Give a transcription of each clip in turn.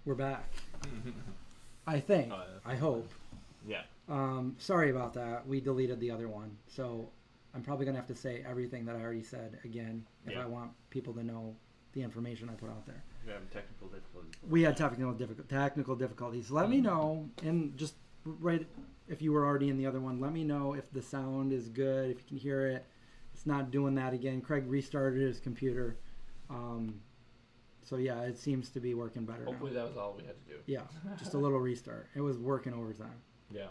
We're back. I think. I hope. Yeah. Sorry about that. We deleted the other one. So I'm probably going to have to say everything that I already said again if I want people to know the information I put out there. We have technical difficulties. We had technical difficulties. Let me know, and just right if you were already in the other one, let me know if the sound is good, if you can hear it. It's not doing that again. Craig restarted his computer. So yeah, it seems to be working better Hopefully now. that was all we had to do. Yeah, just a little restart. It was working overtime. Yeah.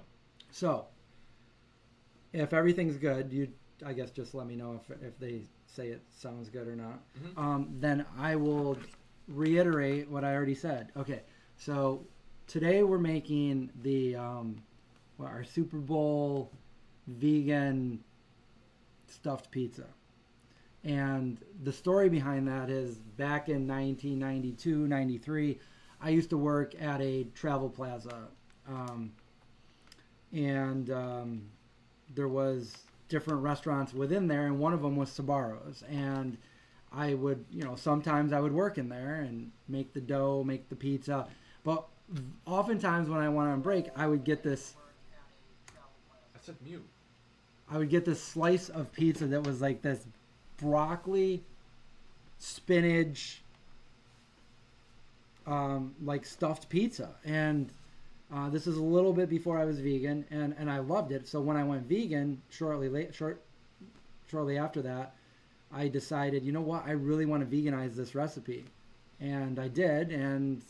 So, if everything's good, I guess just let me know if they say it sounds good or not. Mm-hmm. Then I will reiterate what I already said. Okay, so today we're making the our Super Bowl vegan stuffed pizza. And the story behind that is back in 1992, 93, I used to work at a travel plaza. There was different restaurants within there, and one of them was Sbarro's. And I would, sometimes I would work in there and make the dough, make the pizza. But oftentimes when I went on break, I would get this... I said mute. I would get this slice of pizza that was like this broccoli, spinach, like stuffed pizza. And this is a little bit before I was vegan, and I loved it. So when I went vegan shortly after that, I decided, you know what, I really want to veganize this recipe. And I did, and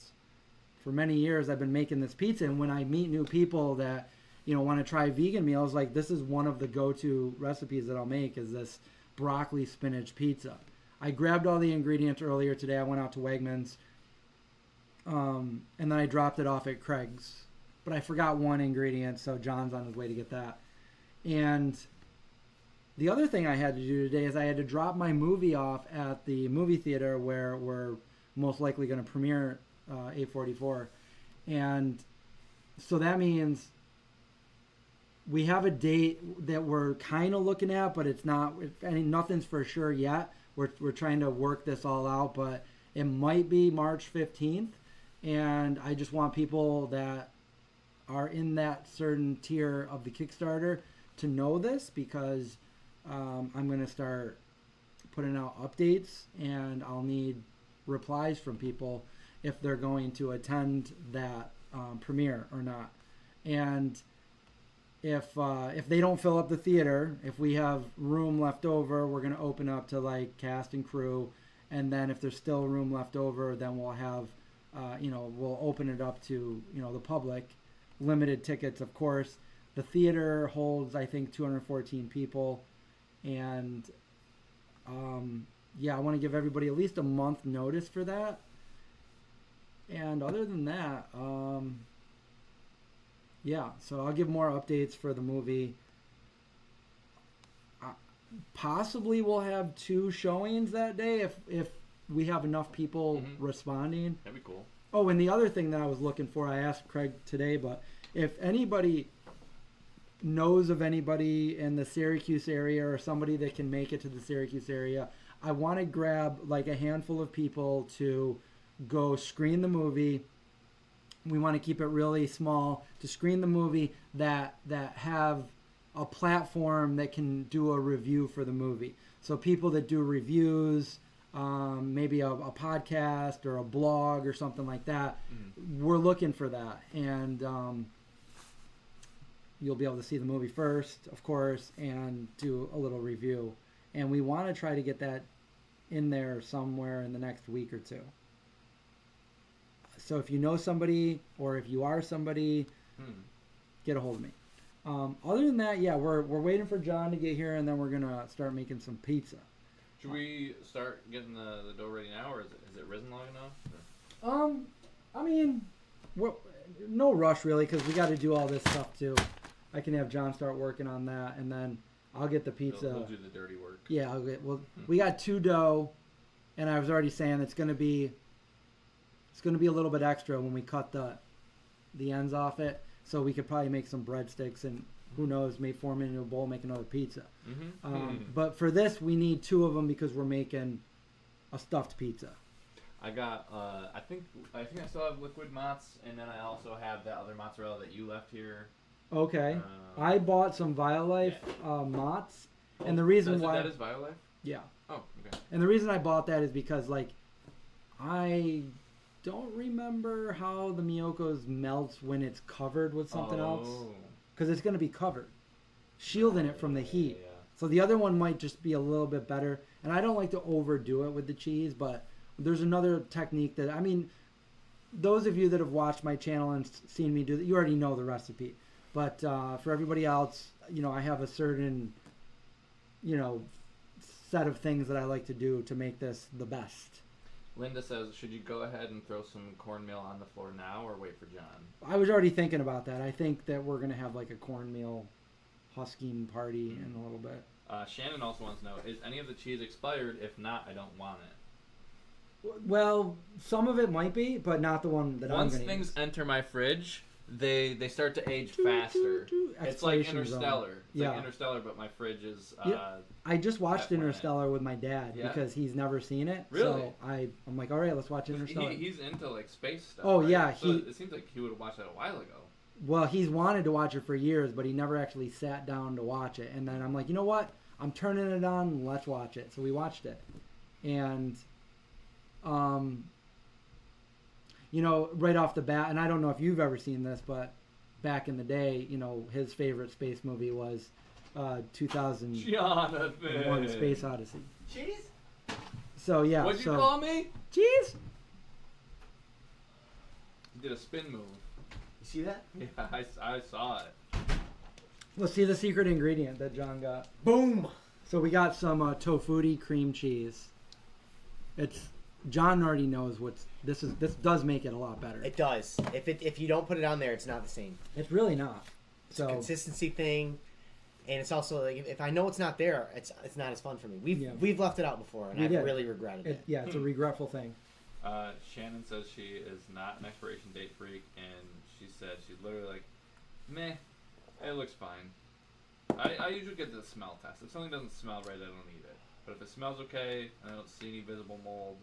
for many years I've been making this pizza. And when I meet new people that, want to try vegan meals, like this is one of the go-to recipes that I'll make is this broccoli spinach pizza. I grabbed all the ingredients earlier today. I went out to Wegmans, and then I dropped it off at Craig's. But I forgot one ingredient, so John's on his way to get that. And the other thing I had to do today is I had to drop my movie off at the movie theater where we're most likely going to premiere A44. And so that means we have a date that we're kind of looking at, but it's not. Nothing's for sure yet. We're trying to work this all out, but it might be March 15th. And I just want people that are in that certain tier of the Kickstarter to know this, because I'm going to start putting out updates, and I'll need replies from people if they're going to attend that premiere or not. And if they don't fill up the theater, if we have room left over, we're going to open up to like cast and crew. And then if there's still room left over, then we'll have, we'll open it up to, the public. Limited tickets, of course. The theater holds, I think, 214 people. And, I want to give everybody at least a month notice for that. And other than that, so I'll give more updates for the movie. Possibly we'll have 2 showings that day if we have enough people responding. That'd be cool. Oh, and the other thing that I was looking for, I asked Craig today, but if anybody knows of anybody in the Syracuse area or somebody that can make it to the Syracuse area, I want to grab like a handful of people to go screen the movie. We want to keep it really small to screen the movie that have a platform that can do a review for the movie. So people that do reviews, maybe a podcast or a blog or something like that. We're looking for that. And you'll be able to see the movie first, of course, and do a little review. And we want to try to get that in there somewhere in the next week or 2. So if you know somebody, or if you are somebody, get a hold of me. Other than that, we're waiting for John to get here, and then we're going to start making some pizza. Should we start getting the dough ready now, or is it risen long enough? I mean, no rush really, because we got to do all this stuff too. I can have John start working on that, and then I'll get the pizza. He'll do the dirty work. Yeah, we got 2 dough, and I was already saying it's going to be a little bit extra when we cut the ends off it, so we could probably make some breadsticks, and who knows, may form it into a bowl, make another pizza. But for this, we need 2 of them because we're making a stuffed pizza. I got I think I still have liquid mozz, and then I also have that other mozzarella that you left here. Okay. I bought some Violife mozz, and the reason why that is Violife. Yeah. Oh, okay. And the reason I bought that is because like I don't remember how the Miyoko's melts when it's covered with something else, because it's going to be covered, shielding it from the heat. Yeah. So the other one might just be a little bit better. And I don't like to overdo it with the cheese, but there's another technique that, I mean, those of you that have watched my channel and seen me do that, you already know the recipe. But for everybody else, you know, I have a certain, you know, set of things that I like to do to make this the best. Linda says, should you go ahead and throw some cornmeal on the floor now or wait for John? I was already thinking about that. I think that we're going to have like a cornmeal husking party in a little bit. Shannon also wants to know, is any of the cheese expired? If not, I don't want it. Well, some of it might be, but not the one that I'm going to use. Once things enter my fridge, they start to age faster. It's like Interstellar. It's like Interstellar, but my fridge is... I just watched Interstellar with my dad because he's never seen it. Really? So I'm like, all right, let's watch Interstellar. He's into like space stuff. Oh, right? yeah. So it seems like he would have watched that a while ago. Well, he's wanted to watch it for years, but he never actually sat down to watch it. And then I'm like, you know what? I'm turning it on. Let's watch it. So we watched it. And, you know, right off the bat, and I don't know if you've ever seen this, but back in the day, you know, his favorite space movie was 2001 Space Odyssey. Cheese? So, yeah. What'd you call me? Cheese? You did a spin move. You see that? Yeah, I saw it. Let's see the secret ingredient that John got. Boom! So we got some tofutti cream cheese. John already knows this does make it a lot better. It does. If you don't put it on there, it's not the same. It's really not. It's a consistency thing, and it's also like if I know it's not there, it's not as fun for me. We've left it out before, and I've really regretted it. Yeah, it's a regretful thing. Shannon says she is not an expiration date freak, and she said she's literally like, meh, it looks fine. I usually get the smell test. If something doesn't smell right, I don't eat it. But if it smells okay, and I don't see any visible mold.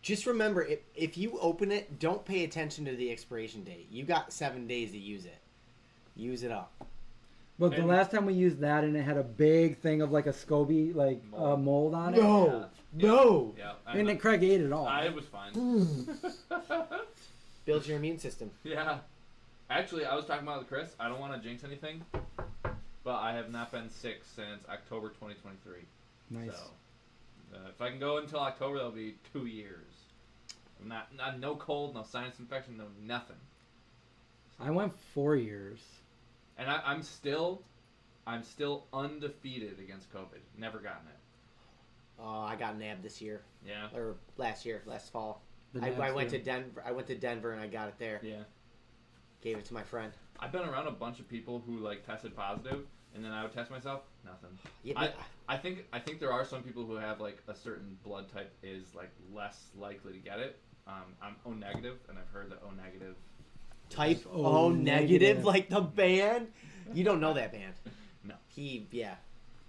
Just remember, if you open it, don't pay attention to the expiration date. You got 7 days to use it. Use it up. But the last time we used that, and it had a big thing of like a SCOBY mold on it. No, no. Yeah, and then Craig ate it all. It was fine. Builds your immune system. Yeah. Actually, I was talking about it with Chris. I don't want to jinx anything, but I have not been sick since October 2023. Nice. So, if I can go until October, that'll be 2 years. No cold, no sinus infection, no nothing. I went 4 years. And I'm still undefeated against COVID. Never gotten it. I got nabbed this year. Yeah. Or last fall. I went to Denver. I went to Denver and I got it there. Yeah. Gave it to my friend. I've been around a bunch of people who like tested positive, and then I would test myself. Nothing. Yeah, I think there are some people who have like a certain blood type is like less likely to get it. I'm O negative, and I've heard that O negative. Type O negative, like the band. You don't know that band. No.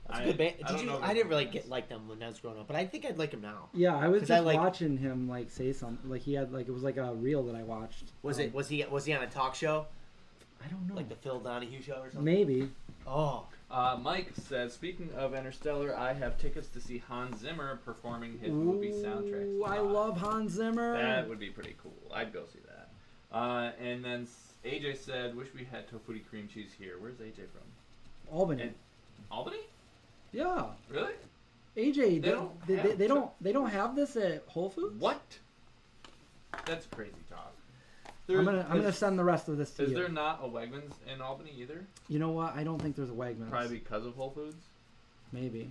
That's a good band. I didn't really like them when I was growing up, but I think I'd like them now. Yeah, I was just watching him like say something. Like he had like it was like a reel that I watched. Was he on a talk show? I don't know. Like the Phil Donahue show or something? Maybe. Oh. Mike says, speaking of Interstellar, I have tickets to see Hans Zimmer performing his movie soundtracks. I love Hans Zimmer. That would be pretty cool. I'd go see that. And then AJ said, wish we had tofutti cream cheese here. Where's AJ from? Albany. Albany? Yeah. Really? AJ, they don't have this at Whole Foods? What? That's crazy talk. I'm gonna send the rest of this to you. Is there not a Wegmans in Albany either? You know what? I don't think there's a Wegmans. Probably because of Whole Foods? Maybe.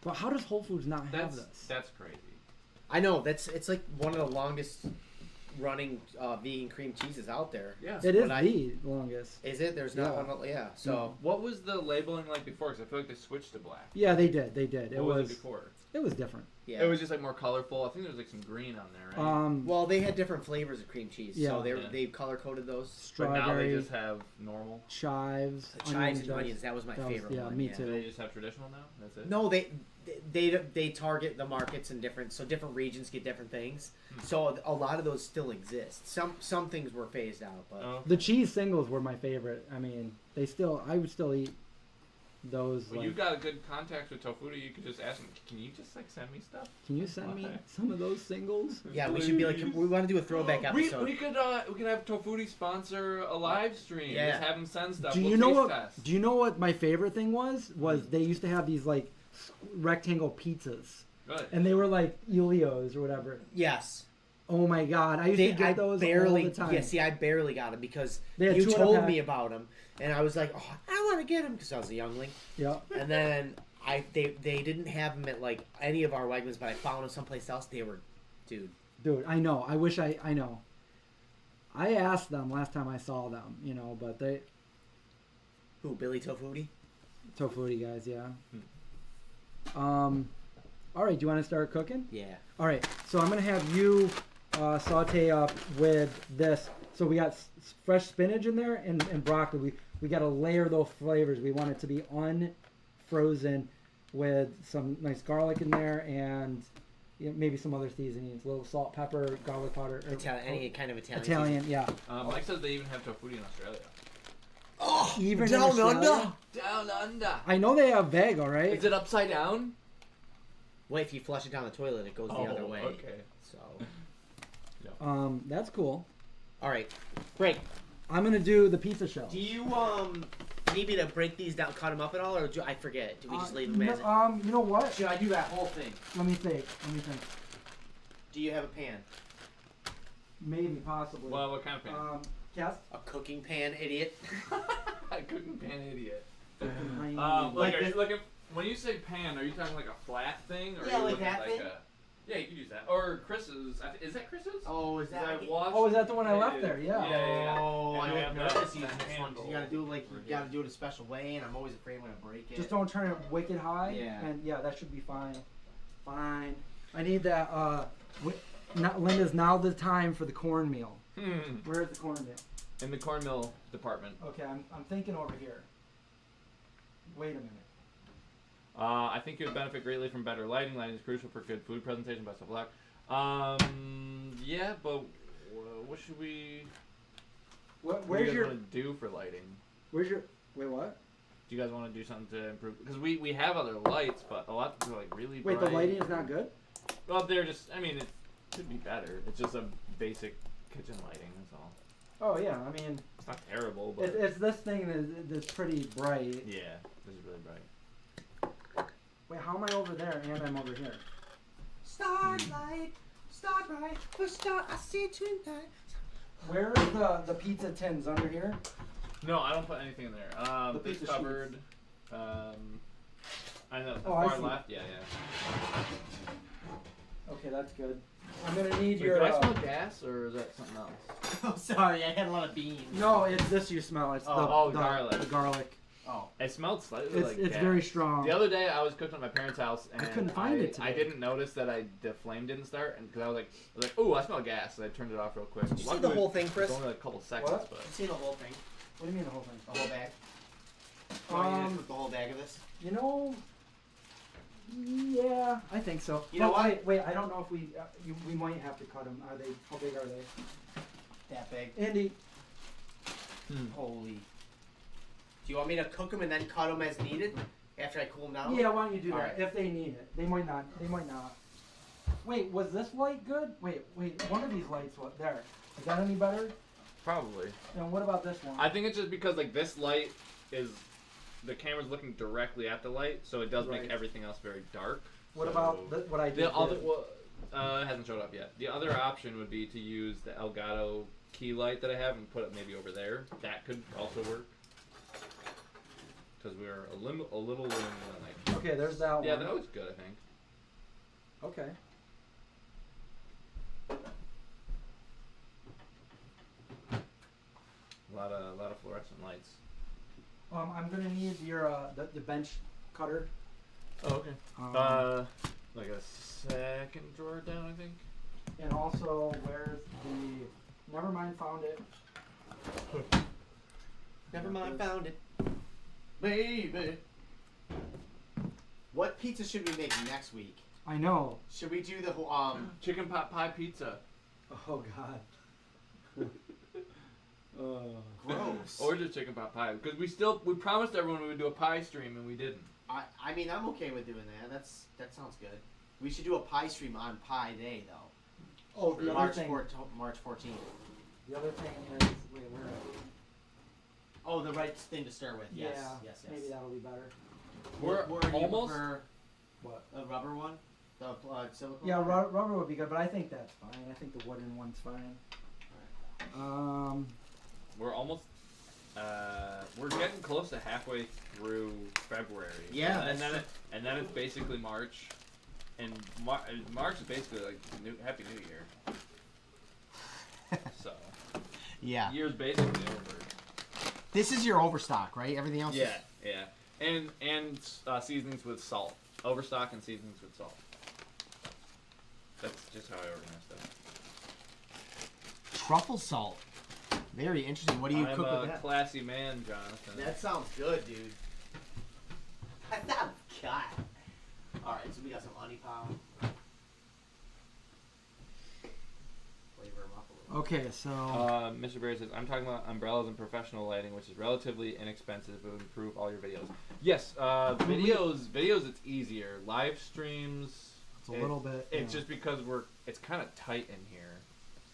But how does Whole Foods not have this? That's crazy. I know. It's like one of the longest running vegan cream cheeses out there. Yeah. It is the longest. Is it? There's not one. Yeah. So what was the labeling like before? Because I feel like they switched to black. Yeah, they did. What was it before? It was different. Yeah. It was just like more colorful. I think there was like some green on there, right? Well, they had different flavors of cream cheese, so they color coded those. But now they just have normal chives, chives and onions. That was my favorite one. Me too. Do they just have traditional now? That's it. No, they target the markets in different regions get different things. So a lot of those still exist. Some things were phased out, but the cheese singles were my favorite. I mean, I would still eat those. Well, you've got a good contact with Tofuta. You could just ask them, can you just like send me stuff? Can you send me some of those singles? Yeah, we should be like, we want to do a throwback episode. We could have Tofuta sponsor a live stream. Yeah. Just have them send stuff. Do you know what my favorite thing was? They used to have these like rectangle pizzas. Good. And they were like Elio's or whatever. Yes. Oh my God! I used to get those all the time. Yeah, see, I barely got them because you told me about them, and I was like, "Oh, I want to get them," because I was a youngling. Yeah. And then they didn't have them at like any of our Wegmans, but I found them someplace else. They were, dude. Dude, I know. I wish I know. I asked them last time I saw them, but they. Who, Billy Tofuti? Tofuti guys, yeah. All right, do you want to start cooking? Yeah. All right, so I'm gonna have you saute up with this. So we got fresh spinach in there and broccoli. We got to layer those flavors. We want it to be unfrozen with some nice garlic in there and maybe some other seasonings, a little salt, pepper, garlic powder. Any kind of Italian. Italian, yeah. Mike says they even have Tofuta in Australia. Oh, even down under. Down under. I know they have VEGO, right? Is it upside down? Well, if you flush it down the toilet, it goes the other way. Okay. So. That's cool. All right, great. I'm gonna do the pizza shell. Do you need me to break these down, cut them up at all, or I forget? Do we just leave them as it? You know what? Should I do that whole thing? Let me think. Do you have a pan? Maybe, possibly. Well, what kind of pan? Cass? A cooking pan, idiot. A cooking pan idiot. Like when you say pan, are you talking like a flat thing? Or Yeah, are you like looking that thing? Yeah, you could use that. Or Chris's. Is that Chris's? Oh, is that? Is that the one I left there? Yeah. Yeah. Oh, I have don't know. This that one, 'cause you gotta do it a special way, and I'm always afraid I'm gonna break it. Just don't turn it wicked high. Yeah. And that should be fine. Fine. I need that. Linda's now the time for the cornmeal. Where's the cornmeal? In the cornmeal department. Okay, I'm thinking over here. Wait a minute. I think you would benefit greatly from better lighting. Lighting is crucial for good food presentation. Best of luck. Yeah, but what should we? What do you guys want to do for lighting? Wait, what? Do you guys want to do something to improve? Because we have other lights, but a lot of them are like really bright. Wait, the lighting is not good? Well, they're just. I mean, it could be better. It's just a basic kitchen lighting. That's all. Oh yeah, I mean. It's not terrible, but it's this thing that's pretty bright. Yeah, this is really bright. Wait, how am I over there and I'm over here? Starlight, starlight, I see tonight. Where are the pizza tins? Under here? No, I don't put anything in there. The This pizza cupboard. I know. I Far see. left. Yeah. Okay, that's good. I'm gonna need Wait, your. do I smell gas or is that something else? Oh, sorry, I had a lot of beans. No, it's this you smell. It's garlic. The garlic. Oh, it smelled slightly like it's gas. very strong. The other day I was cooking at my parents' house and I couldn't find it today. I didn't notice that the flame didn't start, and because I was like, oh, I smell gas, so I turned it off real quick. did you see the whole thing, Chris? It was only like a couple seconds, What? but Did you see the whole thing? What do you mean the whole thing? The whole bag? Cook the whole bag of this? Yeah, I think so. You know what? Wait, I don't know if we might have to cut them. How big are they? That big. Andy. Holy. Do you want me to cook them and then cut them as needed after I cool them down? Yeah, why don't you do that? Right. If they need it. They might not. Wait, was this light good? Wait, one of these lights, there. Is that any better? probably. And what about this one? I think it's just because like this light is the camera's looking directly at the light, so it does make everything else very dark. What about what I did? The other, it hasn't showed up yet. The other option would be to use the Elgato key light that I have and put it maybe over there. That could also work. Because we are a little limited on like. Okay, there's that one. Yeah, that was good, I think. Okay. A lot of fluorescent lights. I'm gonna need your the bench cutter. Oh, okay. like a second drawer down, I think. And also, where's the? Never mind, found it. Never mind, found it. Baby. What pizza should we make next week? I know. Should we do the chicken pot pie pizza? Oh God. Gross. Or just chicken pot pie, because we promised everyone we would do a pie stream and we didn't. I mean, I'm okay with doing that. That sounds good. We should do a pie stream on Pie Day though. Oh, the other thing. March 14th. The other thing is, wait, where? Oh, the right thing to start with. Yes. Yeah. Yes. Maybe that'll be better. We're almost. What? A rubber one? The silicone? Yeah, rubber would be good, but I think that's fine. I think the wooden one's fine. We're almost. We're getting close to halfway through February. Yeah, and then it's basically March, and March is basically like Happy New Year. So. Yeah. Year's basically over. This is your overstock, right? Everything else. Yeah, yeah, and seasonings with salt. Overstock and seasonings with salt. That's just how I organize stuff. Truffle salt. Very interesting. What do you cook with I'm a that? classy man, Jonathan. That sounds good, dude. That sounds good. All right, so we got some honey pow. Flavor them up a little. Okay, so. Mr. Barry says, I'm talking about umbrellas and professional lighting, which is relatively inexpensive but would improve all your videos. Yes, videos it's easier. Live streams, It's a little bit. It's just because it's kind of tight in here.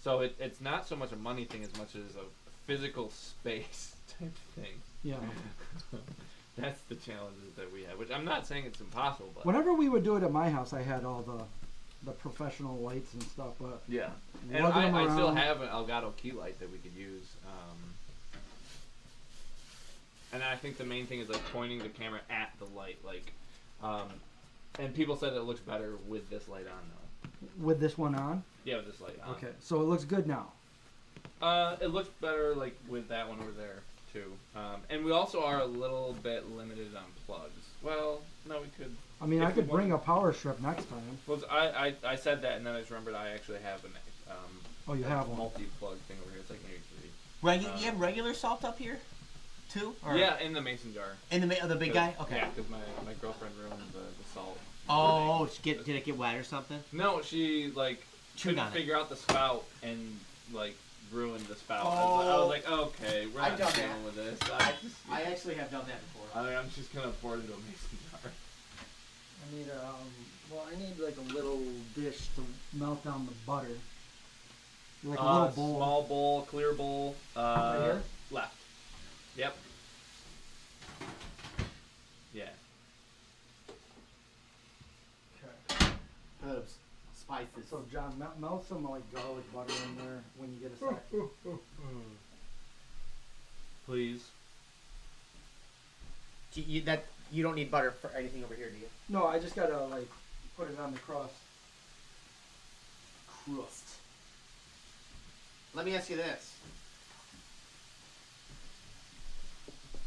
So it's not so much a money thing as much as a physical space type thing. Yeah. That's the challenges that we have, which I'm not saying it's impossible, but Whenever we would do it at my house, I had all the professional lights and stuff, but yeah. And lugging them I still around- have an Elgato key light that we could use. And I think the main thing is like pointing the camera at the light, like, and people said it looks better with this light on though. with this one on. Yeah, with this light on. Okay, so it looks good now. It looks better like with that one over there too. And we also are a little bit limited on plugs. Well, no, we could. I mean, if I could we bring a wanted- power strip next time. Well, I said that, and then I just remembered I actually have an Oh, you have one. multi-plug thing over here. It's like maybe 3. You have regular salt up here, too? Or Yeah, in the mason jar. In the big guy? Okay. Yeah, because my girlfriend ruined the salt. Oh, did it get wet or something? No, she Chewed on couldn't figure out the spout and ruined the spout. I Oh. was like, okay, we're I've not done dealing with this. I actually have done that before. I'm just gonna pour it into a mason jar. I need I need like a little dish to melt down the butter. Like a little bowl. Small bowl, clear bowl. Right here? Left. Yep. Yeah. Okay. Herbs, spices. So John, melt some like garlic butter in there when you get a sec. Please. You don't need butter for anything over here, do you? No, I just gotta like put it on the crust. Crust. Let me ask you this.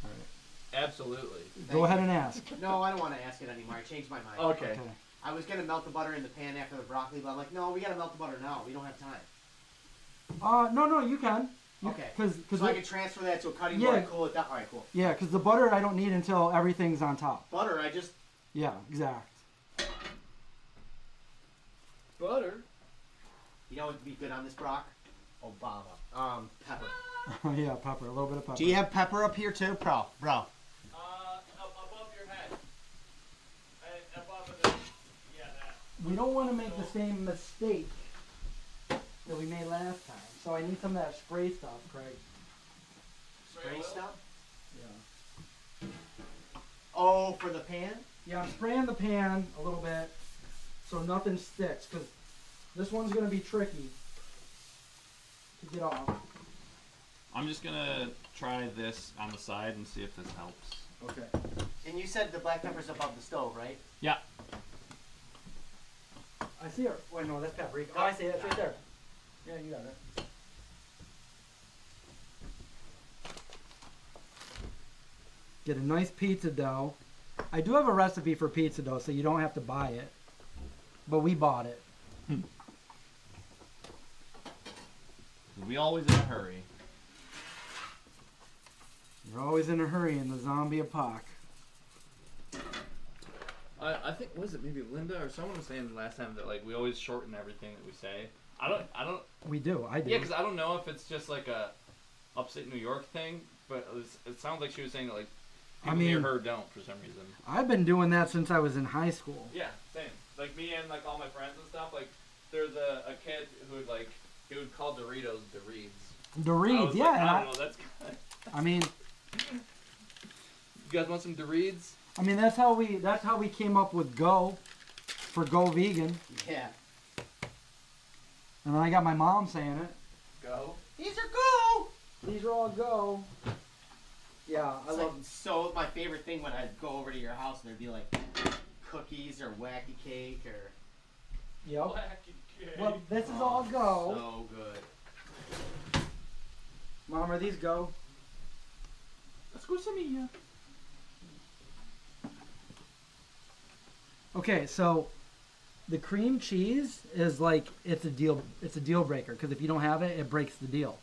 All right. Absolutely. Go ahead and ask. No, I don't want to ask it anymore. I changed my mind. Okay. I was gonna melt the butter in the pan after the broccoli, but I'm like, no, we gotta melt the butter now. We don't have time. No, you can. Okay. Cause So I can transfer that to a cutting Yeah. board and cool it down. All right, cool. yeah, because the butter I don't need until everything's on top. Butter, I just Yeah, exact. Butter. You know what would be good on this brock? Obama. Pepper. Yeah, pepper. A little bit of pepper. Do you have pepper up here too, bro? Above your head. Above the. Yeah, that. We don't want to make the same mistake that we made last time. So I need some of that spray stuff, Craig. Spray stuff? Yeah. Oh, for the pan? Yeah, I'm spraying the pan a little bit so nothing sticks, because this one's going to be tricky to get off. I'm just gonna try this on the side and see if this helps. Okay. And you said the black pepper's above the stove, right? Yeah. I see it. Wait, no, that's paprika. Oh, I see it. It's right there. Yeah, you got it. Get a nice pizza dough. I do have a recipe for pizza dough, so you don't have to buy it. but we bought it. We always in a hurry. You're always in a hurry in the zombie epoch. I think, was it maybe Linda or someone was saying last time that like we always shorten everything that we say. I don't. We do. I do. Yeah, because I don't know if it's just like a upstate New York thing, but it sounds like she was saying that like people near her don't for some reason. I've been doing that since I was in high school. Yeah, same. Like me and like all my friends and stuff. Like there's a kid who would like he would call Doritos Doritos. Doritos, yeah. Like, I don't know. That's. I mean, you guys want some Doritos? I mean that's how we came up with Go for Go Vegan. Yeah. And then I got my mom saying it. Go. These are Go. These are all Go. Yeah, I love. So my favorite thing when I'd go over to your house and there'd be like cookies or wacky cake or. Yep. Wacky cake. Well, this is all Go. So good. Mom, are these Go? Let's go some yeah. Okay, so the cream cheese is like it's a deal breaker because if you don't have it, it breaks the deal.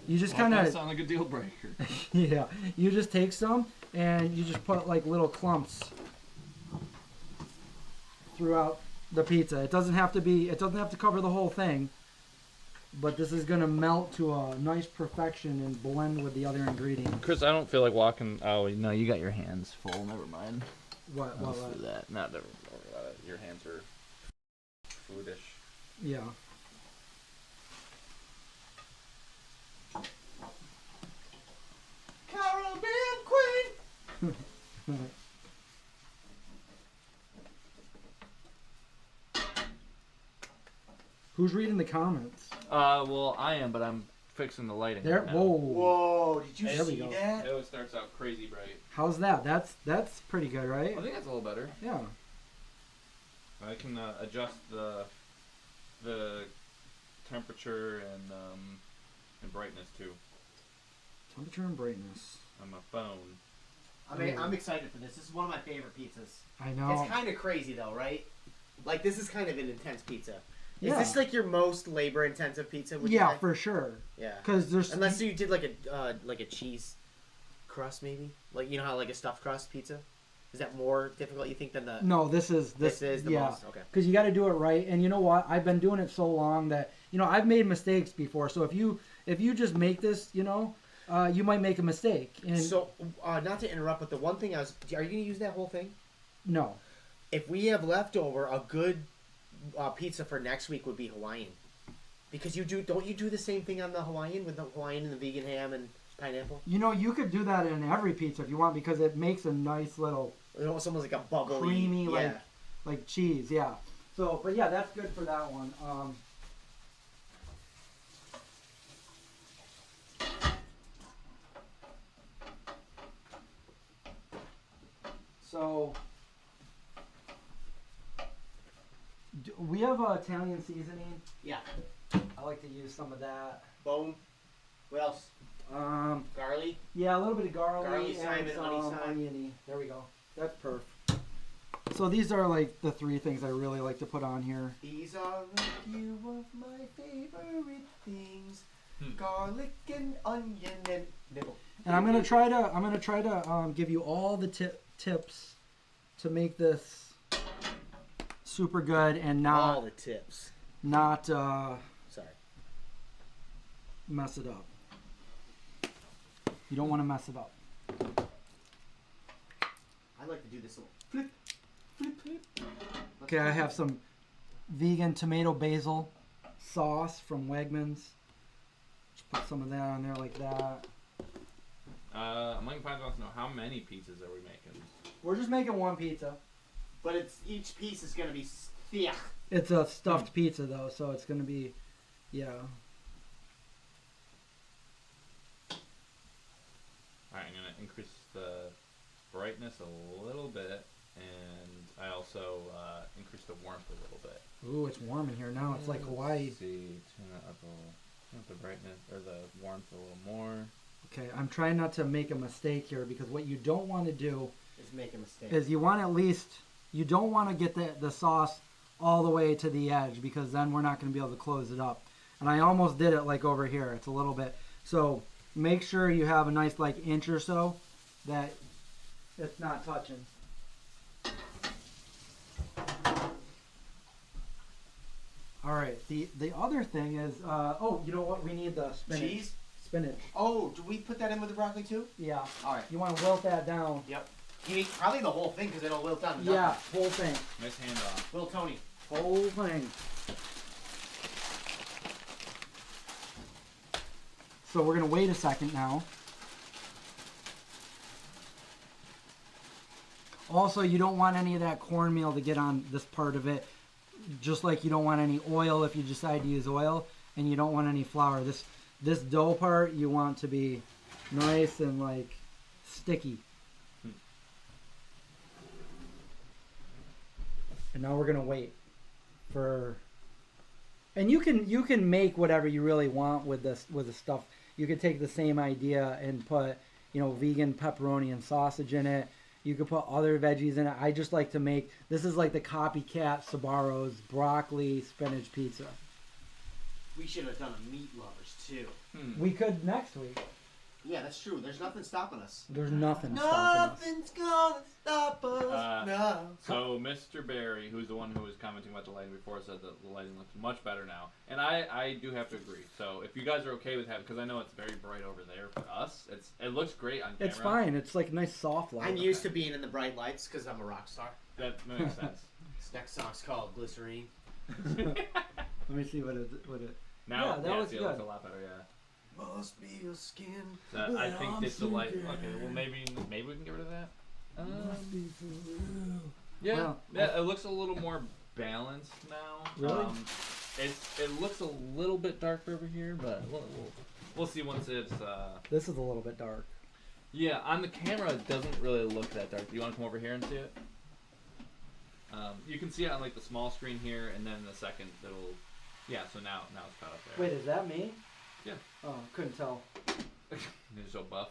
You just kind That of sounds like a deal breaker. yeah. You just take some and you just put like little clumps throughout the pizza. It doesn't have to cover the whole thing, but this is gonna melt to a nice perfection and blend with the other ingredients. Chris, I don't feel like walking. Oh no, you got your hands full. Never mind. What? Let's do that. Not never. Your hands are foodish. Yeah. Caribbean Queen. Who's reading the comments? Well, I am, but I'm fixing the lighting. There. right now. Whoa. Whoa! Did you There we see go. that? It always starts out crazy bright. How's that? That's pretty good, right? I think that's a little better. Yeah. I can adjust the temperature and brightness too Temperature and brightness. on my phone. I mean, I'm excited for this. This is one of my favorite pizzas. I know. It's kind of crazy though, right? Like this is kind of an intense pizza. Yeah. Is this like your most labor-intensive pizza? Would you Yeah, say? for sure. Yeah. Because there's Unless you did like a cheese crust, maybe. Like you know how like a stuffed crust pizza. Is that more difficult you think than the? No, this is the yeah. Most okay. Because you got to do it right, and you know what? I've been doing it so long that I've made mistakes before. So if you just make this, you might make a mistake. And So not to interrupt, but the one thing are you gonna use that whole thing? no, If we have leftover, a good pizza for next week would be Hawaiian, because don't you do the same thing on the Hawaiian with the Hawaiian and the vegan ham and pineapple? you could do that in every pizza if you want because it makes a nice little It's almost like a bubbly, creamy yeah. like cheese. Yeah. So, but yeah, that's good for that one. So we have Italian seasoning. Yeah. I like to use some of that. Boom. What else? Garlic. Yeah, a little bit of garlic Garlic, and thyme, and some honey thyme. oniony. There we go. That's perfect. So these are like the three things I really like to put on here. These are a few of my favorite things: garlic and onion and nibble. And I'm gonna try to give you all the tips to make this super good and all not the tips. Sorry, mess it up. You don't want to mess it up. I like to do this a little flip, flip, flip. Okay, I have some vegan tomato basil sauce from Wegmans. Just put some of that on there like that. Mike Pines wants to know how many pizzas are we making? We're just making one pizza. But each piece is gonna be thick. It's a stuffed pizza though, so it's gonna be, yeah. Alright, I'm gonna increase the brightness a little bit, and I also increase the warmth a little bit. Ooh, it's warm in here now. It's like Hawaii. Let's see, turn up the brightness or the warmth a little more. Okay, I'm trying not to make a mistake here because what you don't want to do Is make a mistake. is you want you don't want to get the sauce all the way to the edge, because then we're not going to be able to close it up. And I almost did it like over here. It's a little bit. So make sure you have a nice like inch or so that it's not touching. All right. The other thing is, oh, you know what? We need the spinach. Cheese? Spinach. Oh, do we put that in with the broccoli too? Yeah. All right. You want to wilt that down. Yep. You mean probably the whole thing because it'll wilt down. Yeah, whole thing. Nice handoff. Little Tony. Whole thing. So we're going to wait a second now. Also, you don't want any of that cornmeal to get on this part of it. Just like you don't want any oil if you decide to use oil. And you don't want any flour. This dough part you want to be nice and like sticky. And now we're gonna wait for. And you can make whatever you really want with the stuff. You could take the same idea and put vegan pepperoni and sausage in it. You could put other veggies in it. I just like to make this is like the copycat Sbarro's broccoli spinach pizza. We should have done a meat lovers too. We could next week. Yeah, that's true. There's nothing stopping us. There's nothing stopping us. Nothing's gonna stop us. No. So Mr. Barry, who's the one who was commenting about the lighting before, said that the lighting looks much better now, and I do have to agree. So if you guys are okay with having, because I know it's very bright over there for us, it looks great on camera. It's fine. It's like nice soft light. I'm used to being in the bright lights because I'm a rock star. That makes sense. This next song's called Glycerine. Let me see what it. Now, Yeah, that looks it good. looks a lot better. Yeah. Must be your skin. So I think it's the light. Okay, well maybe we can get rid of that. Yeah, Well, yeah. It looks a little more balanced now. Really? It looks a little bit darker over here, but we'll see once it's. This is a little bit dark. Yeah, on the camera it doesn't really look that dark. Do you want to come over here and see it? You can see it on like the small screen here, and then in a second it'll. Yeah, so now it's cut up there. Wait, is that me? Yeah. Oh, couldn't tell. You're so buff.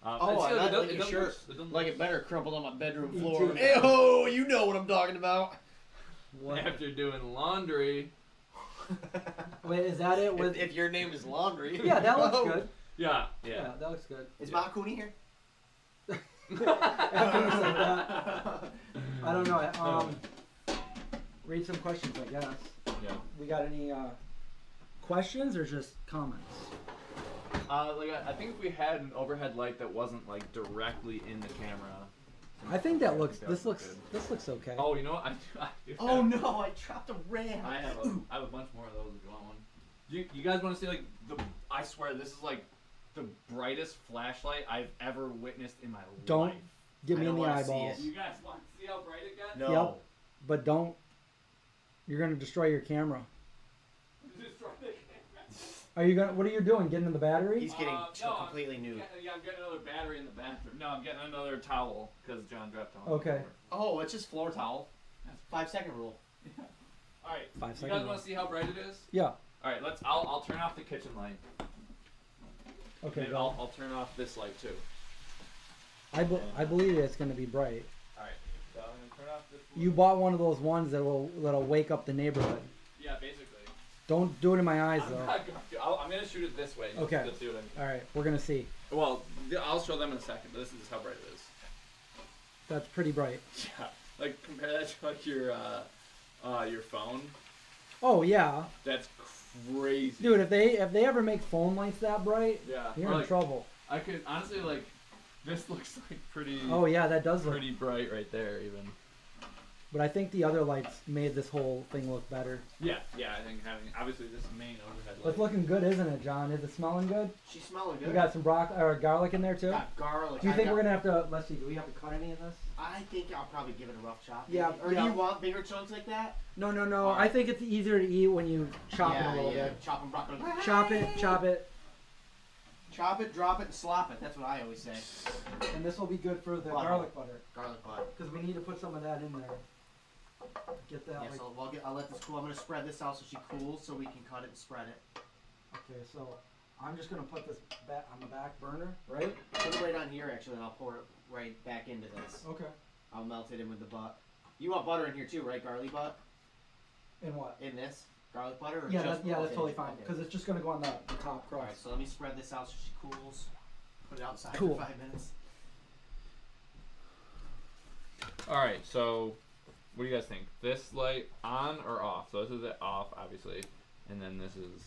Oh, I like your doesn't shirt. look- Like it better crumpled on my bedroom You floor. too. Hey-ho, you know what I'm talking about. What? After doing laundry. Wait, is that it? With If your name is Laundry. yeah, that looks Oh. good. Yeah. Yeah, that looks good. Is Ma Cooney here? After you said that, I don't know. Read some questions, I guess. Yeah. We got any questions or just comments? I think if we had an overhead light that wasn't like directly in the camera. I think that looks. that This would look looks. good. This looks okay. Oh, you know what? I do Oh have- no, I dropped a ram. I have a bunch more of those if you want one. You guys want to see like I swear this is like the brightest flashlight I've ever witnessed in my Don't life. Get I me in don't the wanna see eyeballs. it. You guys want to see how bright it got? No. Yep. But don't. You're gonna destroy your camera. Destroy the camera. Are you gonna? What are you doing? Getting in the battery? He's getting No, completely new. Yeah, I'm getting another battery in the bathroom. No, I'm getting another towel because John dropped one. Okay. Oh, it's just floor towel. 5-second rule. All right. 5 You seconds. guys want to see how bright it is? Yeah. All right. I'll turn off the kitchen light. Okay. Maybe I'll turn off this light too. I believe it's gonna be bright. All right. So I'm gonna turn off this. You bought one of those ones that'll wake up the neighborhood. Yeah, basically. Don't do it in my eyes I'm though. not going to. I'm gonna shoot it this way. Okay. You'll see what I mean. All right, we're gonna see. Well, I'll show them in a second. But this is how bright it is. That's pretty bright. Yeah. Like compare that to like your phone. Oh yeah, That's crazy. dude. If they ever make phone lights that bright, Yeah. you're Or, in like, trouble. I could honestly like. This looks like pretty. Oh yeah, that does look. Pretty bright right there, even. But I think the other lights made this whole thing look better. Yeah. I think having obviously this main overhead light. It's looking good, isn't it, John? Is it smelling good? She's smelling good. You got some broccoli or garlic in there too? Got garlic. Do you think we're gonna have to? Let's see. Do we have to cut any of this? I think I'll probably give it a rough chop. Yeah, Or yeah. do you want bigger chunks like that? No. Alright. I think it's easier to eat when you chop it a little bit. Chop broccoli. Chop it. Chop it, drop it, and slop it. That's what I always say. And this will be good for the Butter. garlic butter. Garlic butter. Because we need to put some of that in there. Get that Yeah, like. so I'll let this cool. I'm gonna spread this out so she cools, so we can cut it and spread it. Okay, so I'm just gonna put this back on the back burner, right? Put it right on here actually, and I'll pour it right back into this. Okay. I'll melt it in with the butt. You want butter in here too, right? Garlic butt. In what? In this garlic butter? Or Yeah, just that's totally fine. Okay. Because it's just going to go on the top crust. Alright, so let me spread this out so she cools. Put it outside Cool. for 5 minutes. All right, so what do you guys think? This light on or off? So this is it off, obviously, and then this is.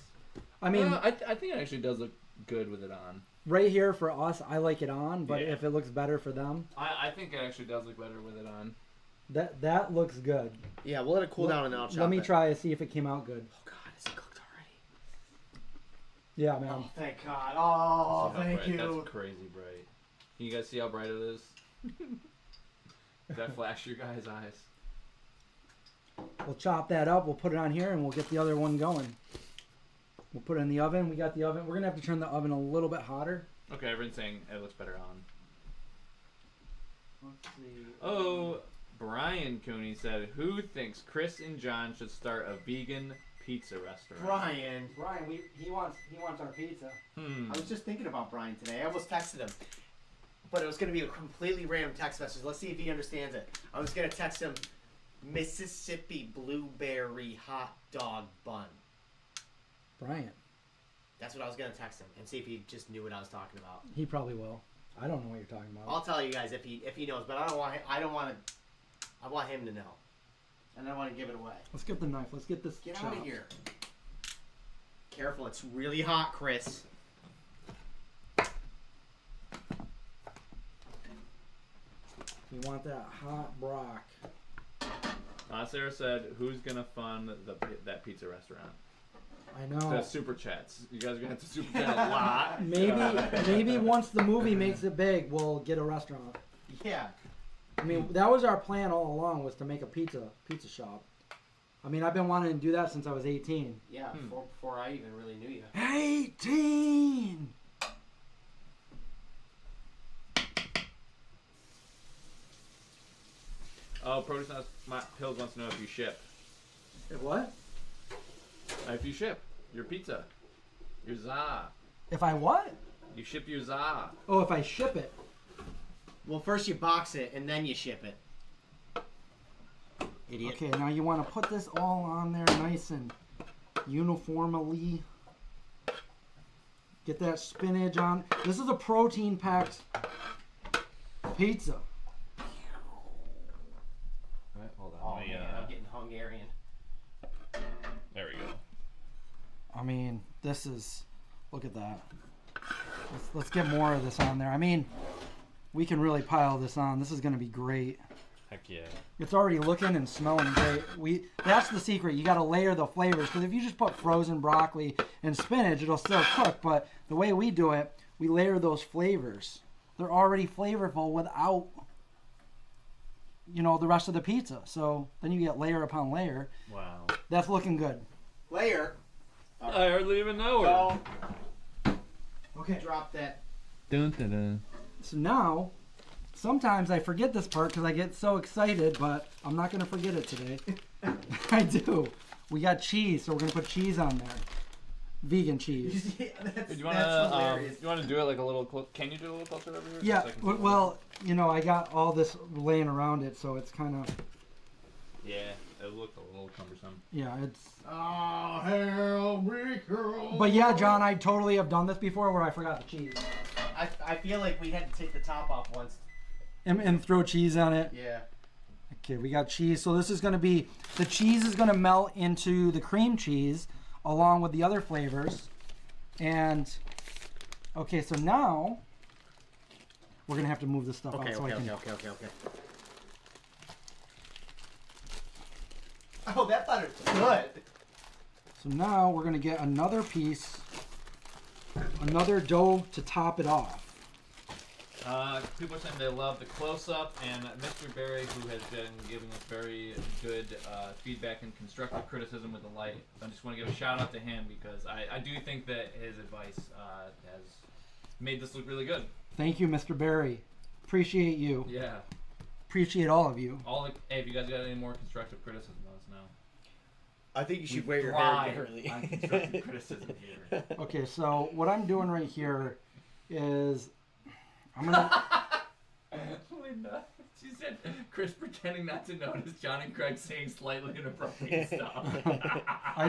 I mean, I think it actually does look good with it on. right here for us, I like it on, but Yeah. if it looks better for them, I think it actually does look better with it on. that looks good. Yeah, we'll let it cool down and then I'll chop Let me it. try to see if it came out good. Oh god, is it cooked already? Yeah, man. Oh, thank god. Oh, See how thank bright- you. That's crazy bright. Can you guys see how bright it is? Does that flash your guys' eyes? We'll chop that up. We'll put it on here, and we'll get the other one going. We'll put it in the oven. We got the oven. We're gonna have to turn the oven a little bit hotter. Okay, everyone's saying it looks better on. Let's see. Oh, Brian Cooney said, "Who thinks Chris and John should start a vegan pizza restaurant?" Brian. Brian, he wants our pizza. Hmm. I was just thinking about Brian today. I almost texted him. But it was going to be a completely random text message. Let's see if he understands it. I was going to text him Mississippi blueberry hot dog bun. Brian, That's what I was going to text him and see if he just knew what I was talking about. he probably will. I don't know what you're talking about. I'll tell you guys if he knows, but I want him to know. And I don't want to give it away. Let's get the knife. Let's get this. Get chopped. out of here. Careful, it's really hot, Chris. We want that hot brock. Sarah said, "Who's gonna fund that pizza restaurant?" I know. The super chats. You guys are gonna have to super chat a lot. Maybe once the movie makes it big, we'll get a restaurant. Yeah. I mean, that was our plan all along, was to make a pizza shop. I mean, I've been wanting to do that since I was 18. Yeah, before I even really knew you. 18! Oh, Produce Pills wants to know if you ship. What? If you ship your pizza, your za. If I what? You ship your za. Oh, if I ship it. Well, first you box it and then you ship it. Idiot. Okay, now you want to put this all on there nice and uniformly. Get that spinach on. This is a protein-packed pizza. Alright, hold on. Oh, man, I'm getting Hungarian. There we go. I mean, this is... Look at that. Let's get more of this on there. I mean, we can really pile this on. This is going to be great. Heck yeah. It's already looking and smelling great. That's the secret. You got to layer the flavors, because if you just put frozen broccoli and spinach, it'll still cook. But the way we do it, we layer those flavors. They're already flavorful without, the rest of the pizza. So then you get layer upon layer. Wow. That's looking good. Layer. I hardly even know her. Go. Okay. Drop that. Dun, dun, dun. So now, sometimes I forget this part because I get so excited, but I'm not going to forget it today. I do. We got cheese, so we're going to put cheese on there. Vegan cheese. Yeah, Do you that's hilarious. want to do it like a little close? Can you do a little closer over here? Yeah, So I can see it? well, I got all this laying around it, so it's kind of, Yeah, it looked a little cumbersome. yeah, it's... Oh, hell, girl. But yeah, John, I totally have done this before where I forgot the cheese. I feel like we had to take the top off once. And throw cheese on it. Yeah. Okay, we got cheese. So this is going to be, the cheese is going to melt into the cream cheese along with the other flavors. And, okay, so now we're going to have to move this stuff Okay, out so I can... okay. Oh, that butter's good. So now we're going to get another piece, another dough to top it off. People are saying they love the close-up, and Mr. Barry, who has been giving us very good feedback and constructive criticism with the light. I just want to give a shout-out to him because I do think that his advice has made this look really good. Thank you, Mr. Barry. Appreciate you. Yeah. Appreciate all of you. Hey, if you guys got any more constructive criticism, let us know. I think you should We wear your hair thrive differently. on constructive criticism here. Okay, so what I'm doing right here is I'm gonna. Linda, she said Chris pretending not to notice John and Craig saying slightly inappropriate stuff. I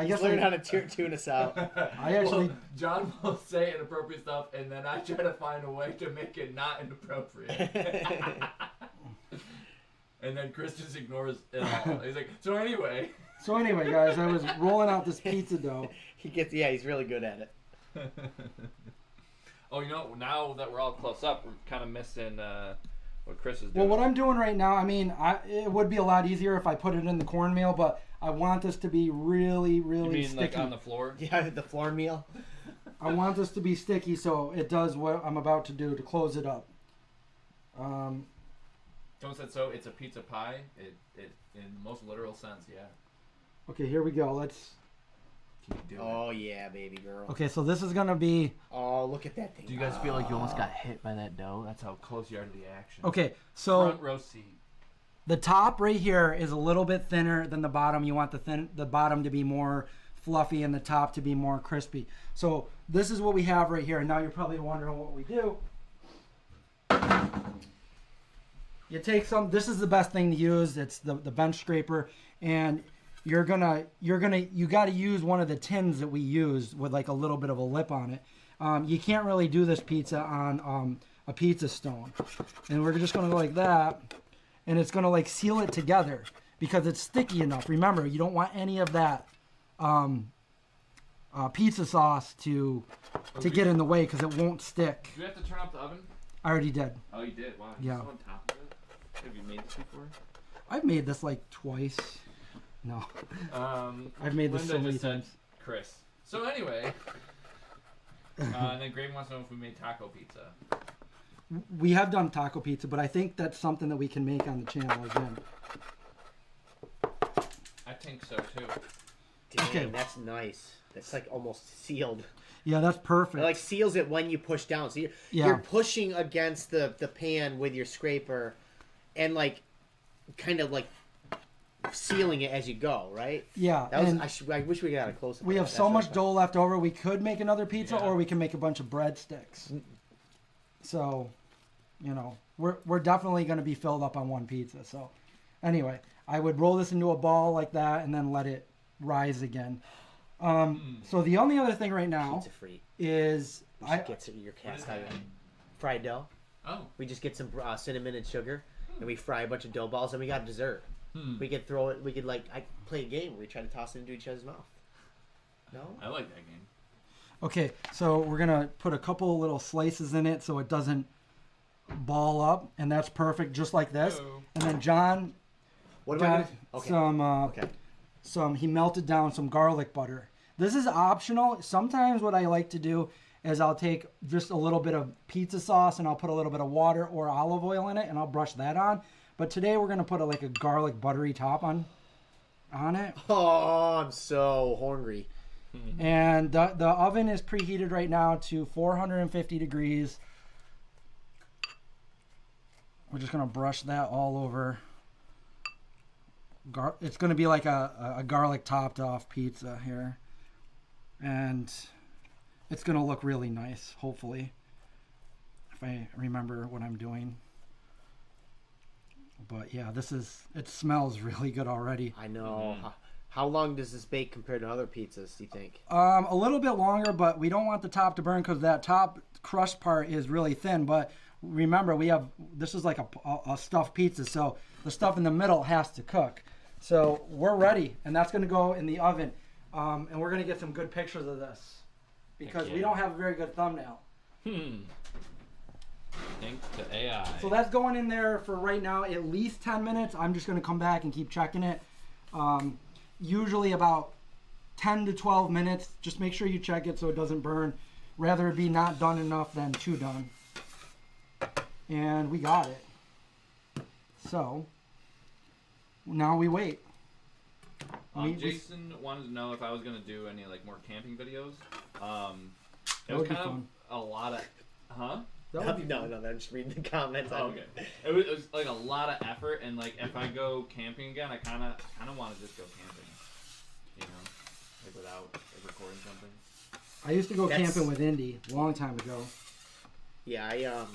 guess learn how to tune us out. I actually. Well, John will say inappropriate stuff, and then I try to find a way to make it not inappropriate. And then Chris just ignores it all. He's like, so anyway, guys, I was rolling out this pizza dough. He's really good at it. Oh, now that we're all close up, we're kind of missing what Chris is doing. Well, what I'm doing right now, I mean, it would be a lot easier if I put it in the cornmeal, but I want this to be really, really you mean sticky. like on the floor? Yeah, the floor meal. I want this to be sticky so it does what I'm about to do to close it up. Someone said so. It's a pizza pie. It in the most literal sense, yeah. Okay, here we go. Let's. Can you do Oh yeah, baby girl. Okay, so this is gonna be. Oh, look at that thing. Do you guys feel like you almost got hit by that dough? That's how close you are to the action. Okay, so Front row seat. the top right here is a little bit thinner than the bottom. You want the bottom to be more fluffy and the top to be more crispy. So this is what we have right here. And now you're probably wondering what we do. You take some. This is the best thing to use. It's the bench scraper, and you got to use one of the tins that we use with like a little bit of a lip on it. You can't really do this pizza on a pizza stone, and we're just gonna go like that, and it's gonna like seal it together because it's sticky enough. Remember, you don't want any of that pizza sauce to get in the way because it won't stick. Do you have to turn off the oven? I already did. Oh, you did? Wow. Yeah. On top of it? Have you made this before? I've made this like twice. No. I've made this Linda so many just said times. Chris. So anyway, and then Greg wants to know if we made taco pizza. We have done taco pizza, but I think that's something that we can make on the channel again. I think so too. Dang, Okay. that's nice. That's like almost sealed. Yeah, that's perfect. It like seals it when you push down. So Yeah. you're pushing against the pan with your scraper and like kind of like sealing it as you go, right? Yeah. That was, and I wish we got a close up. we have so much dough left over. We could make another pizza, Yeah. or we can make a bunch of breadsticks. So, we're definitely going to be filled up on one pizza. So, anyway, I would roll this into a ball like that and then let it rise again. So the only other thing right now Pizza free. is We should get your cast iron fried dough. Oh. We just get some cinnamon and sugar, and we fry a bunch of dough balls, and we got dessert. We could throw it. We could I play a game where we try to toss it into each other's mouth. No. I like that game. Okay, so we're going to put a couple little slices in it so it doesn't ball up, and that's perfect, just like this. Hello. And then John What got about okay. he melted down some garlic butter. This is optional. Sometimes what I like to do is I'll take just a little bit of pizza sauce and I'll put a little bit of water or olive oil in it and I'll brush that on. But today we're going to put a garlic buttery top on it. Oh, I'm so hungry. And the oven is preheated right now to 450 degrees. We're just going to brush that all over. It's going to be like a garlic topped off pizza here. And it's going to look really nice, hopefully, if I remember what I'm doing. But yeah, it smells really good already. I know. How long does this bake compared to other pizzas, do you think? A little bit longer, but we don't want the top to burn because that top crust part is really thin. But remember, this is like a stuffed pizza, so the stuff in the middle has to cook. So we're ready, and that's going to go in the oven. And we're going to get some good pictures of this because we don't have a very good thumbnail. Thanks to AI. So that's going in there for right now at least 10 minutes. I'm just going to come back and keep checking it. Usually about 10 to 12 minutes. Just make sure you check it so it doesn't burn. Rather it be not done enough than too done. And we got it. So now we wait. Jason wanted to know if I was going to do any more camping videos. It That was would be kind of fun. a lot of... Huh? That would be No, I'm just reading the comments. Oh, okay. It was like a lot of effort, and if I go camping again, I kind of want to just go camping, without recording something. I used to go camping with Indy a long time ago. Yeah,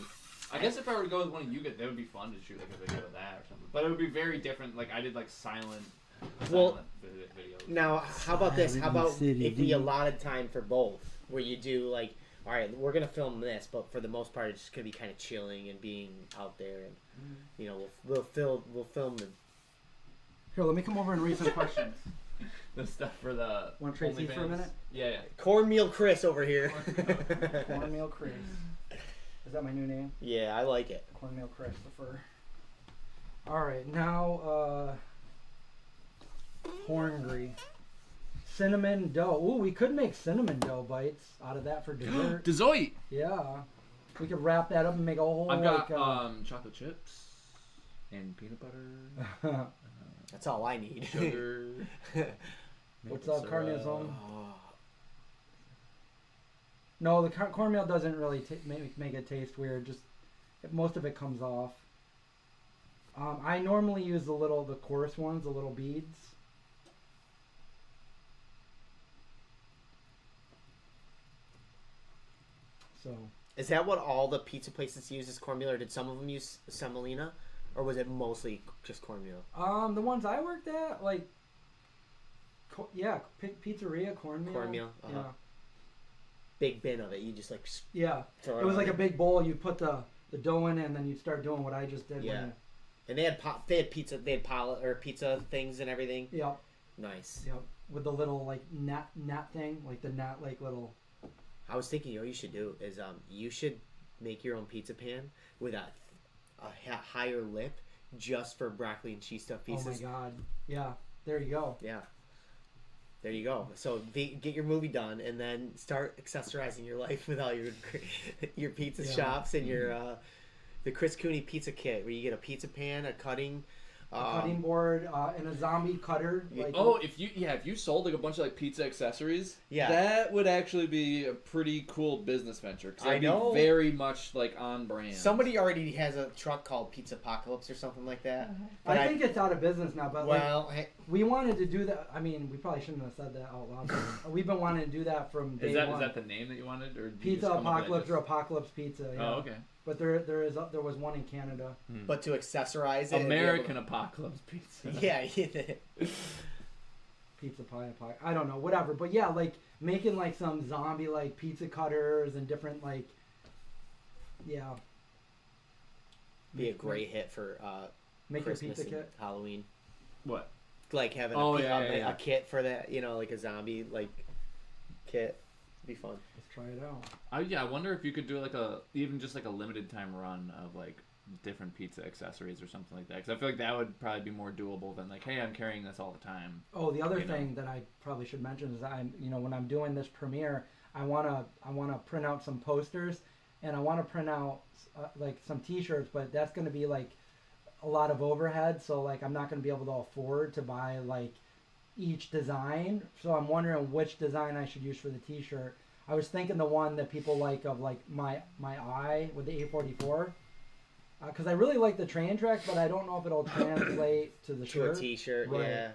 I guess if I were to go with one you get, that would be fun to shoot like a video of that or something. But it would be very different. Like I did like silent videos. Now, how about this? How about City, if we allotted time for both, where you do like, all right, we're gonna film this, but for the most part, it's just gonna be kind of chilling and being out there, and you know, we'll film the. Here, let me come over and read some questions. The stuff for the. Want to trade seats for a minute? Yeah. Cornmeal Chris over here. Cornmeal Chris. Is that my new name? Yeah, I like it. Cornmeal Christopher. All right, now horngry. Cinnamon dough. Ooh, we could make cinnamon dough bites out of that for dessert. Dezoit. Yeah. We could wrap that up and make a whole I've got like chocolate chips and peanut butter. That's all I need. Sugar. What's up, carne Oh. No, the cornmeal doesn't really make it taste weird. Just most of it comes off. I normally use the coarse ones, the little beads. So. Is that what all the pizza places use? Is cornmeal, or did some of them use semolina, or was it mostly just cornmeal? The ones I worked at, like, pizzeria cornmeal. Cornmeal. Yeah. Big bin of it. You just like. Yeah. Throw It was like a big bowl. You put the dough in, and then you start doing what I just did. Yeah. And they had pizza. They had pizza things and everything. Yep. Nice. Yep. With the little like gnat thing, like the gnat like little. I was thinking, what you should do is you should make your own pizza pan with a higher lip just for broccoli and cheese stuffed pieces. Oh my god! Yeah, there you go. Yeah, there you go. So get your movie done and then start accessorizing your life with all your pizza shops and your the Chris Cooney pizza kit, where you get a pizza pan, a cutting board, and a zombie cutter. Like, if you sold like a bunch of like pizza accessories, yeah, that would actually be a pretty cool business venture. Cause I know, be very much like on brand. Somebody already has a truck called Pizza Apocalypse or something like that. I think it's out of business now. But well, we wanted to do that. I mean, we probably shouldn't have said that out loud. We've been wanting to do that from day one. Is that the name that you wanted, or Pizza Apocalypse or Apocalypse Pizza? Yeah. Oh, okay. But there was one in Canada. But to accessorize it, American Apocalypse Pizza. Yeah. Pizza pie. I don't know, whatever. But yeah, like making like some zombie like pizza cutters and different like. Yeah. Be a great hit for make Christmas your pizza and kit. Halloween. What? Like having a kit for that, like a zombie like kit. It'd be fun. Let's try it out. I wonder if you could do like even just like a limited time run of like different pizza accessories or something like that. Because I feel like that would probably be more doable than like, hey, I'm carrying this all the time. Oh, the other thing that I probably should mention is when I'm doing this premiere, I wanna print out some posters, and I wanna print out like some T-shirts, but that's gonna be like a lot of overhead, so like I'm not gonna be able to afford to buy like each design. So I'm wondering which design I should use for the T-shirt. I was thinking the one that people like of like my eye with the A44, because I really like the train tracks, but I don't know if it'll translate to the shirt. To a T-shirt, right. Yeah.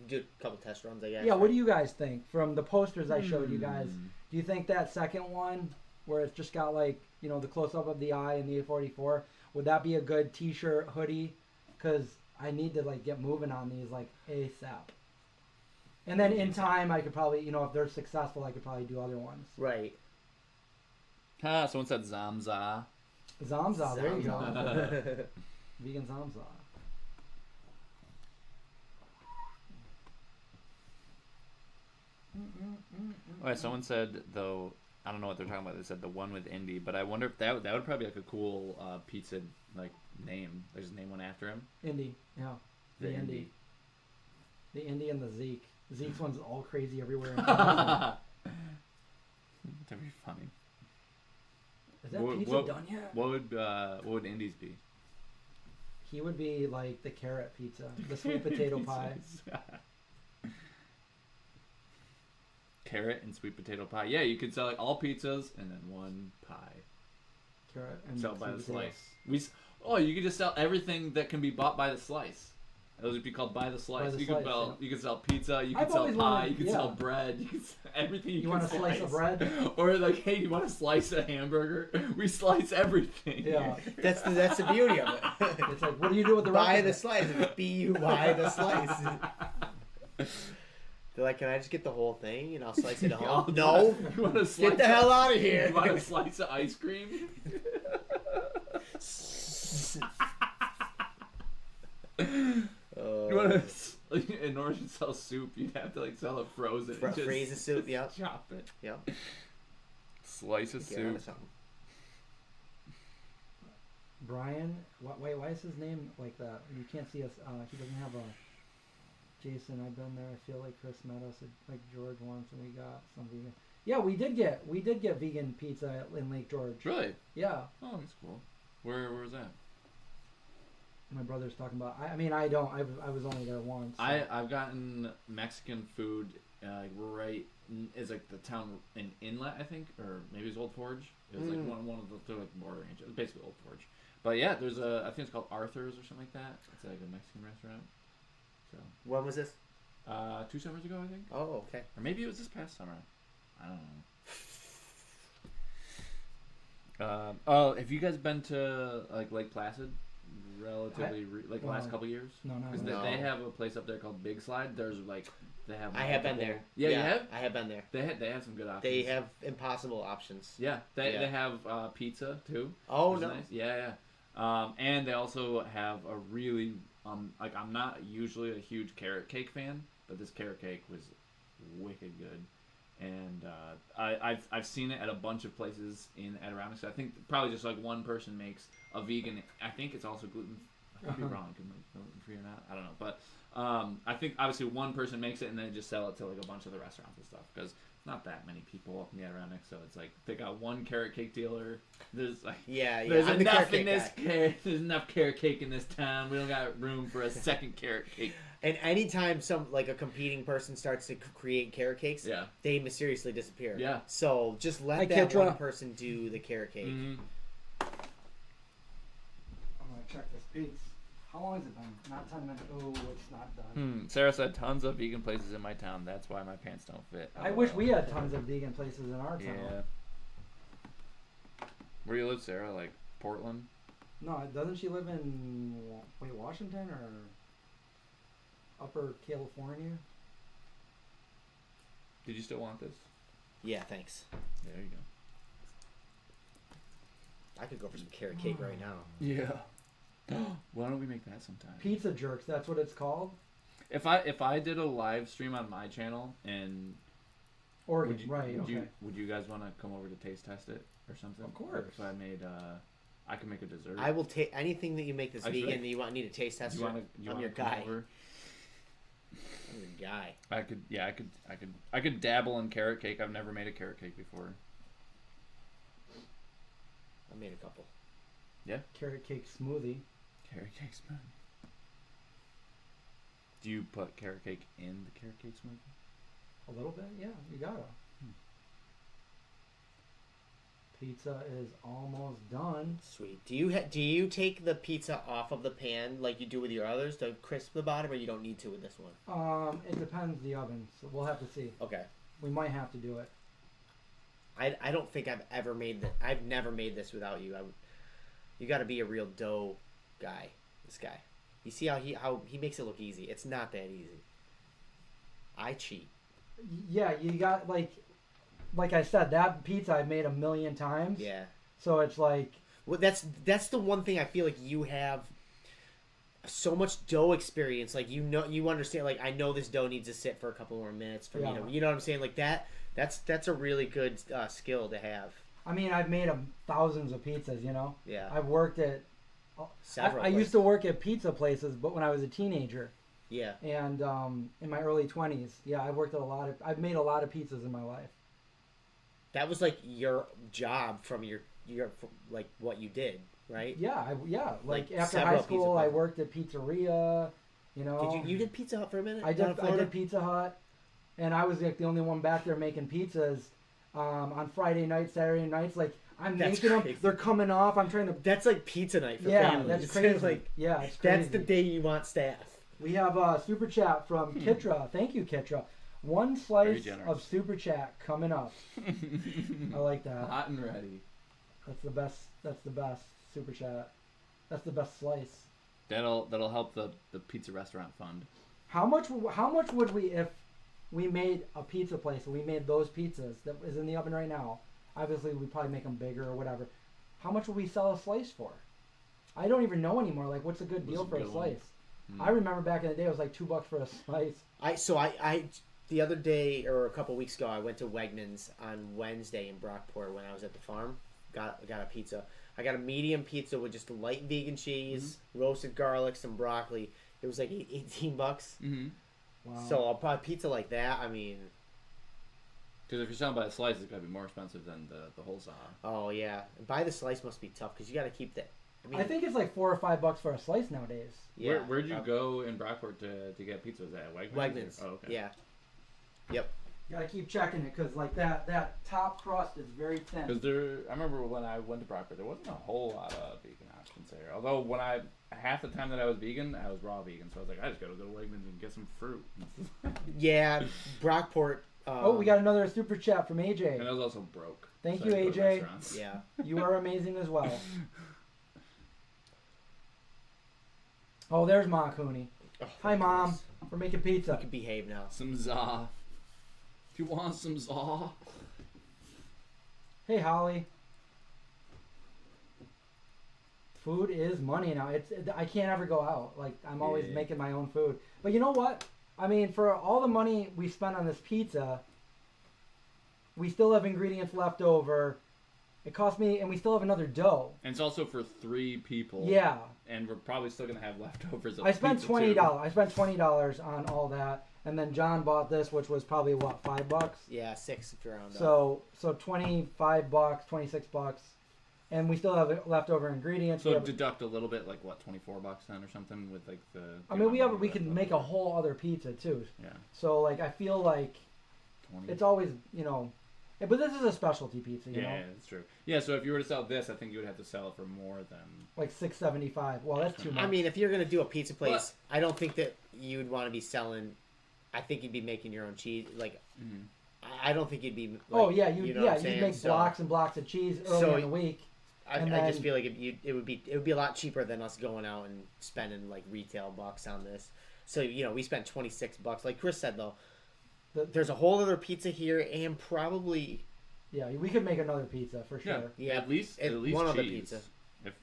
Do a couple test runs, I guess. Yeah, what do you guys think from the posters I showed you guys? Do you think that second one, where it's just got like the close-up of the eye and the A44, would that be a good T-shirt, hoodie? Because I need to like get moving on these like ASAP. And then in time, I could probably, if they're successful, I could probably do other ones. Right. Someone said Zamza. Zamza, there you go. Vegan Zamza. Alright, someone said, though, I don't know what they're talking about. They said the one with Indy, but I wonder if that would probably be like a cool pizza like name. They just name one after him. Indy, yeah. The Indy. The Indy and the Zeke. Zeke's one's all crazy everywhere. That'd be funny. Is that pizza done yet? What would Indy's be? He would be like the carrot pizza, the sweet potato pie. Carrot and sweet potato pie. Yeah, you could sell like all pizzas and then one pie. Carrot and sell by the slice. You could just sell everything that can be bought by the slice. It'll just be called By the Slice. By the You Slice, can sell, yeah. you can sell pizza, you can I've sell always pie, wanted- you can yeah. sell bread, you can sell everything. You can want a slice of bread? Or like, hey, you want to slice a hamburger? We slice everything. Yeah. That's the beauty of it. It's like, what do you do with the Buy rest the of it? slice. B-U-Y the slice. They're like, can I just get the whole thing and I'll slice it at home? No. You want to slice Get the hell out of here. You want a slice of ice cream? Oh. You want to, in order to sell soup, you'd have to like sell it frozen. and just Freeze the soup, yep. Chop it. Yep. Slice of Get onto soup. something. Brian, why is his name like that? You can't see us. He doesn't have a. Jason, I've been there. I feel like Chris met us at like George once, and we got some vegan. Yeah, we did get vegan pizza in Lake George. Really? Yeah. Oh, that's cool. Where was that? My brother's talking about. I mean, I don't. I was only there once. So. I've gotten Mexican food right is like the town in Inlet, I think, or maybe it's Old Forge. It was like one of the they're like border ranges, basically Old Forge. But yeah, there's I think it's called Arthur's or something like that. It's like a Mexican restaurant. So When was this? 2 summers ago, I think, Oh, okay. or maybe it was this past summer. I don't know. Oh, have you guys been to like Lake Placid? Relatively, like the last couple years? No, Because No. they have a place up there called Big Slide. There's like they have. I have been multiple- there. Yeah, you have. I have been there. They have some good options. They have impossible options. Yeah, they Yeah. have pizza too. Oh, which is no. nice. Yeah. And they also have a really like I'm not usually a huge carrot cake fan, but this carrot cake was wicked good. And I've seen it at a bunch of places in Adirondack. I think probably just like one person makes a vegan. I think it's also gluten. I could be wrong. Gluten free or not? I don't know. But I think obviously one person makes it and then just sell it to like a bunch of the restaurants and stuff because not that many people up in the Adirondack. So it's like they got one carrot cake dealer. There's like there's I'm the enough carrot in cake this guy. there's enough carrot cake in this town. We don't got room for a second carrot cake. And anytime some like a competing person starts to create carrot cakes, Yeah. they mysteriously disappear. Yeah. So just let Hi, that Kitra. one person do the carrot cake. Mhm. I'm gonna check this piece. How long has it been? Not 10 minutes. Oh, it's not done. Sarah said tons of vegan places in my town. That's why my pants don't fit. I wish we had tons of vegan places in our town. Yeah. Where do you live, Sarah? Like Portland? No, doesn't she live in Washington or Upper California? Did you still want this? Yeah, thanks. There you go. I could go for some carrot cake right now. Yeah. Why don't we make that sometime? Pizza Jerks, that's what it's called? If I did a live stream on my channel and Oregon, would you, right, would okay. would you guys want to come over to taste test it or something? Of course. If I made I can make a dessert. I will take anything that you make that's I vegan should. that you want need a taste tester. You I'm want your to come guy. over? I'm your guy. I could dabble in carrot cake. I've never made a carrot cake before. I made a couple. Carrot cake smoothie. Carrot cake smoothie. Do you put carrot cake in the carrot cake smoothie? A little bit, yeah, you gotta. Pizza is almost done. Sweet. Do you take the pizza off of the pan like you do with your others to crisp the bottom, or you don't need to with this one? It depends the oven, so we'll have to see. Okay. We might have to do it. I don't think I've ever made that. I've never made this without you. You got to be a real dough guy. This guy. You see how he makes it look easy. It's not that easy. I cheat. Yeah, you got like I said, that pizza I've made 1,000,000 times. Yeah. So it's like, Well, that's the one thing I feel like you have so much dough experience. Like you understand. Like I know this dough needs to sit for a couple more minutes for me to. You know what I'm saying? Like that. That's a really good skill to have. I mean, I've made thousands of pizzas. You know. Yeah. I've worked at. Several I used to work at pizza places, but when I was a teenager. Yeah. And in my early 20s, yeah, I've made a lot of pizzas in my life. That was like your job from your like what you did, right? Yeah, Like after several high school, pizza I places. worked at pizzeria. You know. Did you did Pizza Hut for a minute? I down in did Florida? Pizza Hut, and I was like the only one back there making pizzas on Friday nights, Saturday nights. Like I'm That's making crazy. them, they're coming off. I'm trying to. That's like pizza night for Yeah, families. that's It's crazy. like Yeah, it's crazy. that's the day you want staff. We have a super chat from Kitra. Thank you, Kitra. One Very slice generous. of super chat coming up. I like that. Hot and ready. That's the best. That's the best super chat. That's the best slice. That'll help the pizza restaurant fund. How much would we, if we made a pizza place and we made those pizzas that is in the oven right now? Obviously, we'd probably make them bigger or whatever. How much would we sell a slice for? I don't even know anymore. Like, what's a good deal for a slice? I remember back in the day, it was like $2 for a slice. I the other day or a couple weeks ago, I went to Wegmans on Wednesday in Brockport when I was at the farm. Got a pizza. I got a medium pizza with just light vegan cheese, roasted garlic, some broccoli. It was like $18. Mm-hmm. Wow. So I'll probably pizza like that. I mean, because if you're selling by the slice, it's gotta be more expensive than the whole saw. oh yeah, buy the slice must be tough because you got to keep that. I think it's like $4 or $5 for a slice nowadays. Yeah. Where'd you go in Brockport to get pizza? Was that at Wegmans? Wegmans. Oh, okay. Yeah. Yep. You gotta keep checking it because like that top crust is very thin. Because I remember when I went to Brockport, there wasn't a whole lot of vegan options there. Although half the time that I was vegan, I was raw vegan, so I was like, I just gotta go to Wegmans and get some fruit. Yeah, Brockport. We got another super chat from AJ. And I was also broke. Thank so you, I go to AJ. restaurants. Yeah. You are amazing as well. Oh, there's Ma Cooney. Oh, Hi, Mom. goodness. We're making You pizza. can behave now. Some za. Do you want some za? Hey, Holly. Food is money now. I can't ever go out. Like, I'm always making my own food. But you know what? I mean, for all the money we spent on this pizza, we still have ingredients left over. It cost me, and we still have another dough. And it's also for 3 people. Yeah. And we're probably still gonna have leftovers. Of I spent pizza, $20. too. I spent $20 on all that, and then John bought this, which was probably what, $5? Yeah, 6 if you're around. So $25, $26, and we still have leftover ingredients. So deduct a little bit, like what, $24 then or something with like the. I mean, we can make a whole other pizza too. Yeah. So like, I feel like 20. it's always, but this is a specialty pizza, you know. Yeah, that's true. Yeah, so if you were to sell this, I think you would have to sell it for more than. Like $6.75. Well, that's too much. I mean, if you're gonna do a pizza place, I don't think that you would want to be selling. I think you'd be making your own cheese. Like, I don't think you'd be. Like, oh yeah, you know what I'm you'd saying? make blocks and blocks of cheese early in the week. I just feel like it would be a lot cheaper than us going out and spending like retail bucks on this. So we spent $26. Like Chris said though, there's a whole other pizza here and probably. Yeah, we could make another pizza for sure. Yeah, at least one cheese, other pizza.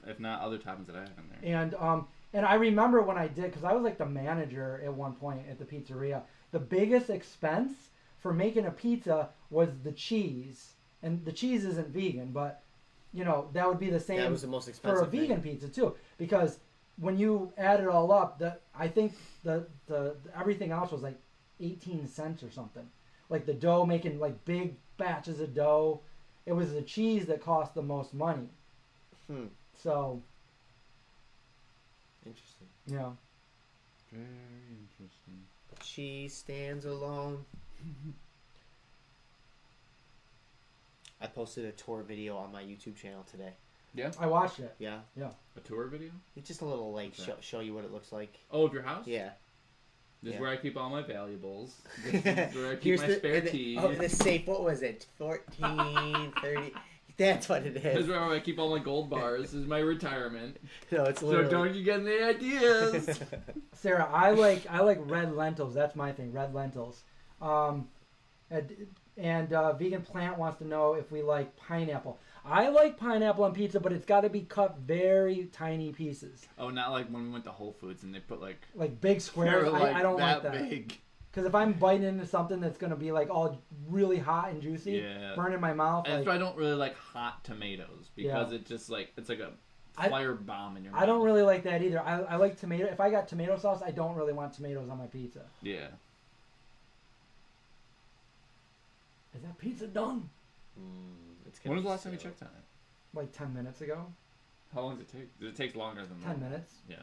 If not other toppings that I have in there. And I remember when I did, because I was like the manager at one point at the pizzeria. The biggest expense for making a pizza was the cheese, and the cheese isn't vegan, but that would be the same. That was the most expensive for a vegan pizza too, because when you add it all up, I think the everything else was like 18 cents or something. Like the dough, making like big batches of dough, it was the cheese that cost the most money. So. Interesting. Yeah. Very interesting. Cheese stands alone. I posted a tour video on my YouTube channel today. Yeah? I watched it. Yeah. A tour video? It's just a little like show you what it looks like. Oh, of your house? Yeah. This is where I keep all my valuables. This is where I keep my spare tea. Oh, the safe. What was it? 14, 30. That's what it This is. is where I keep all my gold bars. This is my retirement. No, it's So literally. don't you get any ideas? Sarah, I like red lentils. That's my thing, red lentils. And Vegan Plant wants to know if we like pineapple. I like pineapple on pizza, but it's got to be cut very tiny pieces. Oh, not like when we went to Whole Foods and they put like big squares. I don't like that. Big. Because if I'm biting into something that's going to be like all really hot and juicy, burning my mouth. And that's why I don't really like hot tomatoes, because it just it's like a fire bomb in your mouth. I don't really like that either. I like tomato. If I got tomato sauce, I don't really want tomatoes on my pizza. Yeah. Is that pizza done? When was the last time you checked on it? Like 10 minutes ago. How long does it take? It takes longer than 10 minutes. Yeah.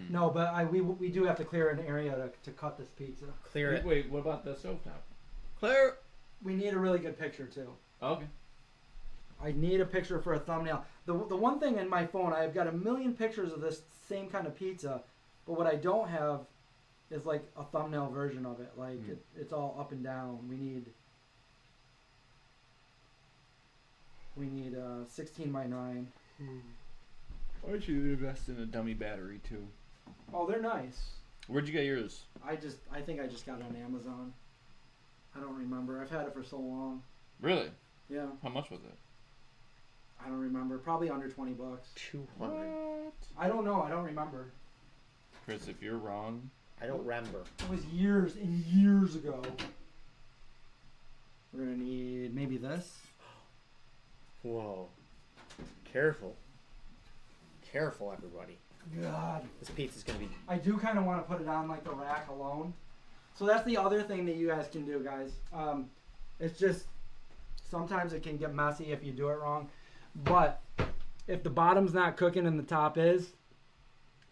No, but we do have to clear an area to cut this pizza. Clear it. Wait, what about the stovetop? Clear. We need a really good picture too. Okay. I need a picture for a thumbnail. The one thing in my phone, I've got a million pictures of this same kind of pizza, But what I don't have is like a thumbnail version of it. Like it's all up and down. We need 16 by 9. Why don't you invest in a dummy battery too? Oh, they're nice. Where'd you get yours? I think I just got it on Amazon. I don't remember. I've had it for so long. Really? Yeah. How much was it? I don't remember. Probably under $20. 200. I don't know. I don't remember. Chris, if you're wrong, I don't remember. It was years and years ago. We're gonna need maybe this. Whoa. Careful. Careful, everybody. God. This pizza's gonna be... I do kind of want to put it on like the rack alone. So that's the other thing that you guys can do, guys. It's just sometimes it can get messy if you do it wrong. But if the bottom's not cooking and the top is,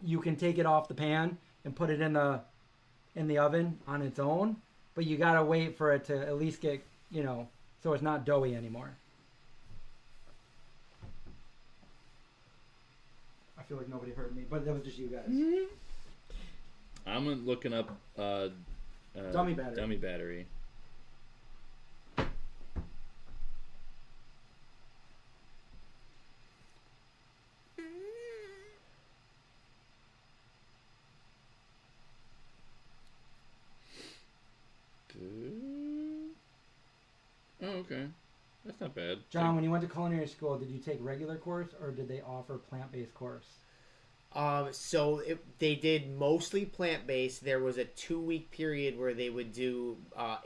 you can take it off the pan and put it in the oven on its own. But you gotta wait for it to at least get, you know, so it's not doughy anymore. I feel like nobody heard me, but that was just you guys. I'm looking up Dummy battery. Dummy battery. Oh, okay. That's not bad. John, when you went to culinary school, did you take regular course or did they offer plant-based course? They did mostly plant-based. There was a 2-week period where they would do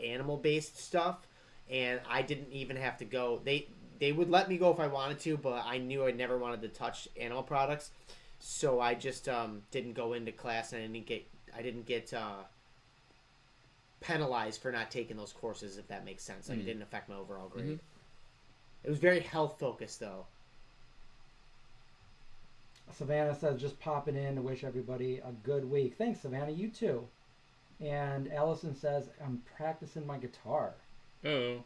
animal-based stuff, and I didn't even have to go. They would let me go if I wanted to, but I knew I never wanted to touch animal products, so I just didn't go into class, and I didn't get penalized for not taking those courses, if that makes sense. Like it didn't affect my overall grade. It was very health-focused, though. Savannah says, just popping in to wish everybody a good week. Thanks, Savannah. You too. And Allison says, I'm practicing my guitar. Oh.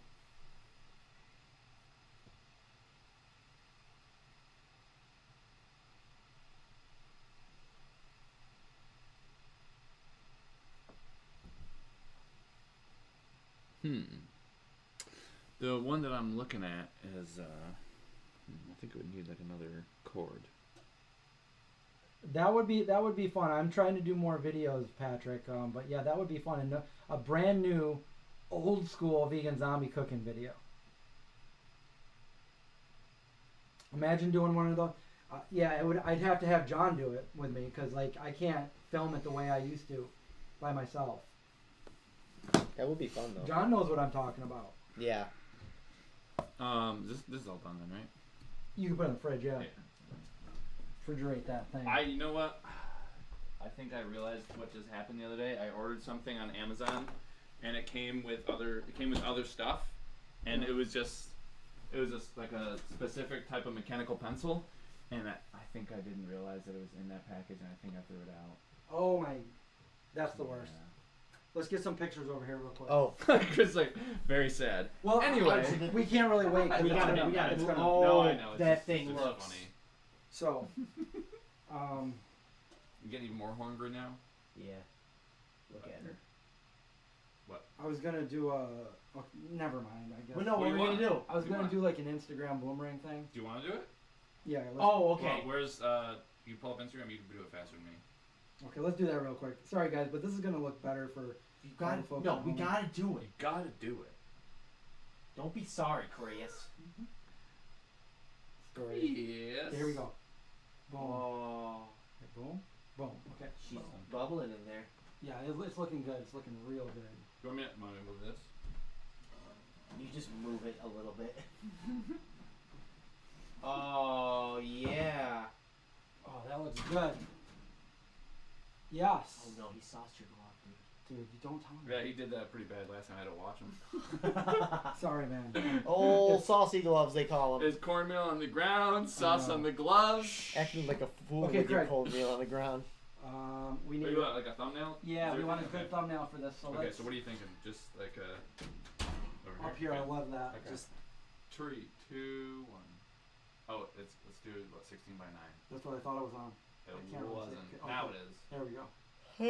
The one that I'm looking at is, I think it would need like another cord. That would be fun. I'm trying to do more videos, Patrick. But yeah, that would be fun. And a brand new, old school vegan zombie cooking video. Imagine doing one of those. Yeah, I'd have to have John do it with me because like I can't film it the way I used to, by myself. That would be fun, though. John knows what I'm talking about. Yeah. This is all done then, right? You can put it in the fridge, yeah. Refrigerate that thing. You know what? I think I realized what just happened the other day. I ordered something on Amazon, and it came with other stuff, and it was just like a specific type of mechanical pencil, and I think I didn't realize that it was in that package, and I think I threw it out. Oh my, that's the worst. Yeah. Let's get some pictures over here real quick. Oh. Chris like very sad. Well, anyway, we can't really wait. We got it. Oh, no, I know. It's that just, thing it's looks funny. So, You getting even more hungry now? Yeah. Look at her. What? I was gonna do never mind. I guess. Well, no, what What do were you we want? gonna do? I was gonna do like an Instagram boomerang thing. Do you want to do it? Yeah. Oh, okay. Well, where's you pull up Instagram? You can do it faster than me. Okay, let's do that real quick. Sorry guys, but this is gonna look better for. You got folks No, at we home. gotta do it. You gotta do it. Don't be sorry, Chris. Story. Yes. Here we go. Boom. Oh, Okay, boom. Boom. Okay. she's bubbling in there. Yeah, it's looking good. It's looking real good. Do you want me to move this? You just move it a little bit. Oh, yeah. Oh, that looks good. Yes. Oh, no, he sauced your glove, Dude, you don't tell me. Yeah, he did that pretty bad last time. I had to watch him. Sorry, man. Old saucy gloves, they call them. There's cornmeal on the ground, sauce on the gloves. Acting like a fool Okay, with your Greg. cornmeal on the ground. We What, need. you want, like a thumbnail? Yeah, Is we there- want a okay. good thumbnail for this. So Okay, let's so what are you thinking? Just like a... Over up here. I Okay. love that. Okay. Just 3, 2, 1. Oh, let's do what, 16 by 9. That's what I thought it was on. It wasn't. Okay. Now it is. There we go. Yeah,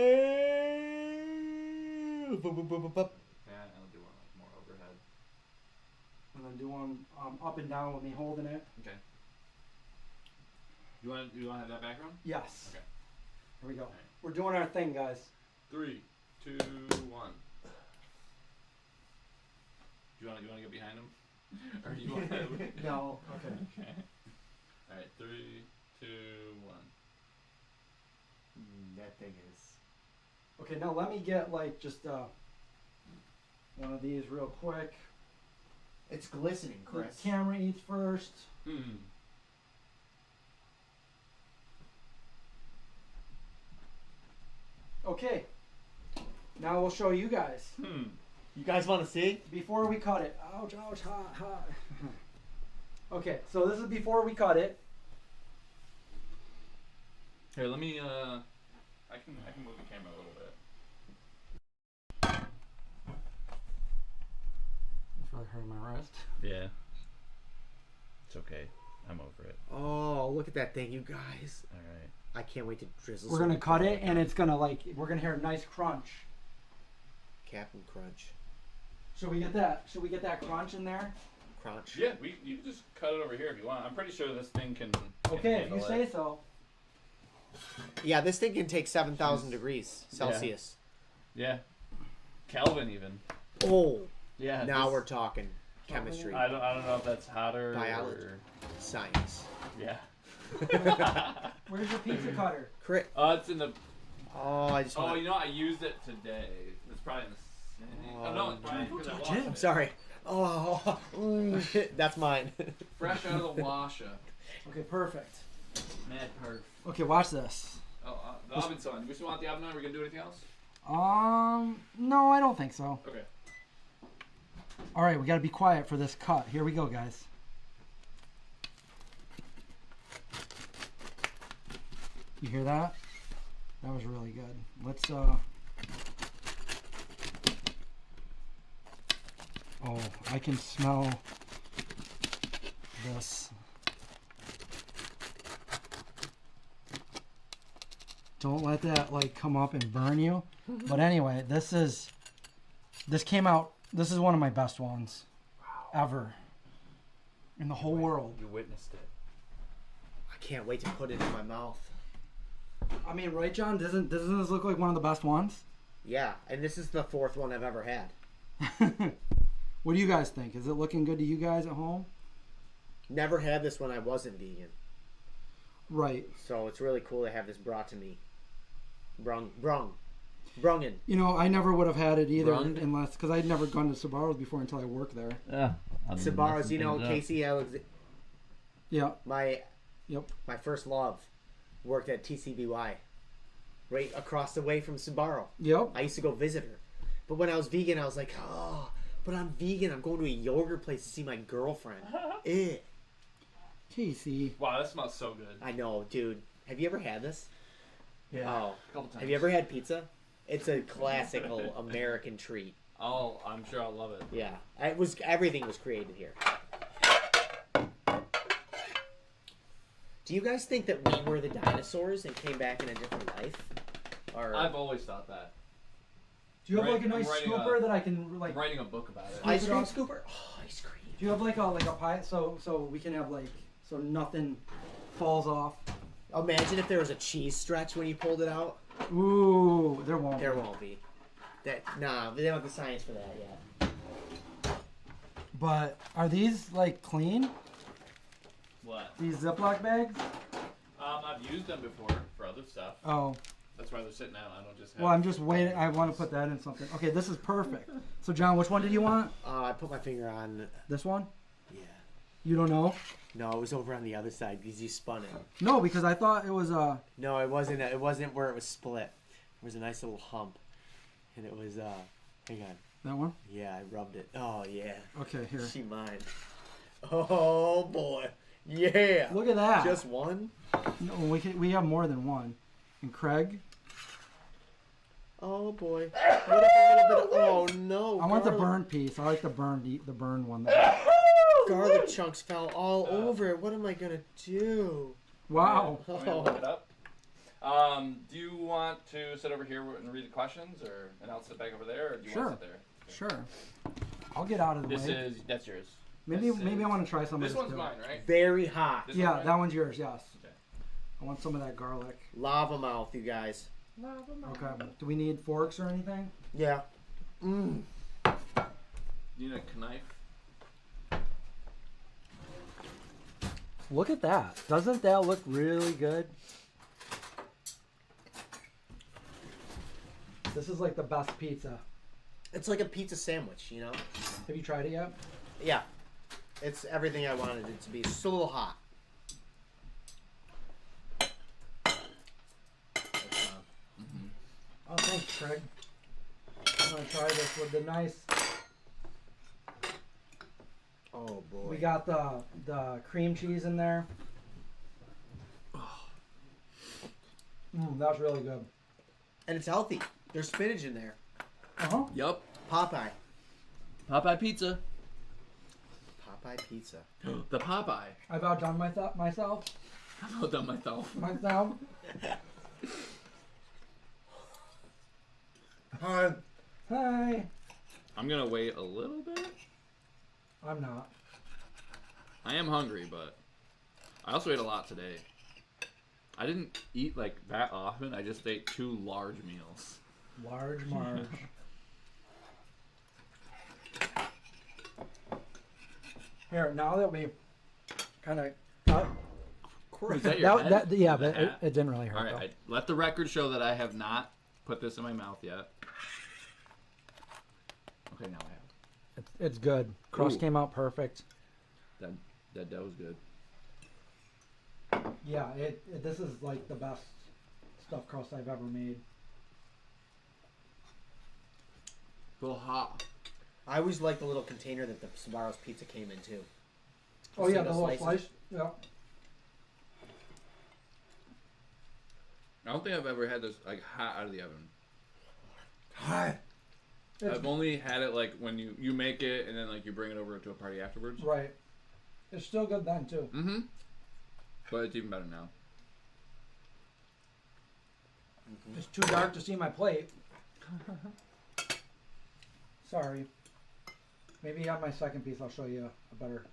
and I'll do one like more overhead. And then do one up and down with me holding it. Okay. You want to have that background? Yes. Okay. Here we go. Right. We're doing our thing, guys. 3, 2, 1. Do you want to get behind him, or do you want to? No. Okay. Okay. All right. 3, 2, 1. That thing is. Okay. Now let me get like just one of these real quick. It's glistening, The Chris. camera eats first. Okay. Now we'll show you guys. You guys want to see? Before we cut it. Ouch, ouch, hot, hot. Okay, so this is before we cut it. Here, let me. I can move the camera a little bit. It's really hurting my wrist. Yeah. It's okay. I'm over it. Oh, look at that thing, you guys. All right. I can't wait to drizzle. We're gonna cut it, and it's gonna we're gonna hear a nice crunch. Captain Crunch. Should we get that? Should we get that crunch in there? Crunch. Yeah, you can just cut it over here if you want. I'm pretty sure this thing can. Okay, if you say so. Yeah, this thing can take 7,000 degrees Celsius. Yeah. Kelvin even. Oh. Yeah. Now we're talking chemistry. I don't know if that's hotter. Biology. Or... Science. Yeah. Where's your pizza cutter? Crit. It's in the. Oh, I just. Oh, you know what? I used it today. It's probably in the. Oh no, it's probably because I washed it. I'm sorry. Oh, that's mine. Fresh out of the washer. Okay, perfect. Mad perf. Okay, watch this. Oh, the oven's on. Do we still want the oven on? Are we gonna do anything else? No, I don't think so. Okay. All right, we got to be quiet for this cut. Here we go, guys. You hear that? That was really good. Let's Oh, I can smell this. Don't let that come up and burn you. But anyway, this came out. This is one of my best ones ever in the whole world. You witnessed it. I can't wait to put it in my mouth. I mean, right, John? Doesn't this look like one of the best ones? Yeah, and this is the 4th one I've ever had. What do you guys think? Is it looking good to you guys at home? Never had this when I wasn't vegan. Right. So it's really cool to have this brought to me. Brungen. You know, I never would have had it either unless, because I'd never gone to Sbarro's before until I worked there. Yeah. Sbarro's, you know, Casey Yeah. my Yep. my first love worked at TCBY, right across the way from Sbarro. Yep. I used to go visit her. But when I was vegan, I was like, oh, but I'm vegan. I'm going to a yogurt place to see my girlfriend. Casey. Wow, that smells so good. I know, dude. Have you ever had this? Yeah. Oh. A couple times. Have you ever had pizza? It's a classical American treat. Oh, I'm sure I'll love it. Yeah. Everything was created here. Do you guys think that we were the dinosaurs and came back in a different life? Or I've always thought that. Do you have Right, a nice I'm writing scooper that I can I'm writing a book about it. ice cream scooper? Oh, ice cream. Do you have a pie so we can have so nothing falls off? Imagine if there was a cheese stretch when you pulled it out. Ooh, there won't. There won't be. Nah, they don't have the science for that yet. But are these clean? What? These Ziploc bags? I've used them before for other stuff. Oh. That's why they're sitting out. I don't just have. Well, I'm just waiting. I want to put that in something. Okay, this is perfect. So, John, which one did you want? I put my finger on. This one? Yeah. You don't know? No, it was over on the other side because you spun it. No, because I thought it was No, it wasn't. It wasn't where it was split. There was a nice little hump, and it was. Hang on. That one? Yeah, I rubbed it. Oh yeah. Okay, here. She mine. Oh boy. Yeah. Look at that. Just one? No, we have more than one. And Craig? Oh boy. What if a little bit of, oh no. I want the burnt piece. I like the burned one. Garlic chunks fell all over it. What am I gonna do? Wow. Want me to look it up? Do you want to sit over here and read the questions, and I'll sit back over there, or do you Sure. want to sit there? Sure. I'll get out of the way. That's yours. Maybe I want to try some of This this one's too. mine, right? Very hot. This Yeah, one's that mine? one's yours. Yes. Okay. I want some of that garlic. Lava mouth, you guys. Okay. Do we need forks or anything? Yeah. Mmm. You need a knife. Look at that. Doesn't that look really good? This is like the best pizza. It's like a pizza sandwich, you know? Have you tried it yet? Yeah. It's everything I wanted it to be. It's still a little hot. Oh, thanks, Craig. I'm gonna try this with the nice. Oh boy. We got the cream cheese in there. That's really good. And it's healthy. There's spinach in there. Uh-huh. Yup. Popeye. Popeye pizza. Popeye pizza. The Popeye. I've outdone myself. I've outdone myself. Myself. Hi. Hi. I'm gonna wait a little bit. I'm not. I am hungry, but I also ate a lot today. I didn't eat like that often. I just ate 2 large meals. Large Marge. Here, now that we kind of. Is that your head? Yeah, The but hat? it didn't really hurt. All right, let the record show that I have not put this in my mouth yet. Okay, now I have. It's good. Crust Ooh. came out perfect. That dough is good. Yeah, this is like the best stuffed crust I've ever made. Feel hot. I always like the little container that the Sbarro's pizza came in too. Oh yeah, the Single little slices. slice. Yeah. I don't think I've ever had this like hot out of the oven. Hi. I've only had it like when you make it and then like you bring it over to a party afterwards. Right. It's still good then too. Mm-hmm. But it's even better now. It's too dark to see my plate. Sorry. Maybe on my second piece I'll show you a better.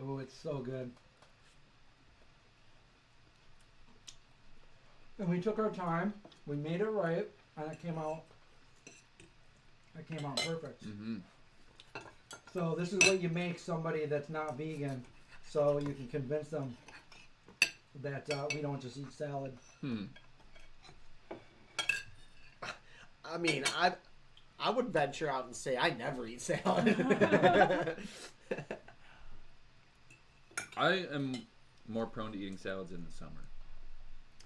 Oh, it's so good. And we took our time. We made it right, and it came out. It came out perfect. Mm-hmm. So this is what you make somebody that's not vegan, so you can convince them that we don't just eat salad. I mean, I would venture out and say I never eat salad. I am more prone to eating salads in the summer.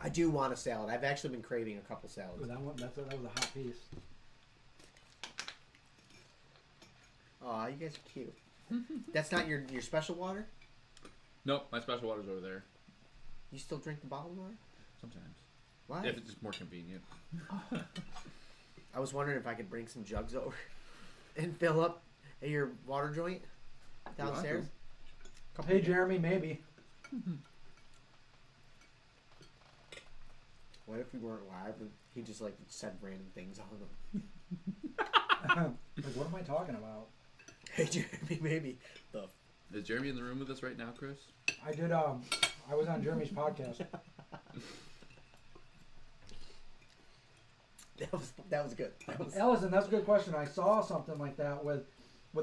I do want a salad. I've actually been craving a couple salads. Ooh, that was a hot piece. Aw, you guys are cute. That's not your special water? Nope, my special water's over there. You still drink the bottled water? Sometimes. Why? If it's just more convenient. I was wondering if I could bring some jugs over and fill up at your water joint downstairs. Hey, Jeremy, maybe. What if we weren't live and he just like said random things on them? Like, what am I talking about? Hey Jeremy, maybe. Is Jeremy in the room with us right now, Chris? I did. I was on Jeremy's podcast. That was good. Allison, that's a good question. I saw something like that with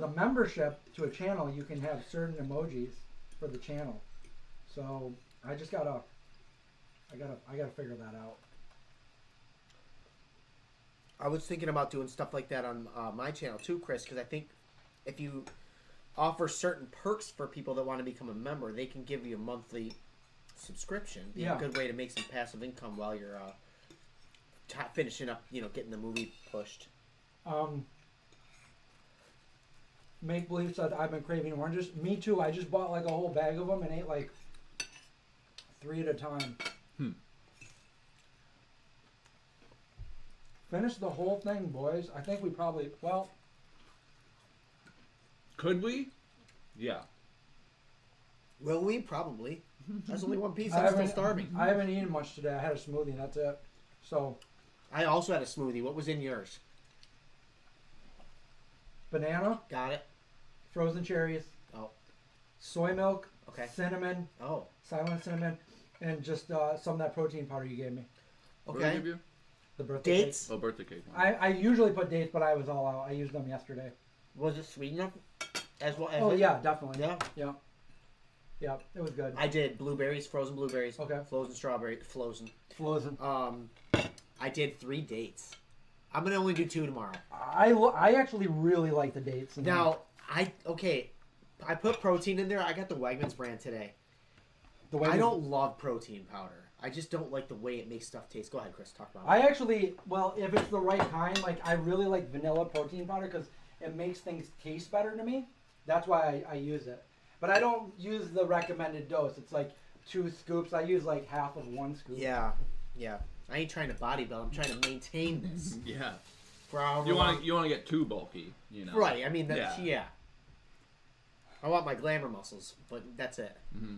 a membership to a channel. You can have certain emojis for the channel. So I just gotta figure that out. I was thinking about doing stuff like that on my channel too, Chris, because I think if you offer certain perks for people that want to become a member, they can give you a monthly subscription. Be a good way to make some passive income while you're finishing up, getting the movie pushed. Make Believe said, I've been craving oranges. Me too. I just bought like a whole bag of them and ate like 3 at a time. Finish the whole thing, boys. I think we probably, Could we? Yeah. Will we? Probably. That's only one piece. I I'm still haven't- starving. I haven't eaten much today. I had a smoothie, and that's it. So, I also had a smoothie. What was in yours? banana, Got it. frozen cherries, Oh. soy milk, Okay. cinnamon, Oh. silent cinnamon, and just some of that protein powder you gave me. What did I Okay. give you? The birthday Dates? Oh, birthday cake. cake. I usually put dates, but I was all out. I used them yesterday. Was it sweet enough? As well as Oh, it? yeah, definitely. Yeah. Yeah. Yeah, it was good. I did blueberries, frozen blueberries. Okay. Frozen strawberry, frozen. Frozen. I did 3 dates. I'm gonna only do 2 tomorrow. I actually really like the dates. in Now, I put protein in there. I got the Wegmans brand today. the way I this- don't love protein powder. I just don't like the way it makes stuff taste. Go ahead, Chris. Talk about it. I actually, well, if it's the right kind, like I really like vanilla protein powder because it makes things taste better to me. That's why I use it. But I don't use the recommended dose. It's like 2 scoops. I use like half of 1 scoop. Yeah. I ain't trying to bodybuild. I'm trying to maintain this. Yeah. For however You long- want to get too bulky, you know. Right. I mean, that's, Yeah. yeah. I want my glamour muscles, but that's it. Mm-hmm.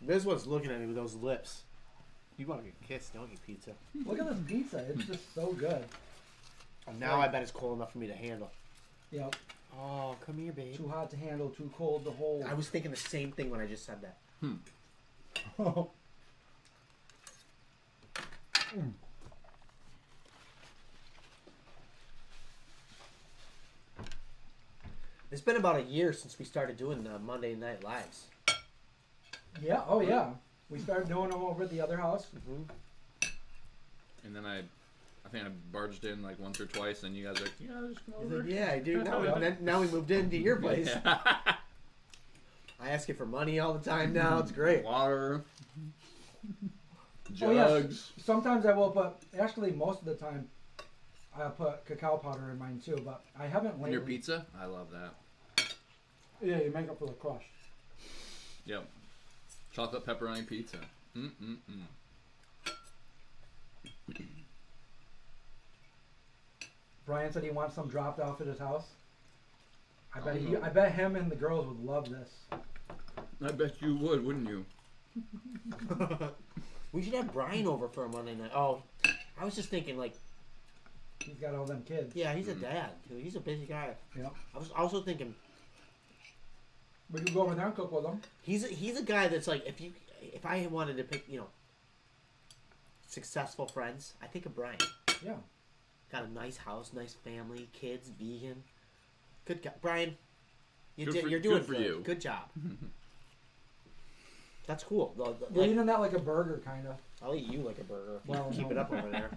This one's looking at me with those lips. You want to get kissed, don't you, pizza? Look at this pizza. It's just so good. And now I bet it's cold enough for me to handle. Yep. Oh, come here, babe. Too hot to handle, too cold to hold. I was thinking the same thing when I just said that. It's been about a year since we started doing the Monday Night Lives. Yeah. Oh, yeah. We started doing them over at the other house. Mm-hmm. And then I think I barged in like once or twice, and you guys are like, yeah, just come over. Yeah, I do. Now we moved into your place. Yeah. I ask you for money all the time now. It's great. Water. Jugs. Oh, yes. Sometimes I will put, actually most of the time, I put cacao powder in mine too, but I haven't lately. On your pizza? I love that. Yeah, you make up for the crust. Yep. Chocolate pepperoni pizza. Mm-mm-mm. Brian said he wants some dropped off at his house. I bet Oh. I bet him and the girls would love this. I bet you would, wouldn't you? We should have Brian over for a Monday night. Oh, I was just thinking, like, He's got all them kids. yeah, he's a dad too. He's a busy guy. Yeah. I was also thinking We could go over there and cook with them. he's a guy that's like, if I wanted to pick, successful friends, I think of Brian. Yeah. Got a nice house, nice family, kids, vegan. Good guy, Brian. You're Good doing for good. you. Good job. That's cool. You're eating that like a burger, kind of. I'll eat you like a burger if you Well, keep no. it up over there.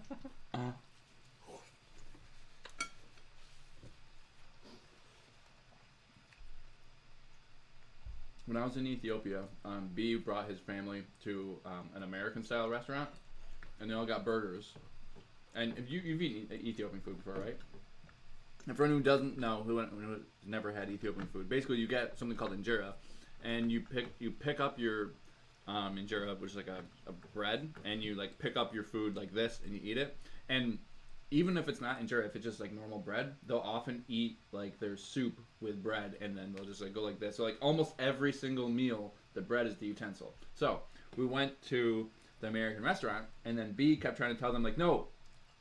When I was in Ethiopia, B brought his family to an American-style restaurant, and they all got burgers. And if you've eaten Ethiopian food before, right? And for anyone who doesn't know, who never had Ethiopian food, basically you get something called injera, and you pick up your injera, which is like a bread, and you like pick up your food like this, and you eat it. And even if it's not injera, if it's just like normal bread, they'll often eat like their soup with bread, and then they'll just like go like this. So like almost every single meal, the bread is the utensil. So we went to the American restaurant, and then B kept trying to tell them like, no,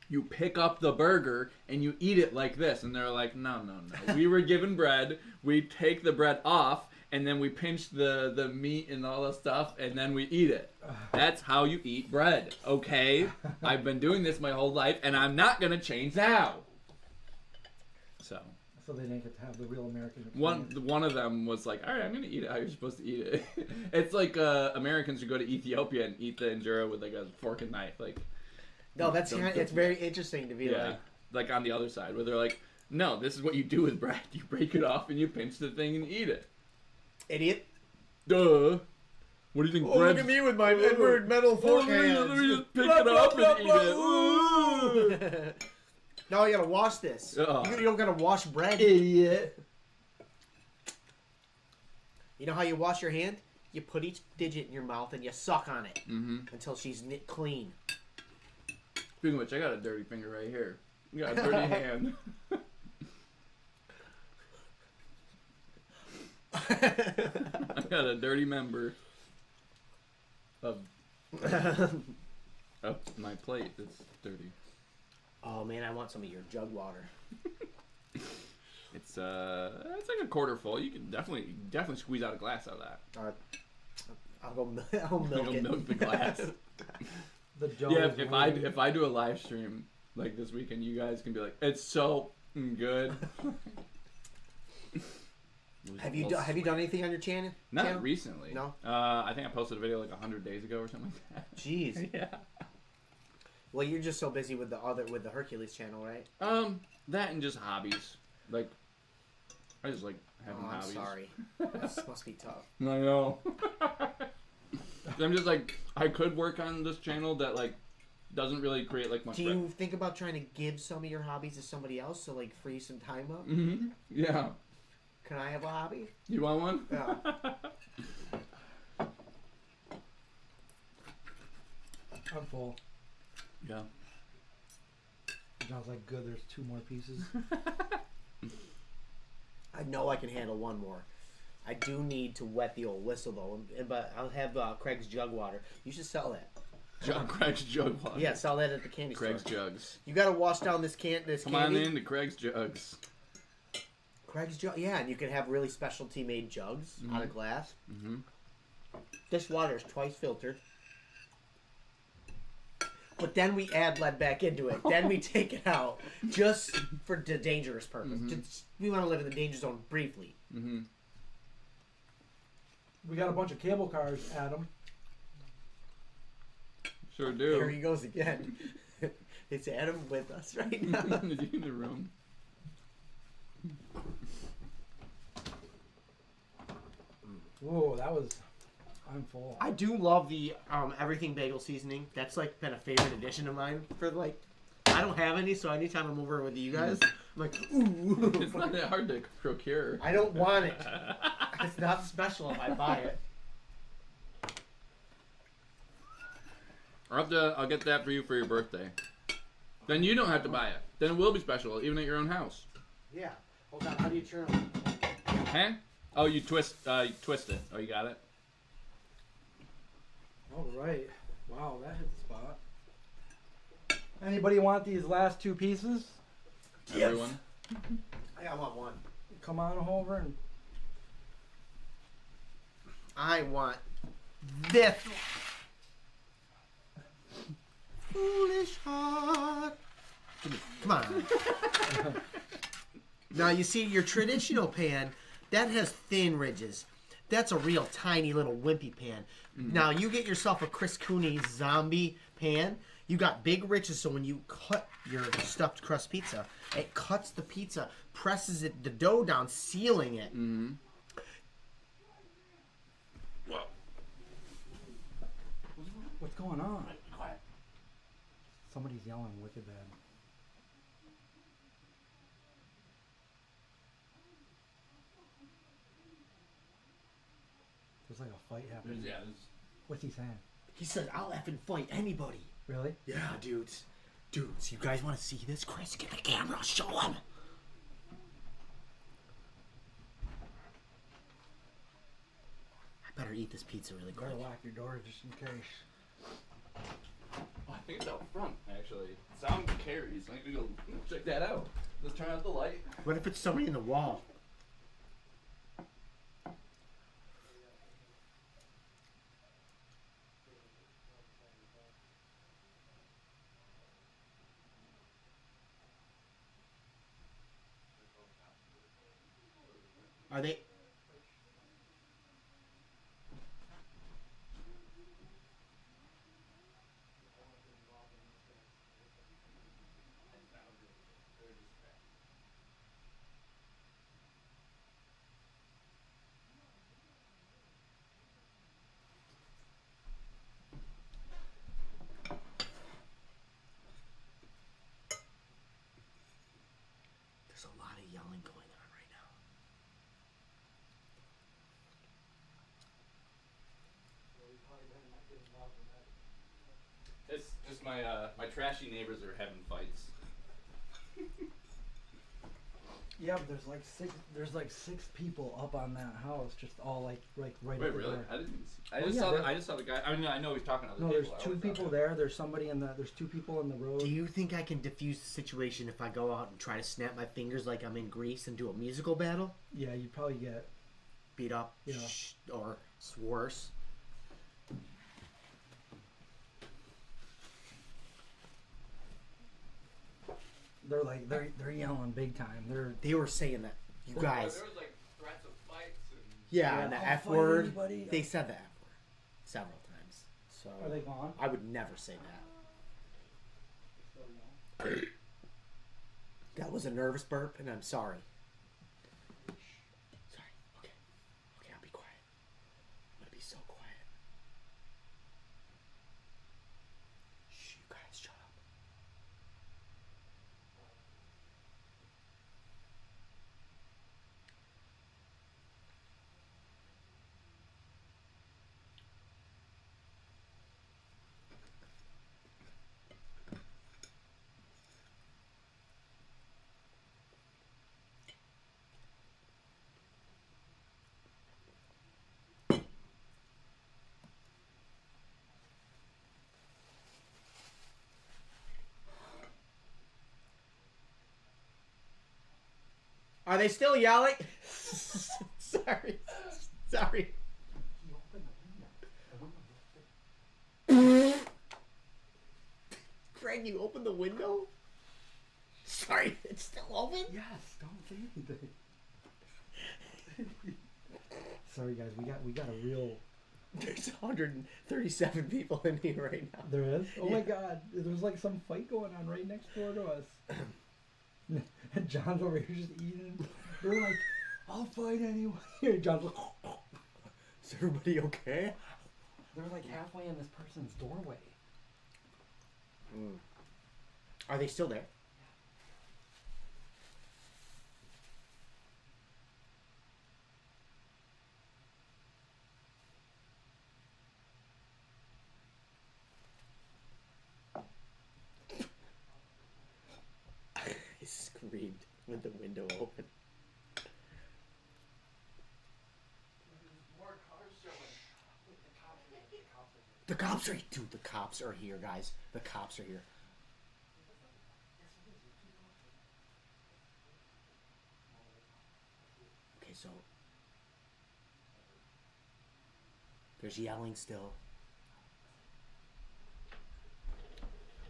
you pick up the burger and you eat it like this. And they're like, no. We were given bread, we take the bread off, and then we pinch the meat and all the stuff, and then we eat it. That's how you eat bread, okay? I've been doing this my whole life, and I'm not going to change now. So they didn't get to have the real American experience. one of them was like, all right, I'm going to eat it how you're supposed to eat it. It's like Americans who go to Ethiopia and eat the injera with like a fork and knife. Like, No, it's very interesting to be like on the other side, where they're like, no, this is what you do with bread. You break it off and you pinch the thing and eat it. idiot. Duh. What do you think bread? Look at me with my Edward metal fork hands. Let me just pick it up and eat it. Ooh. Now I gotta wash this. Oh. You don't gotta wash bread. Idiot. You know how you wash your hand? You put each digit in your mouth and you suck on it until she's knit clean. Speaking of which, I got a dirty finger right here. You got a dirty hand. got a dirty member of my plate. It's dirty. Oh man, I want some of your jug water. It's like a quarter full. You can definitely squeeze out a glass out of that. I'll milk it. Milk the glass. The dough Yeah, is if I do a live stream like this weekend, you guys can be like, it's so good. Have you done anything on your channel? Not recently. No. I think I posted a video like 100 days ago or something like that. Jeez. Yeah. Well, you're just so busy with the Hercules channel, right? That and just hobbies. Like, I just like having I'm hobbies. sorry. This must be tough. I know. I'm just like, I could work on this channel that like doesn't really create like much. Do you think about trying to give some of your hobbies to somebody else to like free some time up? Mm-hmm. Yeah. Can I have a hobby? You want one? Yeah. I'm full. Yeah. John's like, good, there's 2 more pieces. I know I can handle one more. I do need to wet the old whistle though, but I'll have Craig's jug water. You should sell that. Craig's jug water. Yeah, sell that at the candy Craig's store. jugs. You got to wash down this candy. Come on in to Craig's jugs. Craig's jug. Yeah, and you can have really specialty made jugs out of glass. Mm-hmm. This water is twice filtered. But then we add lead back into it. Then we take it out just for the dangerous purpose. Mm-hmm. Just, we want to live in the danger zone briefly. Mm-hmm. We got a bunch of cable cars, Adam. Sure do. There he goes again. It's Adam with us right now. Is he in the room? Whoa, that was... I'm full. I do love the everything bagel seasoning. That's like been a favorite addition of mine for like. I don't have any, so anytime I'm over with you guys, I'm like, ooh. It's not that hard to procure. I don't want it. It's not special if I buy it. I'll get that for you for your birthday. Then you don't have to buy it. Then it will be special, even at your own house. Yeah. Hold on. How do you turn it? Huh? Oh, you twist it. Oh, you got it? All right. Wow, that hit the spot. Anybody want these last 2 pieces? Yes. Everyone? I want one. Come on over and... I want this. Foolish heart. Come on. Now you see your traditional pan, that has thin ridges. That's a real tiny little wimpy pan. Mm-hmm. Now you get yourself a Chris Cooney zombie pan. You got big ridges, so when you cut your stuffed crust pizza, it cuts the pizza, presses the dough down, sealing it. Mm-hmm. Whoa. What's going on? Somebody's yelling wicked bad. There's like a fight happening. Yeah, What's he saying? He said, I'll effing fight anybody. Really? Yeah, dudes. Dudes, you guys want to see this? Chris, get the camera. Show him. I better eat this pizza really quick. Better lock your door just in case. Oh, I think it's out front, actually. Sound carries. I think we go check that out. Let's turn out the light. What if it's somebody in the wall? Are they? There's a lot of yelling going on right now. It's just my trashy neighbors are having fights. Yeah, but there's like six people up on that house, just all like right Wait, at the really? door. I didn't. I just saw the guy. I mean, I know he's talking to other No, people. there's two people there. There's somebody there's two people in the road. Do you think I can diffuse the situation if I go out and try to snap my fingers like I'm in Greece and do a musical battle? Yeah, you'd probably get beat up, or worse. They're yelling big time. They were saying that you guys. There was like threats of fights and Yeah, the F word. Anybody. They said the F word several times. So are they gone? I would never say that. That was a nervous burp, and I'm sorry. Sorry. Okay. Okay, I'll be quiet. I'm gonna be so quiet. Shh, you guys, shut up. Are they still yelling? Sorry. Sorry. Greg, you opened the window? Sorry, it's still open? Yes, don't say anything. Sorry guys, we got a real. There's 137 people in here right now. There is? Oh Yeah. my god, there's like some fight going on right next door to us. And John's over here just eating. They're like, I'll fight anyone. Here, John's like, Is everybody okay? they're like halfway in this person's doorway. Are they still there? I screamed with the window open. The cops are here. Dude, the cops are here, guys. The cops are here. Okay, so there's yelling still.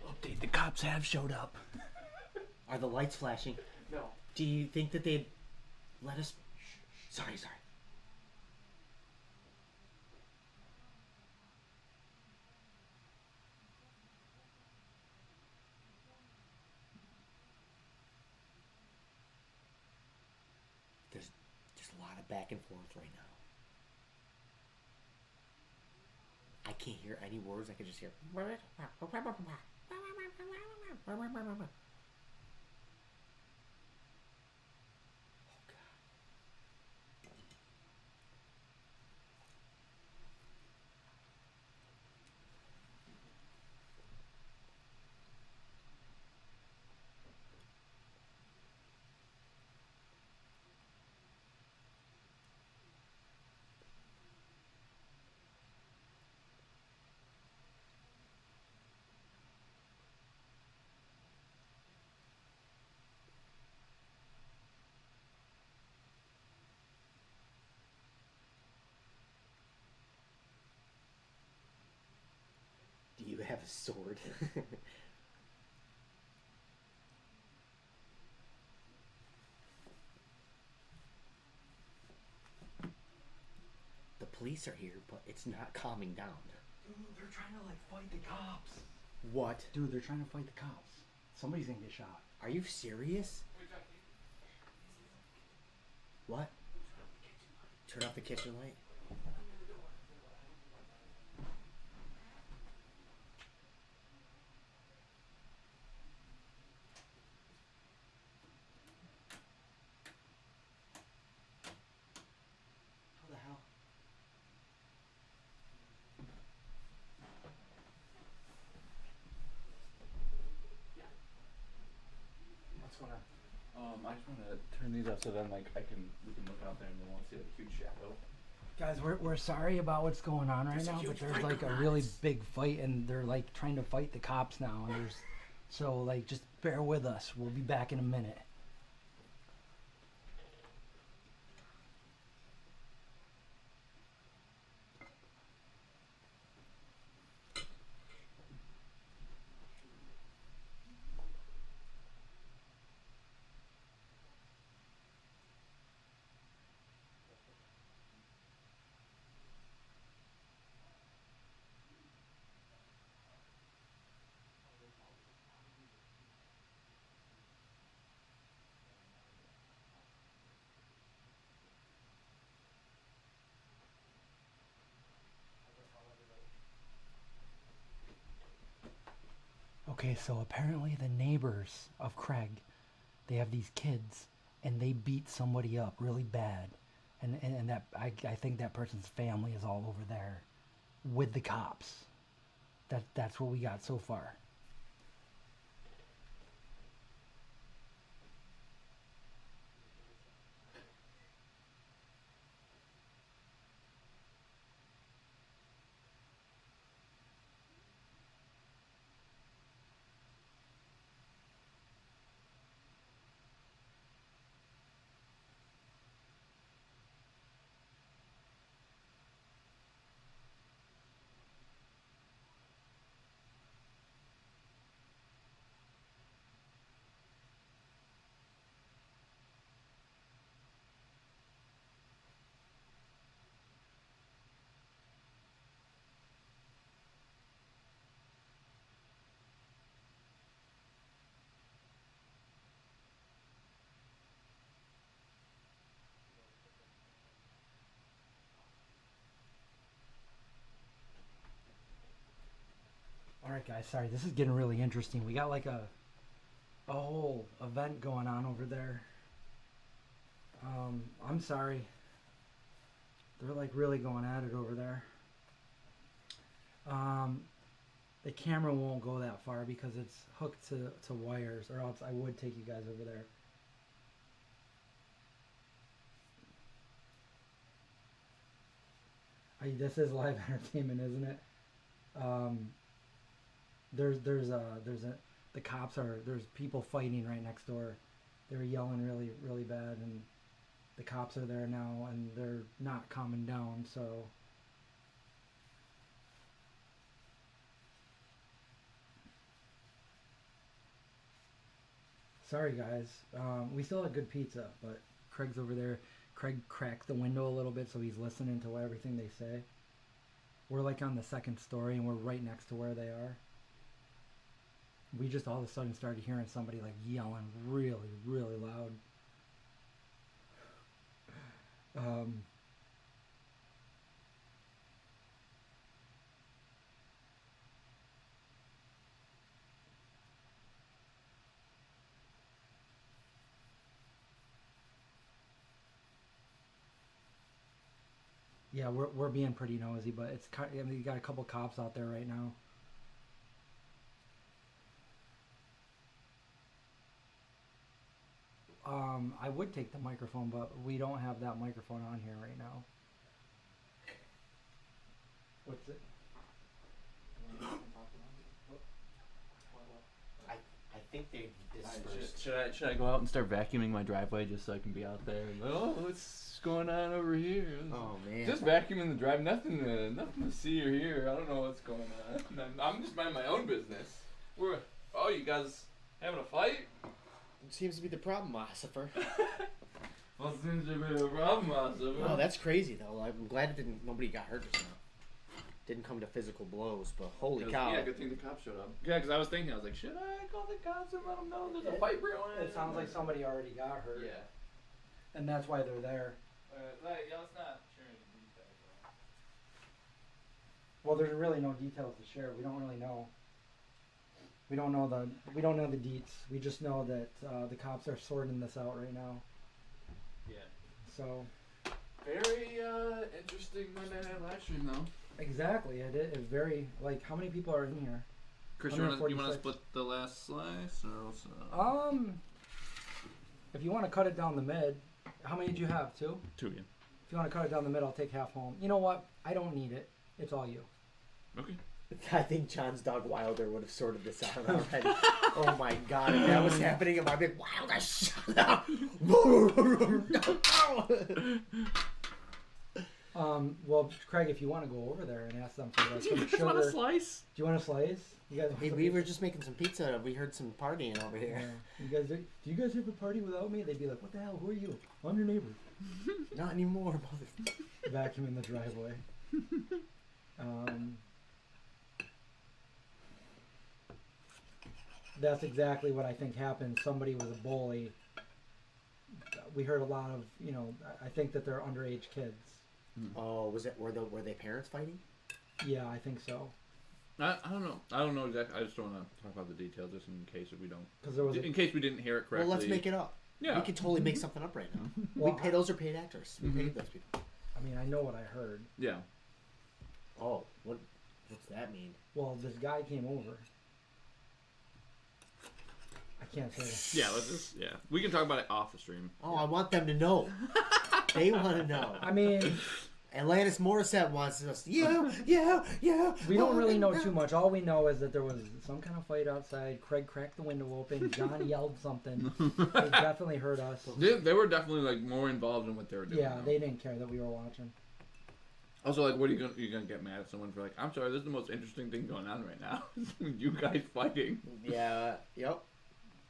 Update, the cops have showed up. Are the lights flashing? no. Do you think that they'd let us... Sorry. There's just a lot of back and forth right now. I can't hear any words. I can just hear... Do you have a sword? The police are here, but it's not calming down. Dude, they're trying to like fight the cops. What? Dude, they're trying to fight the cops. Somebody's gonna get shot. Are you serious? What? Turn off the kitchen light? How the hell? What's going on? I just want to turn these up so then like we can look out there and they won't see a huge shadow. Guys, we're sorry about what's going on right now, but there's like a really big fight, and they're like trying to fight the cops now. And so like just bear with us. We'll be back in a minute. Okay, so apparently the neighbors of Craig, they have these kids, and they beat somebody up really bad, and that I think that person's family is all over there, with the cops. That's what we got so far. Alright guys, sorry, this is getting really interesting. We got like a whole event going on over there. I'm sorry. They're like really going at it over there. The camera won't go that far because it's hooked to wires, or else I would take you guys over there. This is live entertainment, isn't it? The cops there's people fighting right next door. They were yelling really, really bad, and the cops are there now, and they're not calming down, so. Sorry guys, we still have good pizza, but Craig's over there. Craig cracked the window a little bit, so he's listening to everything they say. We're like on the second story, and we're right next to where they are. We just all of a sudden started hearing somebody like yelling really, really loud. Yeah, we're being pretty nosy, but it's I mean, you got a couple cops out there right now. I would take the microphone, but we don't have that microphone on here right now. What's it? I think they dispersed. Should I go out and start vacuuming my driveway just so I can be out there and what's going on over here? Oh man! Just vacuuming the drive, nothing to see or hear. I don't know what's going on. I'm just minding my own business. You guys having a fight? Seems to be the problem, Ossifer. Well, it seems to be a problem, Ossifer. Oh, that's crazy though. I'm glad nobody got hurt just now. Didn't come to physical blows, but holy cow. Yeah, good thing the cops showed up. Yeah, because I was thinking, I was like, should I call the cops and let them know there's a fight brewing? It sounds like somebody already got hurt. Yeah. And that's why they're there. Let's not share any details. Well, there's really no details to share. We don't really know. We don't know the deets. We just know that the cops are sorting this out right now. Yeah. So. Very interesting Monday Night Live stream, though. Exactly. It very like how many people are in here? Chris, you want to split the last slice or else? If you want to cut it down the mid, how many did you have? 2? 2, yeah. If you want to cut it down the mid, I'll take half home. You know what? I don't need it. It's all you. Okay. I think John's dog Wilder would have sorted this out already. Oh my god, if that was happening, I'd be like, Wilder, shut up! Well, Craig, if you want to go over there and ask them for like Do some you guys sugar. want a slice? Do you want a slice? You guys? Hey, we were just making some pizza. We heard some partying over here. Yeah. You guys, do you guys have a party without me? They'd be like, "What the hell? Who are you? I'm your neighbor." Not anymore, mother. Vacuum in the driveway. That's exactly what I think happened. Somebody was a bully. We heard a lot of, I think that they're underage kids. Oh, were they parents fighting? Yeah, I think so. I don't know. I don't know exactly. I just don't want to talk about the details just in case if we don't. Because there was in case we didn't hear it correctly. Well, let's make it up. Yeah. We could totally make something up right now. Well, Those are paid actors. We paid those people. I mean, I know what I heard. Yeah. Oh, what's that mean? Well, this guy came over. I can't say that. Yeah, we can talk about it off the stream. Oh, I want them to know. They want to know. I mean, Alanis Morissette wants us. Yeah. we don't really know too much. All we know is that there was some kind of fight outside. Craig cracked the window open. John yelled something. They definitely heard us. They were definitely like more involved in what they were doing. Yeah, they didn't care that we were watching. Also, like, what are you gonna get mad at someone for? Like, I'm sorry, this is the most interesting thing going on right now. You guys fighting. Yeah. Yep.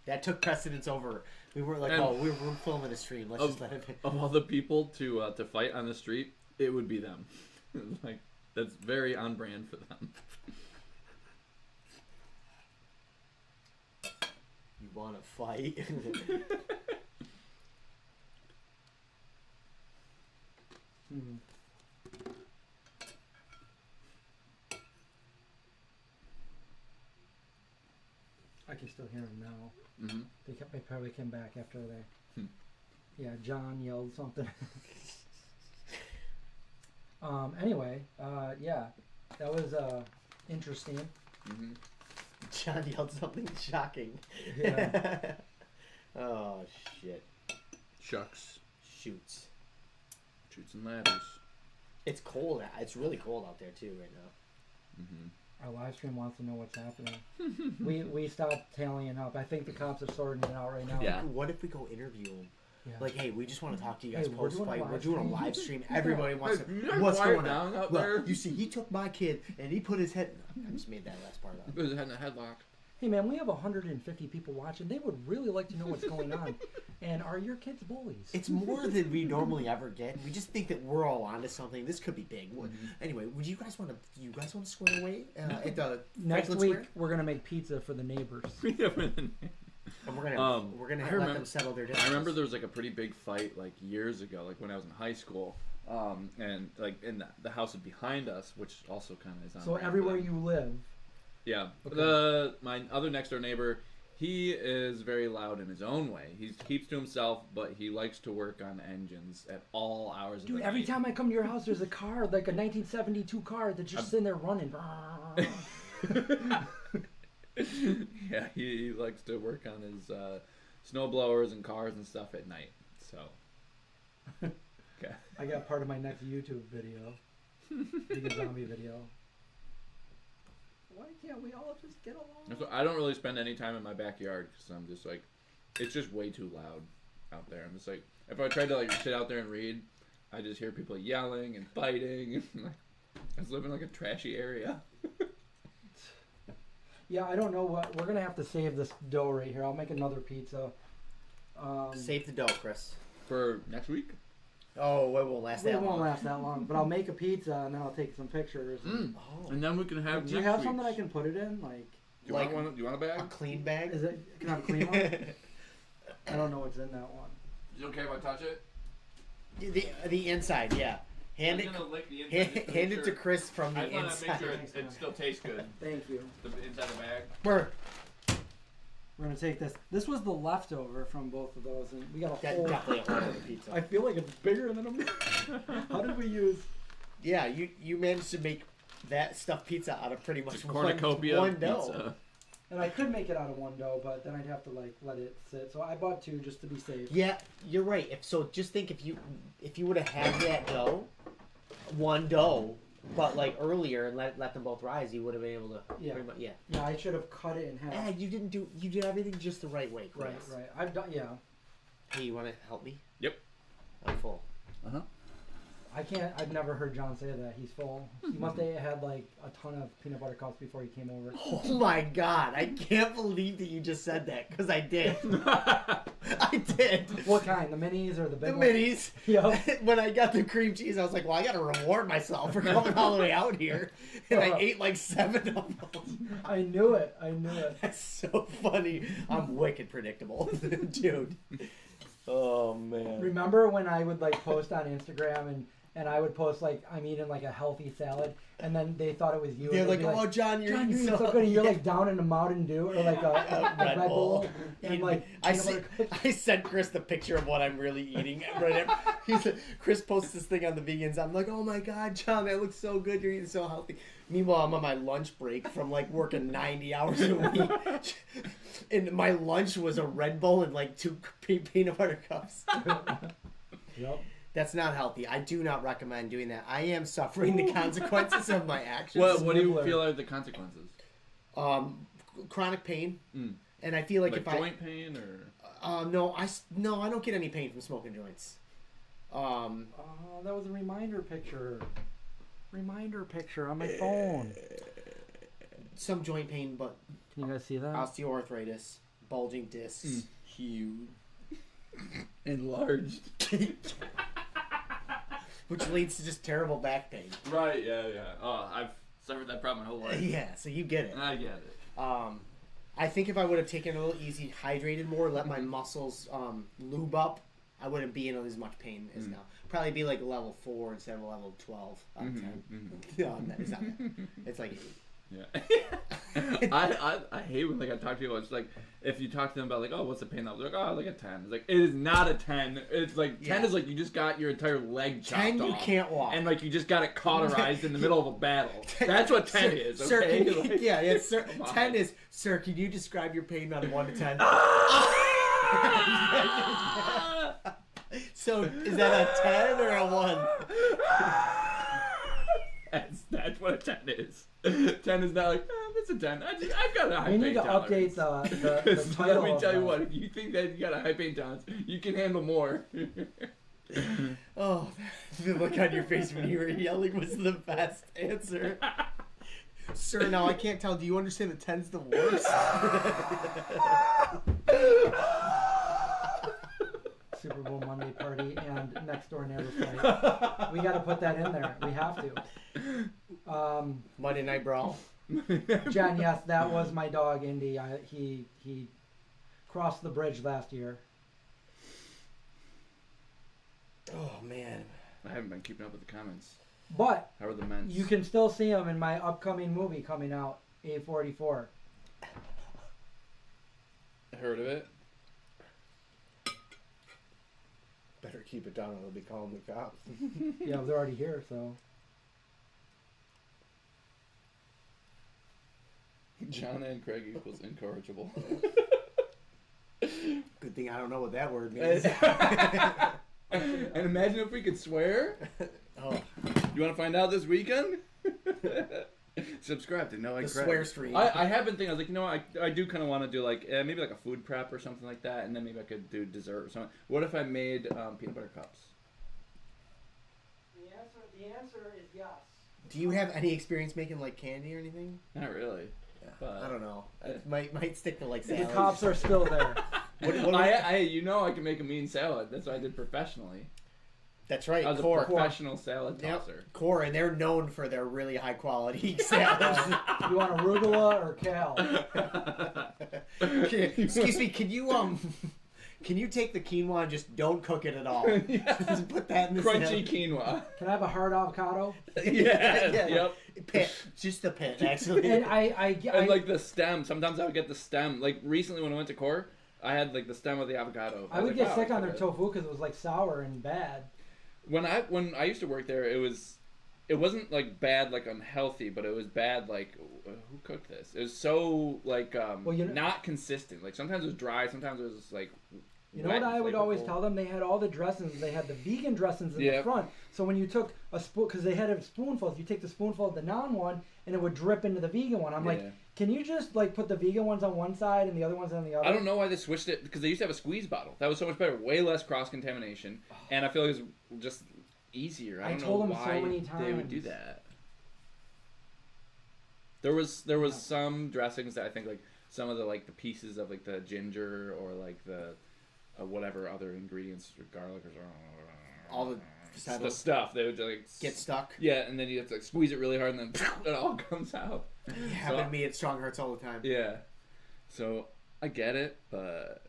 That took precedence over. We were like, we're filming a stream. Let's just let it. Of all the people to fight on the street, it would be them. Like, that's very on brand for them. You want to fight? I can still hear him now. Mm-hmm. They probably came back after they. Yeah, John yelled something. Anyway, yeah, that was interesting. Mm-hmm. John yelled something shocking. Yeah. Oh shit. Shucks. Shoots and ladders. It's cold. It's really cold out there too right now. Mm-hmm. Our live stream wants to know what's happening. we stopped tallying up. I think the cops are sorting it out right now. Yeah. What if we go interview them? Yeah. Like, hey, we just want to talk to you guys Hey, we're doing a post-fight. live We're doing a stream. live stream. Everybody wants to. you guys What's quiet going on? down out Well, there? you see, he took my kid and he put his head. I just made that last part up. Put his head in a headlock. Hey man, we have 150 people watching. They would really like to know what's going on. And are your kids bullies? It's more than we normally ever get. We just think that we're all onto something. This could be big. Anyway, would you guys want to? Do you guys want to square away at the Next Franklin week Square? we're gonna make pizza for the neighbors. And we're gonna let them settle their differences. I remember there was like a pretty big fight like years ago, like when I was in high school, and like in the house behind us, which also kind of is on. So brand for everywhere them. you live. Yeah. Okay. My other next door neighbor, he is very loud in his own way. He keeps to himself, but he likes to work on engines at all hours of the Dude, night. every time I come to your house, there's a car, like a 1972 car, that's just sitting there running. Yeah, he likes to work on his snow blowers and cars and stuff at night. So, okay. I got part of my next YouTube video, big zombie video. Why can't we all just get along? So I don't really spend any time in my backyard because I'm just like, it's just way too loud out there. I'm just like, if I tried to like sit out there and read, I just hear people yelling and fighting. And, like, I just live in like a trashy area. Yeah, I don't know what we're gonna have to save this dough right here. I'll make another pizza. Save the dough, Chris. For next week? Oh, it won't last that It won't long. last that long, but I'll make a pizza and then I'll take some pictures. Oh. And then we can have. Do you have something I can put it in? Like, Do you want a bag? A clean bag? is it? Can I have a clean one? I don't know what's in that one. Is it okay if I touch it? The inside, yeah. Hand I'm it. gonna lick the inside. Hand it to Chris from I the want to make inside. sure it still tastes good. Thank you. The inside the bag. We're gonna take this. This was the leftover from both of those, and we got a That whole. definitely a whole other pizza. I feel like it's bigger than a. How did we use? Yeah, you managed to make that stuffed pizza out of pretty much It's a cornucopia one pizza. dough. And I could make it out of one dough, but then I'd have to like let it sit. So I bought 2 just to be safe. Yeah, you're right. Just think if you would have had that dough, one dough, but like earlier and let them both rise, you would have been able to. Yeah. Pretty much, yeah. Yeah, I should have cut it in half. Yeah, you did everything just the right way, Chris. Right. I've done. Yeah. Hey, you want to help me? Yep. I'm full. Uh-huh. I can't. I've never heard John say that he's full. He must have had like a ton of peanut butter cups before he came over. Oh my God! I can't believe that you just said that because I did. I did. What kind? The minis or the big The ones? minis. Yep. When I got the cream cheese, I was like, well, I got to reward myself for coming all the way out here. And I ate like 7 of them. I knew it. That's so funny. I'm wicked predictable. Dude. Oh, man. Remember when I would like post on Instagram and I would post like I'm eating like a healthy salad, and then they thought it was you. They're and like, they'd be oh, John, you're eating so good. And you're like down in a Mountain Dew or like a Red Bull. And like I sent Chris the picture of what I'm really eating right now. He said, Chris posts this thing on the vegans. I'm like, oh my God, John, that looks so good. You're eating so healthy. Meanwhile, I'm on my lunch break from like working 90 hours a week. And my lunch was a Red Bull and like 2 peanut butter cups. Yep. That's not healthy. I do not recommend doing that. I am suffering the consequences of my actions. What do you feel are the consequences? Chronic pain. And I feel like joint pain or no, I don't get any pain from smoking joints. Oh, that was a reminder picture. Reminder picture on my phone. Some joint pain, but Can you guys see that? osteoarthritis, bulging discs, huge, enlarged, which leads to just terrible back pain. Right? Yeah. Oh, I've suffered that problem my whole life. Yeah, so you get it. I get it. I think if I would have taken it a little easy, hydrated more, let my muscles lube up, I wouldn't be in as much pain as now. Probably be like level 4 instead of level 12 out of 10. No, it's not that. It's like 8. Yeah. I hate when like I talk to people. It's like if you talk to them about like, oh, what's the pain level? They're like, oh, like a 10. It's like it is not a 10. It's like 10 is like you just got your entire leg chopped 10 off. you can't walk. And like you just got it cauterized in the middle of a battle. That's what 10 is. Okay? Sir, can you, like, yeah, it's sir. 10 is, sir, can you describe your pain on a 1 to 10? So is that a 10 or a 1? That's what a 10 is. 10 is not like, oh, that's a 10. I've got a high pain tolerance. We need to update the title. Let me tell you what, if you think that you got a high pain tolerance, you can handle more. Oh, the look on your face when you were yelling was the best answer. Sir, now I can't tell. Do you understand that 10's the worst? Super Bowl Monday party and next door neighbor fight. We got to put that in there. We have to. Monday Night Brawl. Jen, yes, that was my dog Indy. He crossed the bridge last year. Oh man, I haven't been keeping up with the comments. But how are the men? You can still see him in my upcoming movie coming out, A44. I heard of it. Better keep it down or they'll be calling the cops. Yeah, they're already here, so. John and Craig equals incorrigible. Good thing I don't know what that word means. And imagine if we could swear. Oh. You want to find out this weekend? Subscribe to No Craig. Swear stream. I have been thinking, I was like, you know what, I do kind of want to do like, maybe like a food prep or something like that, and then maybe I could do dessert or something. What if I made peanut butter cups? The answer is yes. Do you have any experience making like candy or anything? Not really. Yeah, but, I don't know. It might stick to like salad. The cops are still there. I can make a mean salad. That's what I did professionally. That's right. I was a professional salad tosser. Yep. Core, and they're known for their really high quality salads. You want arugula or kale? Excuse me, can you take the quinoa and just don't cook it at all? Just put that in the crunchy salad. quinoa. Can I have a hard avocado? Yeah. Yep. Pit, just the pit, actually. And and like the stem. Sometimes I would get the stem. Like recently when I went to Core, I had like the stem of the avocado. I would get sick on their tofu because it was like sour and bad. When I used to work there, it was it wasn't like bad, like unhealthy, but it was bad. Like who cooked this? It was so like not consistent. Like sometimes it was dry, sometimes it was like. You know what I would always tell them? They had all the dressings. They had the vegan dressings in the front. So when you took a spoon, because they had a spoonful, you take the spoonful of the non one, and it would drip into the vegan one. I'm like, can you just like put the vegan ones on one side and the other ones on the other? I don't know why they switched it, because they used to have a squeeze bottle. That was so much better, way less cross contamination, and I feel like it was just easier. I don't know why so many times they would do that. There was some dressings that I think like some of the like the pieces of like the ginger or like the whatever other ingredients, or garlic or all the stuff they would like get stuck. Yeah, and then you have to like squeeze it really hard, and then it all comes out. Yeah, so, me, it strong hurts all the time. Yeah, so I get it, but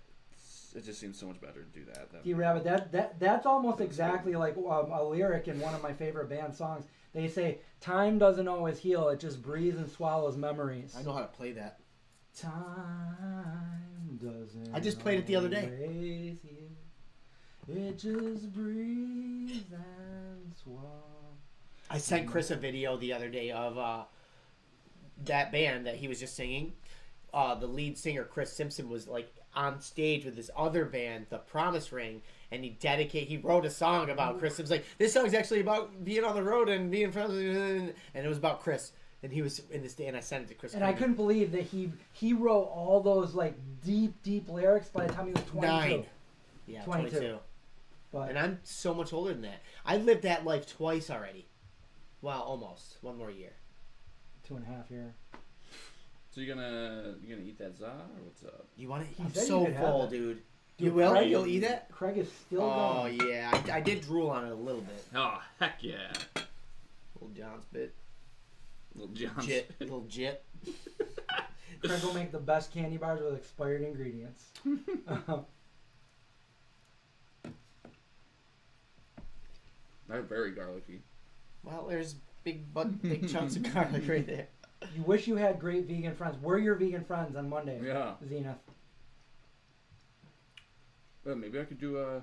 it just seems so much better to do that. D-Rabbit, that's almost exactly like a lyric in one of my favorite band songs. They say, "Time doesn't always heal; it just breathes and swallows memories." I know how to play that. Time doesn't. I just played it the other day. It just breathes and swallows. I sent Chris a video the other day of that band that he was just singing. The lead singer Chris Simpson was like on stage with this other band, The Promise Ring, and he wrote a song about Chris. It was like, this song's actually about being on the road and being friends, and it was about Chris. And he was in this day, and I sent it to Chris. And I couldn't believe that he wrote all those like deep lyrics by the time he was 22. 9. Yeah, 22. But, and I'm so much older than that. I lived that life twice already. Well, almost. One more year. 2.5 years. So you're gonna eat that za, or what's up? You want it? I'm so full, dude. You will? Craig, You'll eat it? Craig is still going. going. Oh yeah, I did drool on it a little bit. Oh heck yeah. Little John's bit. Little jit. Craig will make the best candy bars with expired ingredients. They're very garlicky. Well, there's big chunks of garlic right there. You wish you had great vegan friends. We're your vegan friends on Monday. Yeah. Zenith. Well, maybe I could do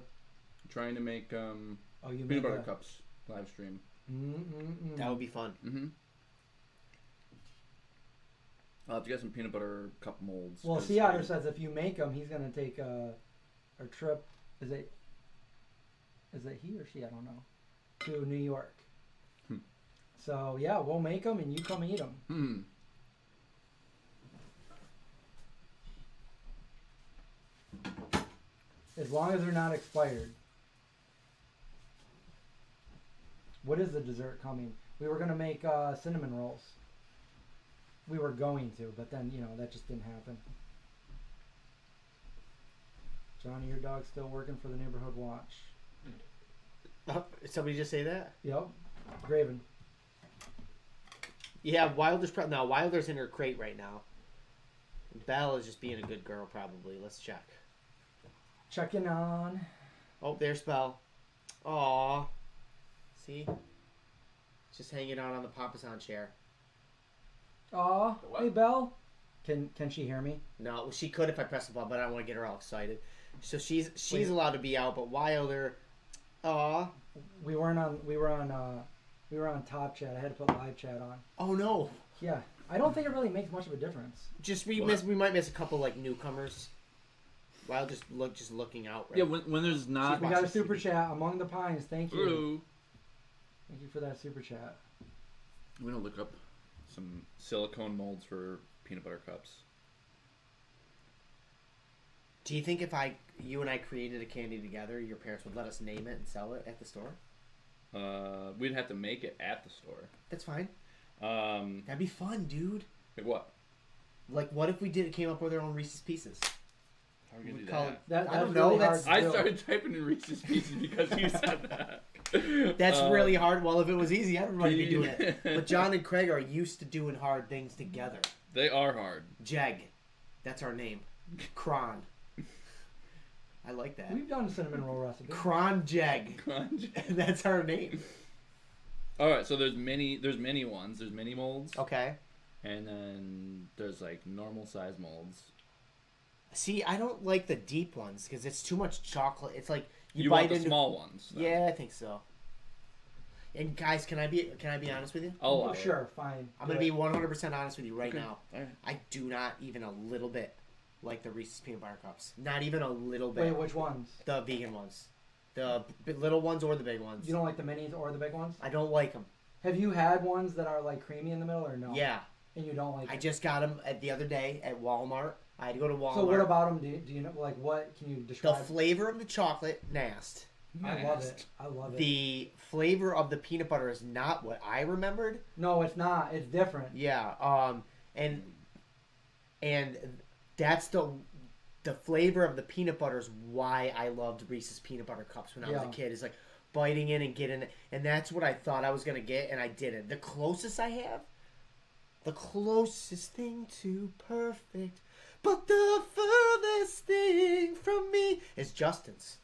trying to make peanut butter cups live stream. That would be fun. Mm-hmm. I'll have to get some peanut butter cup molds. Well, Sea Otter says if you make them, he's going to take a trip. Is it he or she? I don't know. To New York. So, yeah, we'll make them and you come eat them. As long as they're not expired. What is the dessert coming? We were going to make cinnamon rolls. We were going to, but then, that just didn't happen. Johnny, your dog's still working for the neighborhood watch. Somebody just say that? Yep. Graven. Yeah, Wilder's in her crate right now. Belle is just being a good girl, probably. Let's check. Checking on. Oh, there's Belle. Aw. See? Just hanging out on the Papasan chair. Aw. Hey, Belle. Can she hear me? No, she could if I press the button, but I don't want to get her all excited. So she's allowed to be out, but Wilder. Aw. We were on Top Chat. I had to put live chat on. Oh no. Yeah. I don't think it really makes much of a difference. We might miss a couple like newcomers. While just looking out. Right? Yeah, when there's not. We got a super chat Among the Pines. Thank you. Hello. Thank you for that super chat. I'm gonna look up some silicone molds for peanut butter cups. Do you think if you and I created a candy together, your parents would let us name it and sell it at the store? We'd have to make it at the store. That's fine. That'd be fun, dude. Like what? Like, what if we came up with our own Reese's Pieces? How are we gonna do that? I don't know. I started typing in Reese's Pieces because you said that. That's really hard. Well, if it was easy, everybody would be doing it. But John and Craig are used to doing hard things together. They are hard. Jeg. That's our name. Kron. I like that. We've done a cinnamon roll recipe. Kron Jeg. That's our name. All right, so there's many ones. There's mini molds. Okay. And then there's like normal size molds. See, I don't like the deep ones because it's too much chocolate. It's like you bite want the small ones. Though. Yeah, I think so. And guys, can I be honest with you? Oh, Sure, fine. I'm gonna be 100% honest with you right now. All right. I do not even a little bit like the Reese's peanut butter cups. Not even a little bit. Wait, which ones? The vegan ones, the little ones or the big ones. You don't like the minis or the big ones? I don't like them. Have you had ones that are like creamy in the middle or no? Yeah. And you don't like I it? just got them the other day at Walmart. I had to go to Walmart. So what about them? Do you know, like, what can you the describe? flavor of the chocolate? Nasty. I love it. I love it. The flavor of the peanut butter is not what I remembered. No, it's not. It's different. Yeah. And that's the flavor of the peanut butter is why I loved Reese's peanut butter cups when I was a kid. Is like biting in and getting it, and that's what I thought I was gonna get, and I didn't. The closest thing to perfect, but the furthest thing from me is Justin's.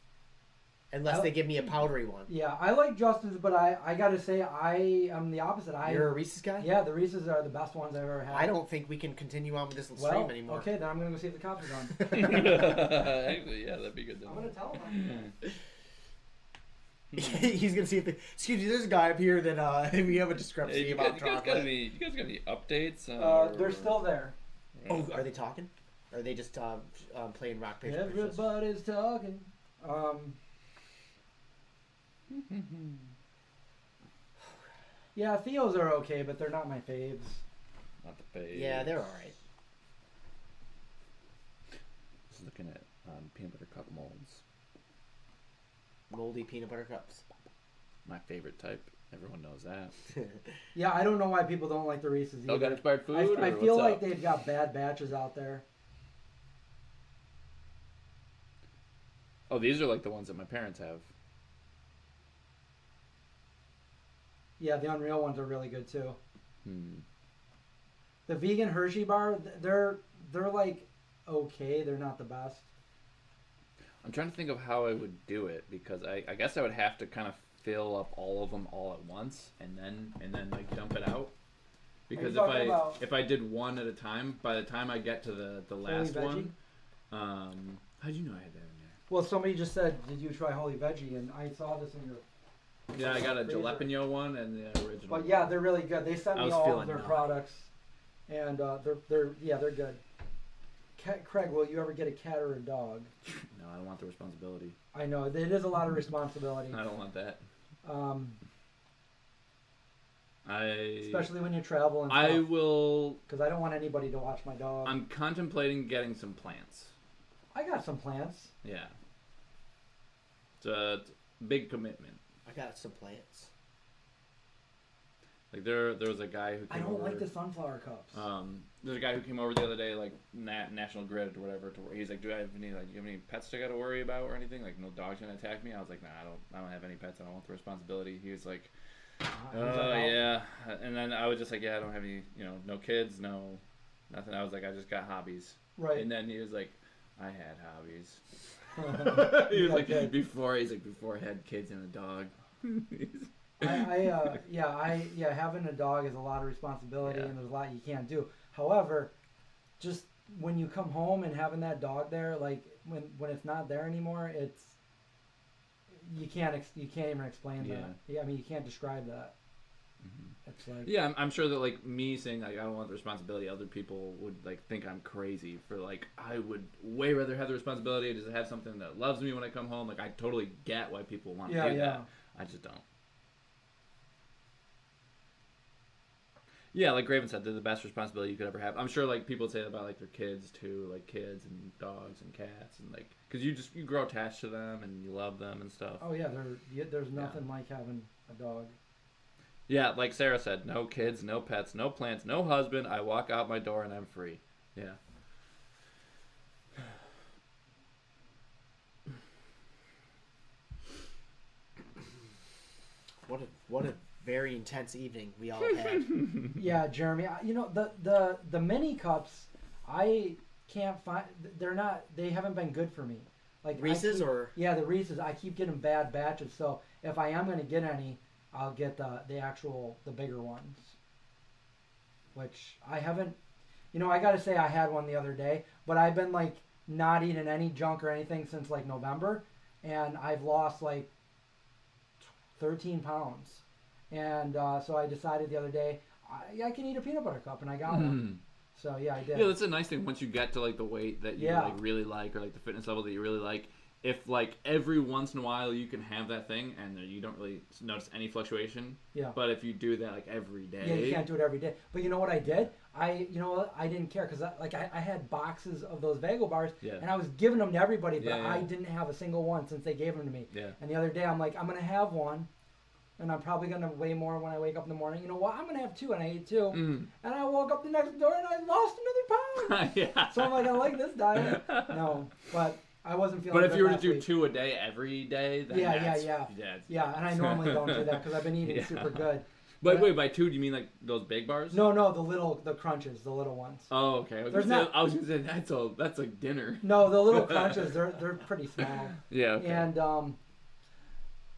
Unless they give me a powdery one. Yeah, I like Justin's, but I gotta say I am the opposite. You're a Reese's guy? Yeah, the Reese's are the best ones I've ever had. I don't think we can continue on with this stream anymore. Okay, then I'm gonna go see if the cops are gone. Actually, yeah, that'd be good. I'm gonna tell them. He's gonna see if excuse me, there's a guy up here that we have a discrepancy Hey, about you guys chocolate. you guys got any updates? They're still there. Oh, are they talking? Or are they just playing rock paper scissors? Everybody's talking. Yeah, Theo's are okay, but they're not my faves. Not the fave. Yeah, they're all right. Just looking at peanut butter cup molds. Moldy peanut butter cups. My favorite type. Everyone knows that. Yeah, I don't know why people don't like the Reese's Oh, either. got expired food? I or feel what's like up? they've got bad batches out there. Oh, these are like the ones that my parents have. Yeah, the Unreal ones are really good too. Hmm. The vegan Hershey bar, they're like okay, they're not the best. I'm trying to think of how I would do it because I guess I would have to kind of fill up all of them all at once and then like dump it out. Because if I did one at a time, by the time I get to the last one, how'd you know I had that in there? Well, somebody just said, "Did you try Holy Veggie?" And I saw this in your. Yeah, I got a jalapeno one and the original. But yeah, they're really good. They sent me all of their products, and they're good. Craig, will you ever get a cat or a dog? No, I don't want the responsibility. I know it is a lot of responsibility. I don't want that. Especially when you travel and stuff. I will. Because I don't want anybody to watch my dog. I'm contemplating getting some plants. I got some plants. Yeah. It's a big commitment. I got some plants. Like there was a guy who came I don't over, like the sunflower cups. There's a guy who came over the other day, like National Grid or whatever. He's like, "Do I have any you have any pets I got to worry about or anything? Like, no dog's gonna attack me?" I was like, "Nah, I don't have any pets. I don't want the responsibility." He was like, "Oh yeah," and then I was just like, "Yeah, I don't have any, no kids, no nothing." I was like, "I just got hobbies." Right. And then he was like, "I had hobbies." He was like, before I had kids and a dog. Having a dog is a lot of responsibility and there's a lot you can't do. However, just when you come home and having that dog there, like when it's not there anymore, it's you can't even explain that. Yeah, I mean you can't describe that. Mm-hmm. It's like I'm sure that like me saying like I don't want the responsibility, other people would like think I'm crazy for like I would way rather have the responsibility to have something that loves me when I come home. Like I totally get why people want to do that. I just don't. Yeah, like Graven said, they're the best responsibility you could ever have. I'm sure like people would say that about like their kids too, like kids and dogs and cats and like because you grow attached to them and you love them and stuff. Oh yeah, there's nothing like having a dog. Yeah, like Sarah said, no kids, no pets, no plants, no husband. I walk out my door and I'm free. Yeah. What a very intense evening we all had. Yeah, Jeremy. The mini cups, I can't find. They haven't been good for me. Like Reese's yeah, the Reese's. I keep getting bad batches. So if I am gonna get any, I'll get the bigger ones. Which I haven't. I gotta say I had one the other day, but I've been like not eating any junk or anything since like November, and I've lost like 13 pounds. And so I decided the other day I can eat a peanut butter cup, and I got one. So yeah, I did. Yeah, that's a nice thing. Once you get to like the weight that you like really like, or like the fitness level that you really like, if like every once in a while you can have that thing and you don't really notice any fluctuation. Yeah. But if you do that like every day. Yeah, you can't do it every day. But you know what I did? I didn't care because I had boxes of those VEGO bars, and I was giving them to everybody, but I didn't have a single one since they gave them to me. Yeah. And the other day I'm like, I'm gonna have one. And I'm probably going to weigh more when I wake up in the morning. You know what? I'm going to have 2, and I ate 2. And I woke up the next day, and I lost another pound. Yeah. So I'm like, I like this diet. No, but I wasn't feeling But good if you were to last do week. 2 a day every day, then Yeah, and I normally don't do that because I've been eating super good. But wait, by 2, do you mean like those big bars? No, the crunches, the little ones. Oh, okay. I was gonna say that's like dinner. No, the little crunches, they're pretty small. Yeah. Okay. And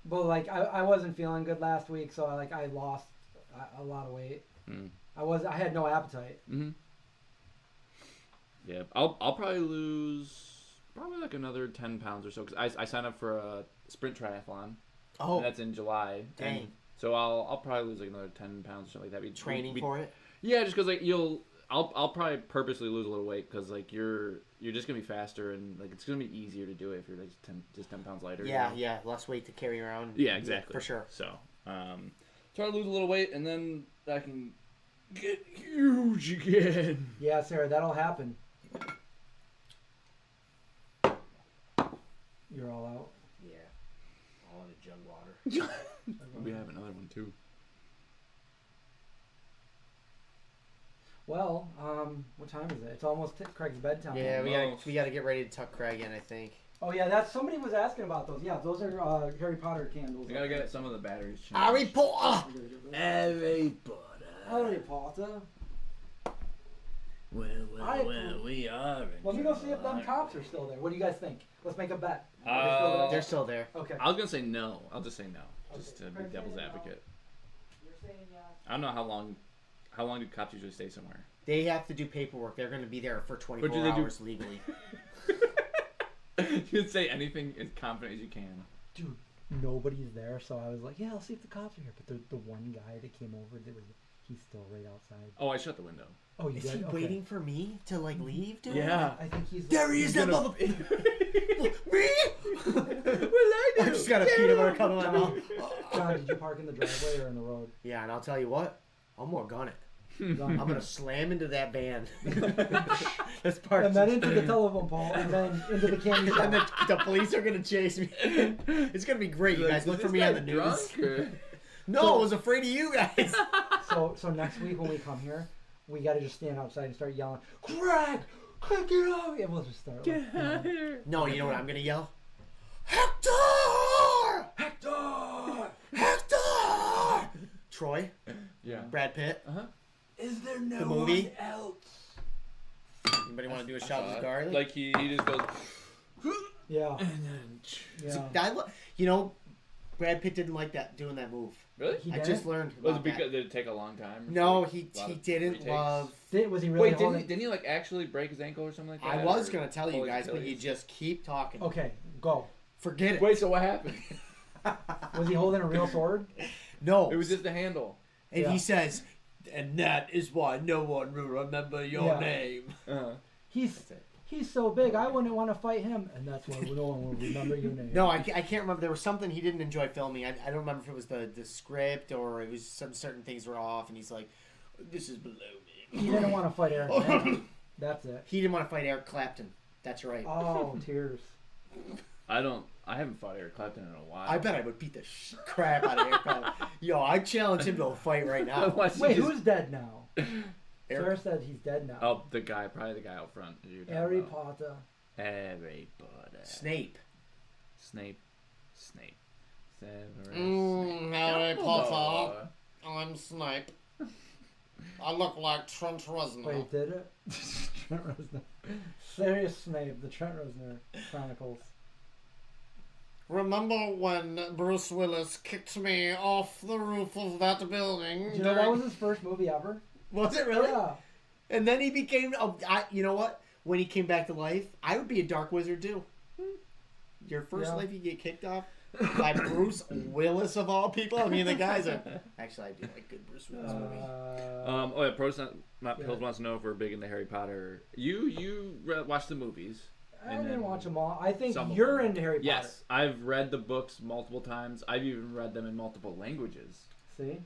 but like I wasn't feeling good last week, so I lost a lot of weight. I had no appetite. Yeah, I'll probably lose like another 10 pounds or so because I signed up for a sprint triathlon. Oh, and that's in July. Dang. So I'll probably lose like another 10 pounds or something like that. Training for it? Yeah, just because like I'll probably purposely lose a little weight because like you're just gonna be faster and like it's gonna be easier to do it if you're like 10 pounds lighter. Yeah, yeah, less weight to carry around. Yeah, exactly. For sure. So try to lose a little weight and then I can get huge again. Yeah, Sarah, that'll happen. You're all out. Yeah, all in a jug water. We have another one too. Well, what time is it? It's almost Craig's bedtime. Yeah, we gotta get ready to tuck Craig in, I think. Oh yeah, that's somebody was asking about those. Yeah, those are Harry Potter candles. We gotta get some of the batteries changed. Harry Potter. Harry Potter. Harry Potter. Well, we are. Let me go see if them cops are still there. What do you guys think? Let's make a bet. They're still there. Okay. I was gonna say no. I'll just say no, just to be devil's advocate. You're saying yes. I don't know how long. How long do cops usually stay somewhere? They have to do paperwork. They're going to be there for 24 hours legally. You can say anything as confident as you can. Dude, nobody's there, so I was like, yeah, I'll see if the cops are here. But the one guy that came over, he's still right outside. Oh, I shut the window. Oh, you Is did? he Okay. waiting for me to leave, dude? Yeah. I think he's... There he is, that motherfucker! Me? What I do? I just got a peanut butter cup in my mouth. John, did you park in the driveway or in the road? Yeah, and I'll tell you what, I'm gonna gun it. Gun. I'm gonna slam into that van. That's part. And then into the telephone pole, and then into the candy shop. And the police are gonna chase me. It's gonna be great. You guys look for me on the news. No, I was afraid of you guys. So next week when we come here, we gotta just stand outside and start yelling, Craig, get out! And we'll just start. Get out here. No, you know what I'm gonna yell? Hector! Hector! Hector! Troy? Yeah. Brad Pitt? Uh-huh. Is there no The movie? one else? Anybody want to do a shot of garlic? Like he just goes. Yeah. Yeah. You know, Brad Pitt didn't like that doing that move. Really? He I did? just learned. Was it About because that. did it take a long time? No, Like, he a lot of didn't retakes? love. Was he really Wait, holding... didn't he like actually break his ankle or something like that? I was Or gonna tell you pull his guys, but you Achilles? just keep talking. Okay, go. Forget it. Wait, so what happened? Was he holding a real sword? No. It was just the handle. And Yeah. he says, and that is why no one will remember your Yeah. name. Uh-huh. He's so big, I wouldn't want to fight him, and that's why no one will remember your name. No, I can't remember. There was something he didn't enjoy filming. I don't remember if it was the script or it was some certain things were off, and he's like, this is below me. He didn't want to fight Eric Clapton. That's it. He didn't want to fight Eric Clapton. That's right. Oh, tears. I haven't fought Eric Clapton in a while. I bet I would beat the crap out of Eric Clapton. Yo, I challenge him to a fight right now. Wait, who's dead now? Eric? Sarah said he's dead now. Oh, probably the guy out front. that you're talking Harry about. Potter. Harry Potter. Snape. Snape. Severus Harry Snape. Potter. I'm Snape. I look like Trent Reznor. Wait, did it? Trent Reznor. Serious Snape, the Trent Reznor Chronicles. Remember when Bruce Willis kicked me off the roof of that building? Did you know that was his first movie ever? Was it really? Yeah. And then he became. You know what? When he came back to life, I would be a dark wizard too. Your first Yeah. life, you get kicked off. by Bruce Willis of all people. I mean, the guys are... Actually, I do like good Bruce Willis movies. Oh yeah, Pills wants to know if we're big into Harry Potter. You watch the movies. I didn't watch them all. I think some of you're them. into Harry Potter. Yes, I've read the books multiple times. I've even read them in multiple languages. See?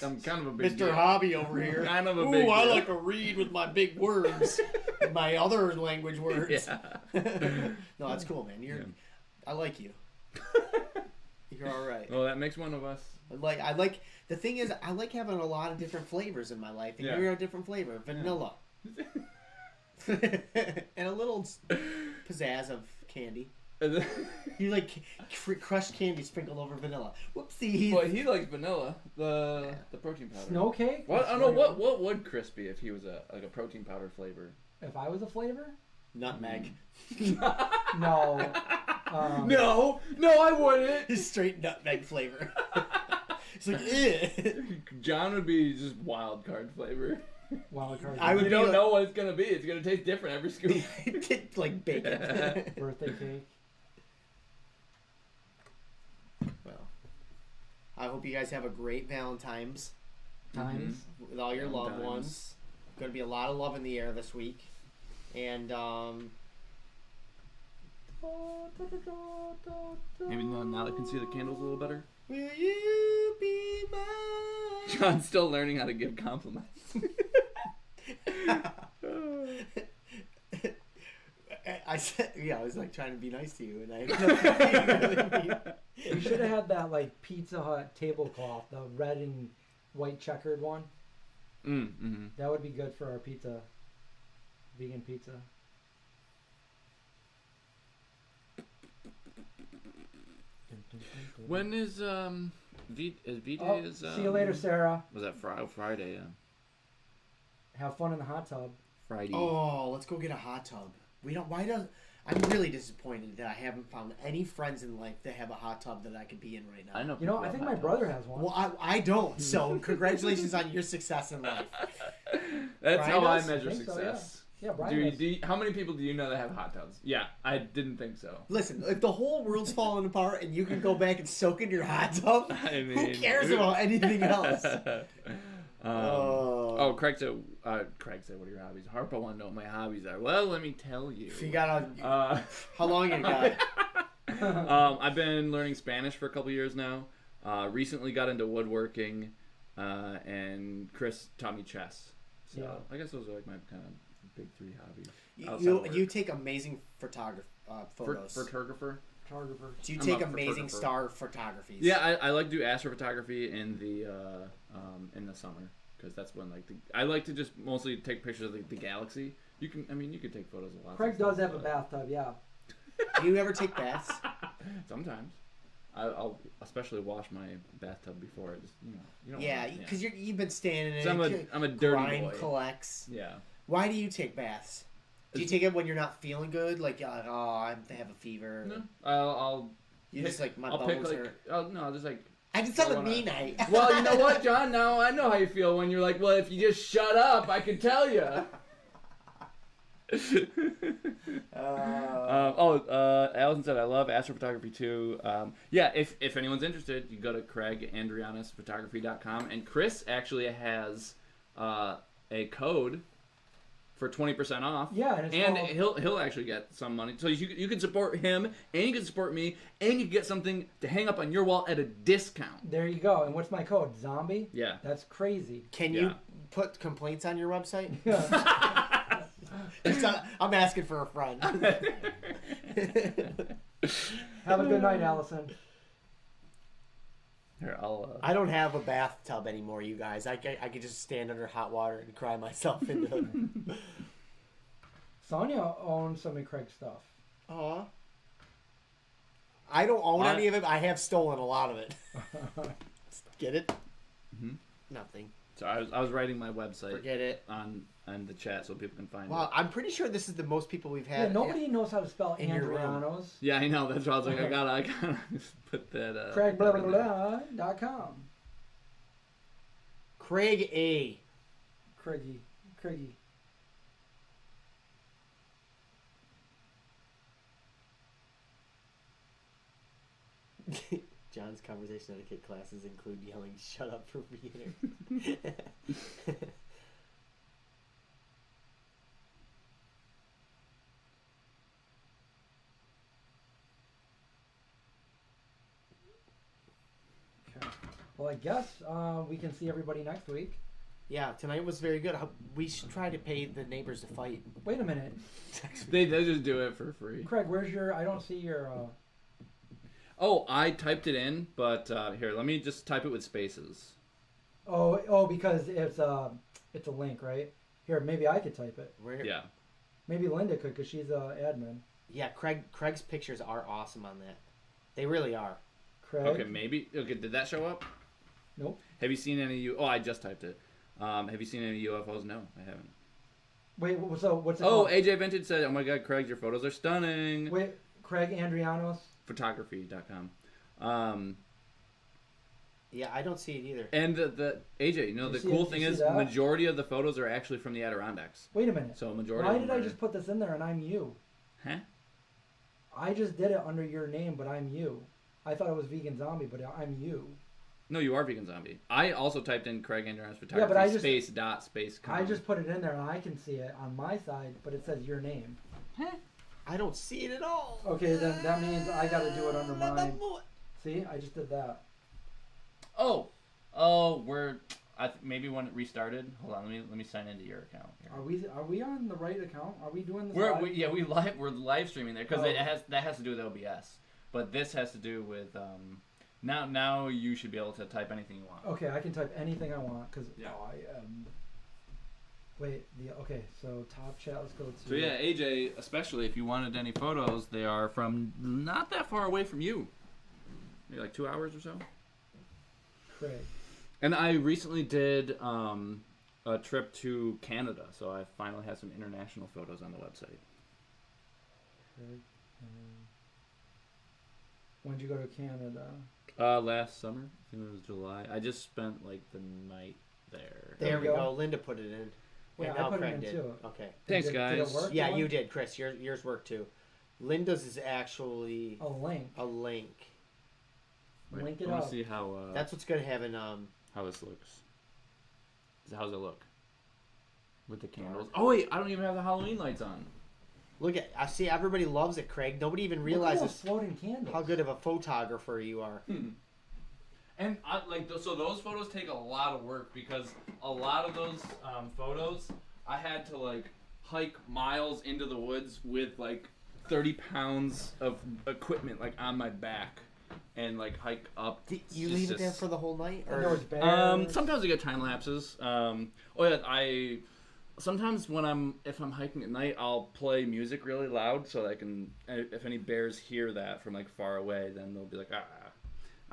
I'm kind of a big Mr. deal. Hobby over here. Kind of a big I deal. like to read with my big words. My other language words. Yeah. No, that's cool, man. I like you. You're all right. Well, that makes one of us. I like. The thing is, I like having a lot of different flavors in my life, and you're a different flavor. Vanilla. And a little pizzazz of candy. You like crushed candy sprinkled over vanilla. Whoopsie. Well, he likes vanilla, the protein powder. Snow cake? What? I don't know what would Chris be if he was a protein powder flavor. If I was a flavor? Nutmeg. No. No, I wouldn't. His straight nutmeg flavor. It's like, eh. John would be just wild card flavor. Wild card. You don't know what it's gonna be. It's gonna taste different every scoop. It's like bacon. Birthday cake. Well, I hope you guys have a great Valentine's Times. with all your loved Valentine's. ones. Going to be a lot of love in the air this week, and Maybe now they can see the candles a little better. will you be mine? John's still learning how to give compliments. I said, I was like trying to be nice to you, and I ended up being really mean. We should have had that like Pizza Hut tablecloth, the red and white checkered one. Mm-hmm. That would be good for our pizza, vegan pizza. When is V-Day? Oh, see you later, Sarah. Was that Friday? Yeah. Have fun in the hot tub. Friday. Oh, let's go get a hot tub. I'm really disappointed that I haven't found any friends in life that have a hot tub that I could be in right now. I know. You know, I think my brother has one. Well, I don't. So congratulations on your success in life. That's Brian how I does? measure I think so, success. Yeah, Brian does. How many people do you know that have hot tubs? Yeah, I didn't think so. Listen, if the whole world's falling apart and you can go back and soak in your hot tub, I mean, who cares about anything else? Craig said, what are your hobbies? Harpo wanted to know what my hobbies are. Well, let me tell you. If you got how long you got? I've been learning Spanish for a couple years now. Recently got into woodworking, and Chris taught me chess. So I guess those are like my kind of big three hobbies. You take amazing photos. Photographer. Do you take amazing star photographies? Yeah, I like to do astrophotography in the summer because that's when I like to just mostly take pictures of the galaxy. You can take photos of lots. Craig does have a bathtub, yeah. Do you ever take baths? Sometimes. I'll especially wash my bathtub before it. Just you know. Yeah, because you've been standing in it. I'm a dirty grime boy. collects. Yeah. Why do you take baths? Do you take it when you're not feeling good? Like, I have a fever. No, I'll. You just like my I'll bones pick hurt. Oh no, just like. I just had a me night. Well, you know what, John? Now I know how you feel when you're like, well, if you just shut up, I can tell you. Allison said I love astrophotography too. If anyone's interested, you go to CraigAndrianasphotography.com, and Chris actually has a code for 20% off. Yeah, and he'll actually get some money. So you can support him, and you can support me, and you can get something to hang up on your wall at a discount. There you go. And what's my code? Zombie? Yeah. That's crazy. Can you put complaints on your website? Yeah. I'm asking for a friend. Have a good night, Allison. Here, I don't have a bathtub anymore, you guys. I could just stand under hot water and cry myself into it. Sonia owns some of Craig's stuff. Aw. I don't own any of it. I have stolen a lot of it. Get it? Mm-hmm. Nothing. So I was writing my website. Forget it. On the chat so people can find it. Wow, I'm pretty sure this is the most people we've had. Yeah, nobody knows how to spell in your room. Andrianos. Yeah, I know. That's why I was like, I gotta just put that. CraigBlah.com. Craig A. Craigie. John's conversation etiquette classes include yelling, "Shut up" for beginners. Okay. Well, I guess we can see everybody next week. Yeah, tonight was very good. We should try to pay the neighbors to fight. Wait a minute. They just do it for free. Craig, where's your... I don't see your... Oh, I typed it in, but here, let me just type it with spaces. Oh, because it's a link, right? Here, maybe I could type it. Yeah. Maybe Linda could, because she's a admin. Yeah, Craig's pictures are awesome on that. They really are. Craig? Okay, maybe. Okay, did that show up? Nope. Have you seen any... Oh, I just typed it. Have you seen any UFOs? No, I haven't. Wait, so what's it Oh, called? AJ Vintage said, "Oh my God, Craig, your photos are stunning." Wait, Craig Andrianos? Photography.com. Yeah, I don't see it either. And the AJ, you know, the cool thing is the majority of the photos are actually from the Adirondacks. Wait a minute. So majority. Why did I just put this in there and I'm you? Huh? I just did it under your name, but I'm you. I thought it was Vegan Zombie, but I'm you. No, you are Vegan Zombie. I also typed in Craig Andrianos Photography. Yeah, but I just space. I just put it in there and I can see it on my side, but it says your name. Huh? I don't see it at all. Okay, then that means I got to do it under mine. See, I just did that. Oh, maybe when it restarted. Hold on, let me sign into your account. Here. Are we on the right account? Are we doing this? We're live streaming there because that has to do with OBS, but this has to do with Now you should be able to type anything you want. Okay, I can type anything I want because yeah. I am. Okay, so top chat. Let's go to. So yeah, AJ, especially if you wanted any photos, they are from not that far away from you. Maybe like 2 hours or so. Craig. And I recently did a trip to Canada, so I finally have some international photos on the website. Craig. When did you go to Canada? Last summer. I think it was July. I just spent like the night there. There we go. Linda put it in. Yeah, I put it in too. Okay. Thanks, guys. Did it work? Yeah, you did, Chris. Yours worked too. Linda's is actually a link. Wait, link it let up. me see how. That's what's gonna have in how this looks. How's it look? With the candles. Oh wait, I don't even have the Halloween lights on. Look at. I see. Everybody loves it, Craig. Nobody even realizes floating candles. How good of a photographer you are. And so those photos take a lot of work because a lot of those photos I had to hike miles into the woods with 30 pounds of equipment on my back and hike up. Did you leave it there for the whole night? Or there was bears? Sometimes I get time lapses. Sometimes if I'm hiking at night, I'll play music really loud so that I can. If any bears hear that from far away, then they'll be like,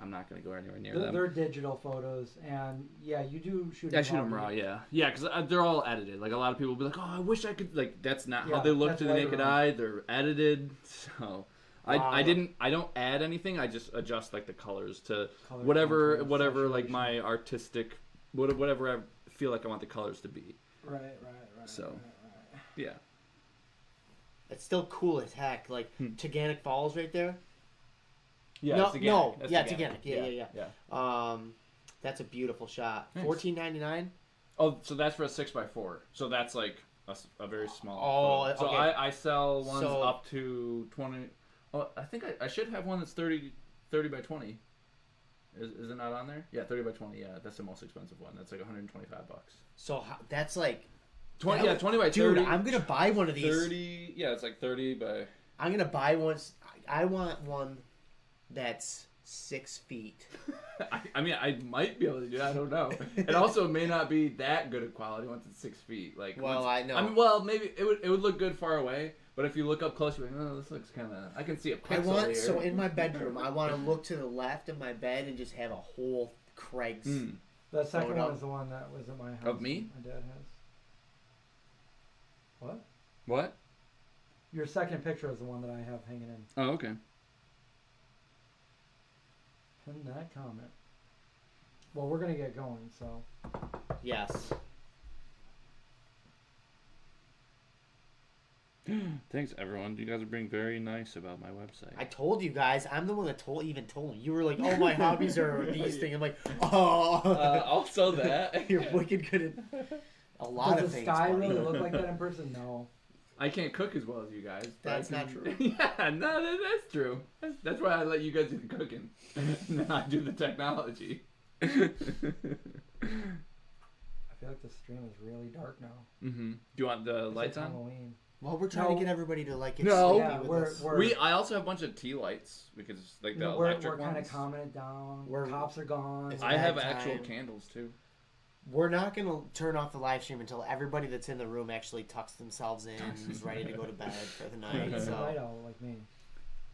I'm not gonna go anywhere near them. They're digital photos, and yeah, you do shoot. I shoot them raw, yeah, because they're all edited. A lot of people will be like, "Oh, I wish I could." That's not how they look to the naked eye. They're edited, so. I don't add anything. I just adjust the colors to whatever my artistic, whatever I feel like I want the colors to be. Right. So, right. Yeah. It's still cool as heck. Teganic Falls right there. Yeah. Teganic. Yeah. That's a beautiful shot. Nice. $14.99. Oh, so that's for a 6x4. So that's a very small. Oh, photo. So okay. I sell ones up to 20. Oh, I think I should have one that's 30 by 20. Is it not on there? Yeah, 30 by 20. Yeah, that's the most expensive one. That's $125. So that's 20. Yeah, 20 by 30. Dude, I'm gonna buy one of these. 30. Yeah, it's 30 by. I'm gonna buy one. I want one that's 6 feet. I mean, I might be able to do that. I don't know. It also may not be that good of quality once it's 6 feet. I know. I mean, maybe it would look good far away. But if you look up close, you're like, oh, this looks kind of. I can see a pixel here. So in my bedroom, I want to look to the left of my bed and just have a whole Craig's. The second one is the one that was at my house. Of me? My dad has. What? What? Your second picture is the one that I have hanging in. Oh, okay. Pin that comment. Well, we're gonna get going, so. Yes. Thanks, everyone. You guys are being very nice about my website. I told you guys. I'm the one that told me. You were like, "Oh, my hobbies are these things." I'm like, "Oh." Also that. You're wicked good at a lot Does of the things. sky buddy. really look like that in person? No. I can't cook as well as you guys. But That's I not can- true. Yeah, no, that's true. That's why I let you guys do the cooking. And then I do the technology. I feel like the stream is really dark now. Mm-hmm. Do you want the It's lights like on? Halloween. Well, we're trying No. to get everybody to like get No. sleepy Yeah, with us. I also have a bunch of tea lights because like the We're electric kind of ones. calming it down. We're- Cops are gone. It's I have bad actual time. candles too. We're not gonna turn off the live stream until everybody that's in the room actually tucks themselves in and is ready to go to bed for the night. It's a So night owl like me.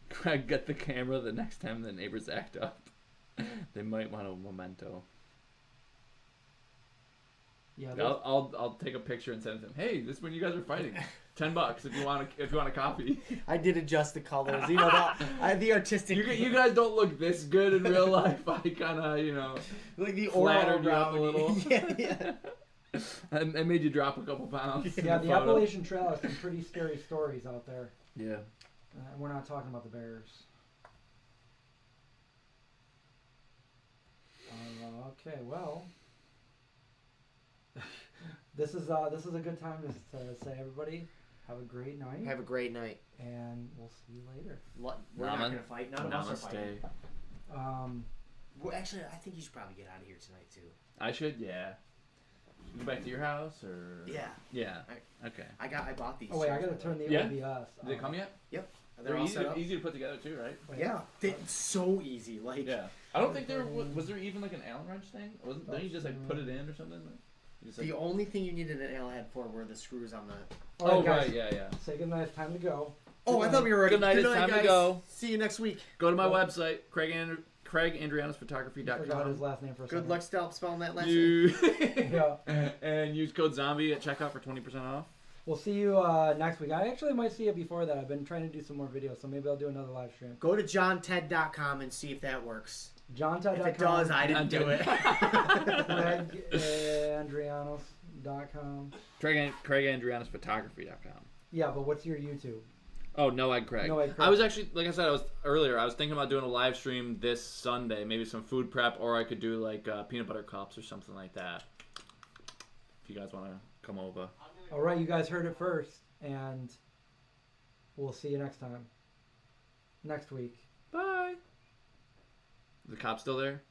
Craig, get the camera the next time the neighbors act up. They might want a memento. Yeah. I'll take a picture and send it to them. Hey, this is when you guys are fighting. $10 if you want a copy. I did adjust the colors. You know, the artistic. You guys don't look this good in real life. I kind of like the flattered you up a brownie. little. yeah. I made you drop a couple pounds. Yeah, in the photo. Appalachian Trail has some pretty scary stories out there. Yeah. We're not talking about the bears. Okay, well, this is a good time to say everybody have a great night, Have a great night. and we'll see you later. We're not gonna fight. None of us are fighting. Namaste. Well, actually, I think you should probably get out of here tonight too. I should, yeah. Go back to your house or? Yeah. Yeah. Okay. I bought these. Oh wait, I chairs, gotta by turn the Yeah? OBS. Did they come yet? They're They're all easy, set up. easy to put together too, right? Wait, Yeah, it's so easy. Like, Yeah. I don't think there was there even like an Allen wrench thing. Wasn't? Don't you just like put it in or something? You just, like, the only thing you needed an nailhead for were the screws on the. All oh guys, right, yeah. Say goodnight. It's time to go. Oh, I thought we were ready. Good night, it's time to guys. go. See you next week. Go to my Well- website, CraigAndrianusPhotography.com. Forgot his last name for a Good second. luck spelling that last name. You Yeah. and use code zombie at checkout for 20% off. We'll see you next week. I actually might see it before that. I've been trying to do some more videos, so maybe I'll do another live stream. Go to johnted.com and see if that works. JohnTed.com. If it does, I didn't do it. CraigAndrianus.com. CraigAndrianusPhotography.com. Yeah, but what's your YouTube? Oh, No Egg Craig. No Egg Craig. I was actually, like I said, I was thinking about doing a live stream this Sunday, maybe some food prep, or I could do like peanut butter cups or something like that. If you guys want to come over. All right, you guys heard it first, and we'll see you next time. Next week. Bye. Is the cop still there?